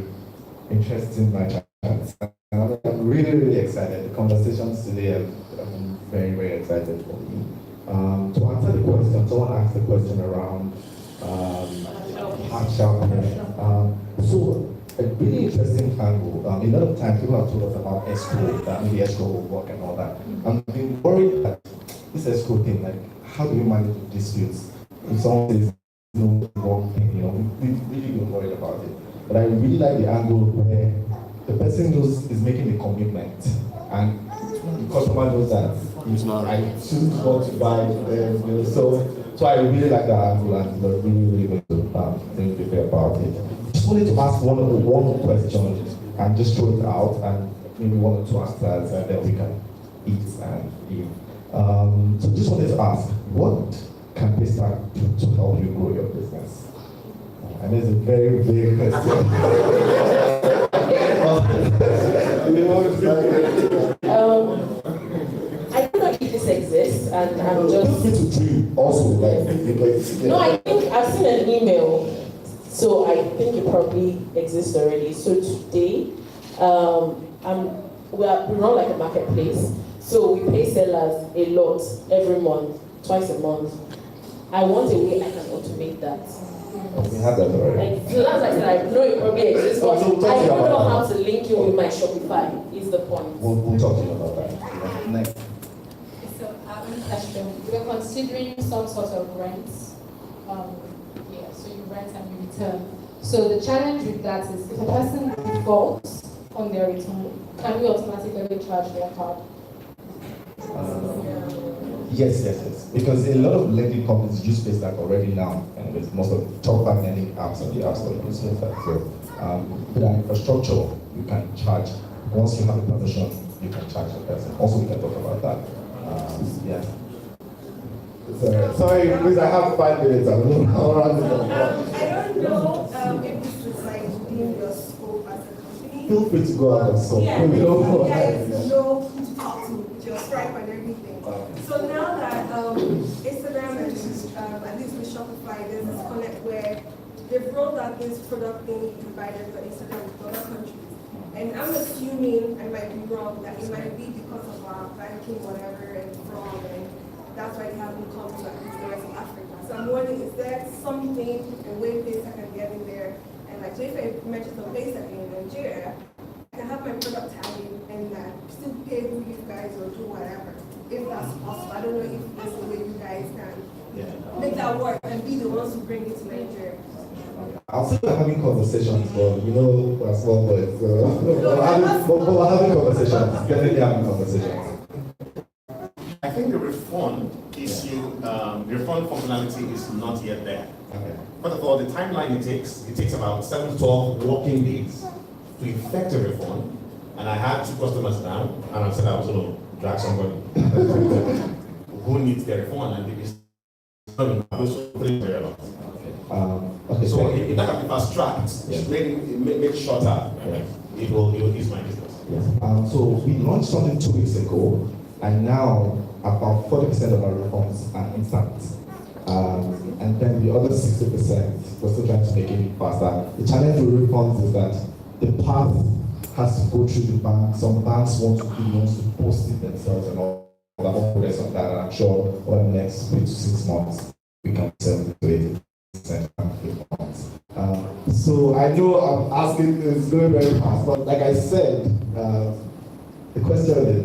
interesting merchants. I'm really excited. The conversations today, I'm very excited for me. To answer the question, someone asked the question around so a really interesting angle. A lot of times people have told us about escrow, that maybe escrow will work and all that. I'm being worried that this escrow thing, like how do we manage disputes? If someone says no wrong thing, we really been worried about it. But I really like the angle where the person is making the commitment, and the customer knows that it's not I choose not to buy them. So I really like that angle, and we're really going to think about it. Just wanted to ask one question and just throw it out, and maybe 1 or 2 answers, and then we can eat and eat. So just wanted to ask, what can Paystack do to help you grow your business? And it's a very big question. I don't know if this exists, and I'm just. Feel free to dream also, like because. No, I think I've seen an email, so I think it probably exists already. So today, we run like a marketplace, so we pay sellers a lot every month, twice a month. I want a way I can automate that. We have that already. So that's why I said I know it probably exists, but I don't know how to link you with my Shopify, is the point. We'll talk to you about that. Next. So I have a question. We're considering some sort of rent. So you rent and you return. So the challenge with that is if a person defaults on their return, can we automatically charge their card? Yes. Because a lot of lending companies use Paystack already now, and with most of the top bank lending apps on the App Store use Paystack. So with an infrastructure, you can charge. Once you have a permission, you can charge the person. Also, we can talk about that. Sorry, please. I have 5 minutes. I don't know if this is like within your scope as a company. Feel free to go out of scope. Yeah, you know who to talk to with your Stripe and everything. So now that Instagram and at least with Shopify, there's this connect where they've rolled out this product thing divided for Instagram with other countries. And I'm assuming, I might be wrong, that it might be because of our banking, whatever, and fraud, and that's why they haven't come to like the rest of Africa. So I'm wondering, is there something, a way Paystack can get in there? And like, so if I mention some Paystack in Nigeria, I can have my product tagging and still pay who you guys or do whatever, if that's possible. I don't know if there's a way you guys can make that work and be the ones who bring it to Nigeria. I'll say we're having conversations, but you know, we're small boys, so we're having conversations, definitely having conversations. I think the refund issue, the refund functionality is not yet there. Okay. First of all, the timeline it takes about 7 to 12 working days to effect a refund. And I had 2 customers now, and I said I was going to drag somebody who needs their refund, and they Okay, so if that can be fast tracked, make it shorter, it will ease my business. Yes. So we launched something 2 weeks ago, and now about 40% of our refunds are instant. And then the other 60%, we're still trying to make it faster. The challenge with refunds is that the path has to go through the bank. Some banks want to post it themselves and all that. Progress on that, and I'm sure over the next 3 to 6 months we can 70 to 80% refunds. So I know I'm asking, it's going very fast, but like I said, the question is,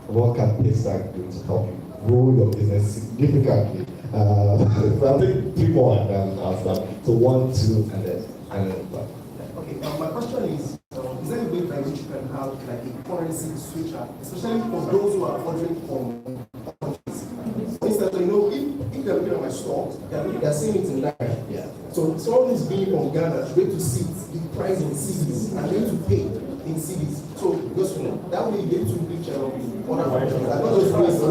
what can Paystack do to help you grow your business significantly? I'll take 3 more and then I'll start. So 1, 2, and then. Okay, my question is there a way by which you can have like a currency switcher, especially for those who are ordering from countries? For instance, if they're looking at my store, they're seeing it in Nigeria. Yeah. So someone is being from Ghana, they to see the price in CDs and they to pay in CDs. So because that way you get to reach other countries. I know those ways are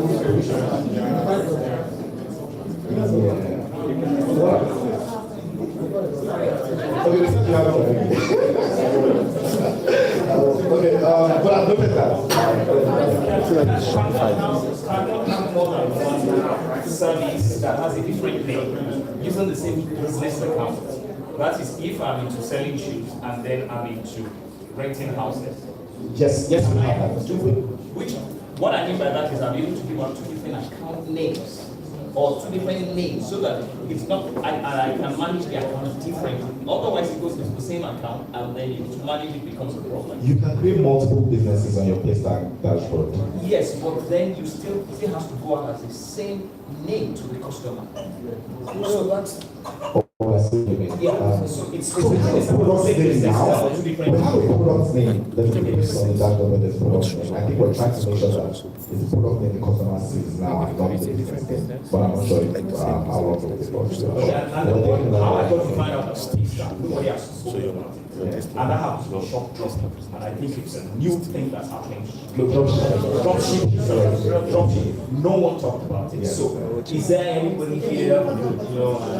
Okay, but I've looked at that. Service that has a different name using the same business account. That is if I'm into selling shoes and then I'm into renting houses. Yes, we have that. What I mean by that is I'm able to give out 2 different account names or 2 different names so that it's not, I can manage the account differently. Otherwise it goes into the same account and then to manage it becomes a problem. You can create multiple businesses on your Paystack dashboard. Yes, but then you still have to go out as the same name to the customer. So that's so it's product name now. We have a product name. There's a place on the dashboard where there's product name. I think we're trying to make sure that it's the product name the customer sees now and not the different thing. But I'm not sure how long it will take. And how I got to find out that nobody has spoken about it. And that happens to shop drop. And I think it's a new thing that's happening. Dropshipping. No one talked about it. So is there anybody here, and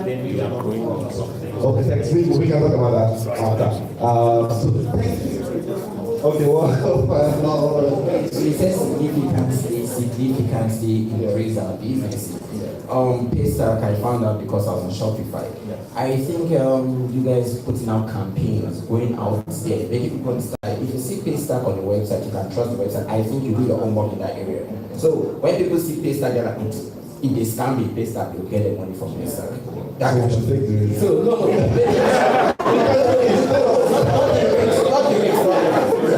then we are not going on something? Okay, thanks. We can talk about that after. Okay, well, So it says significantly increase our business. Paystack, I found out because I was on Shopify. I think you guys putting out campaigns, going out there, making people understand. If you see Paystack on the website, you can trust the website. I think you do your homework in that area. So when people see Paystack, they're like, if they scam me Paystack, they'll get their money from Paystack. That's what you think. So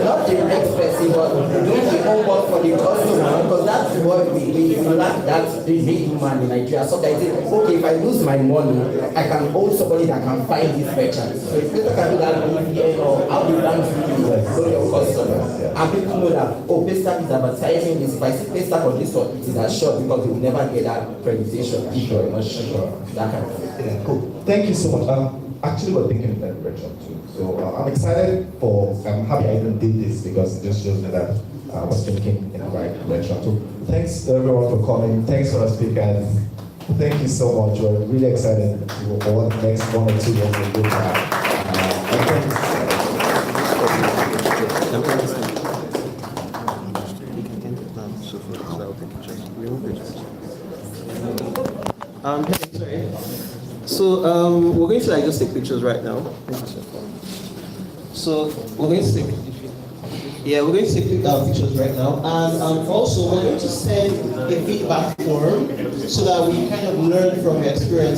not the next person, but doing the homework for the customer, because that's what we lack, that's the middleman in Nigeria. So I say, okay, if I lose my money, I can hold somebody that can find this merchant. So if people can do that BVN or how the bank to your customers, and people know that, oh, Paystack is advertising this. If I see Paystack on this one, it is assured because they will never get that accreditation if you're not sure. That kind of thing. Yeah, cool. Thank you so much. Actually, we're thinking in that direction too. So I'm excited I'm happy I even did this because it just shows me that I was thinking in the right direction. So thanks to everyone for coming. Thanks for our speakers. Thank you so much. We're really excited for what the next 1 or 2 years will do. Sorry. So we're going to like just take pictures right now. So we're going to take pictures right now, and also we're going to send a feedback form so that we kind of learn from your experience.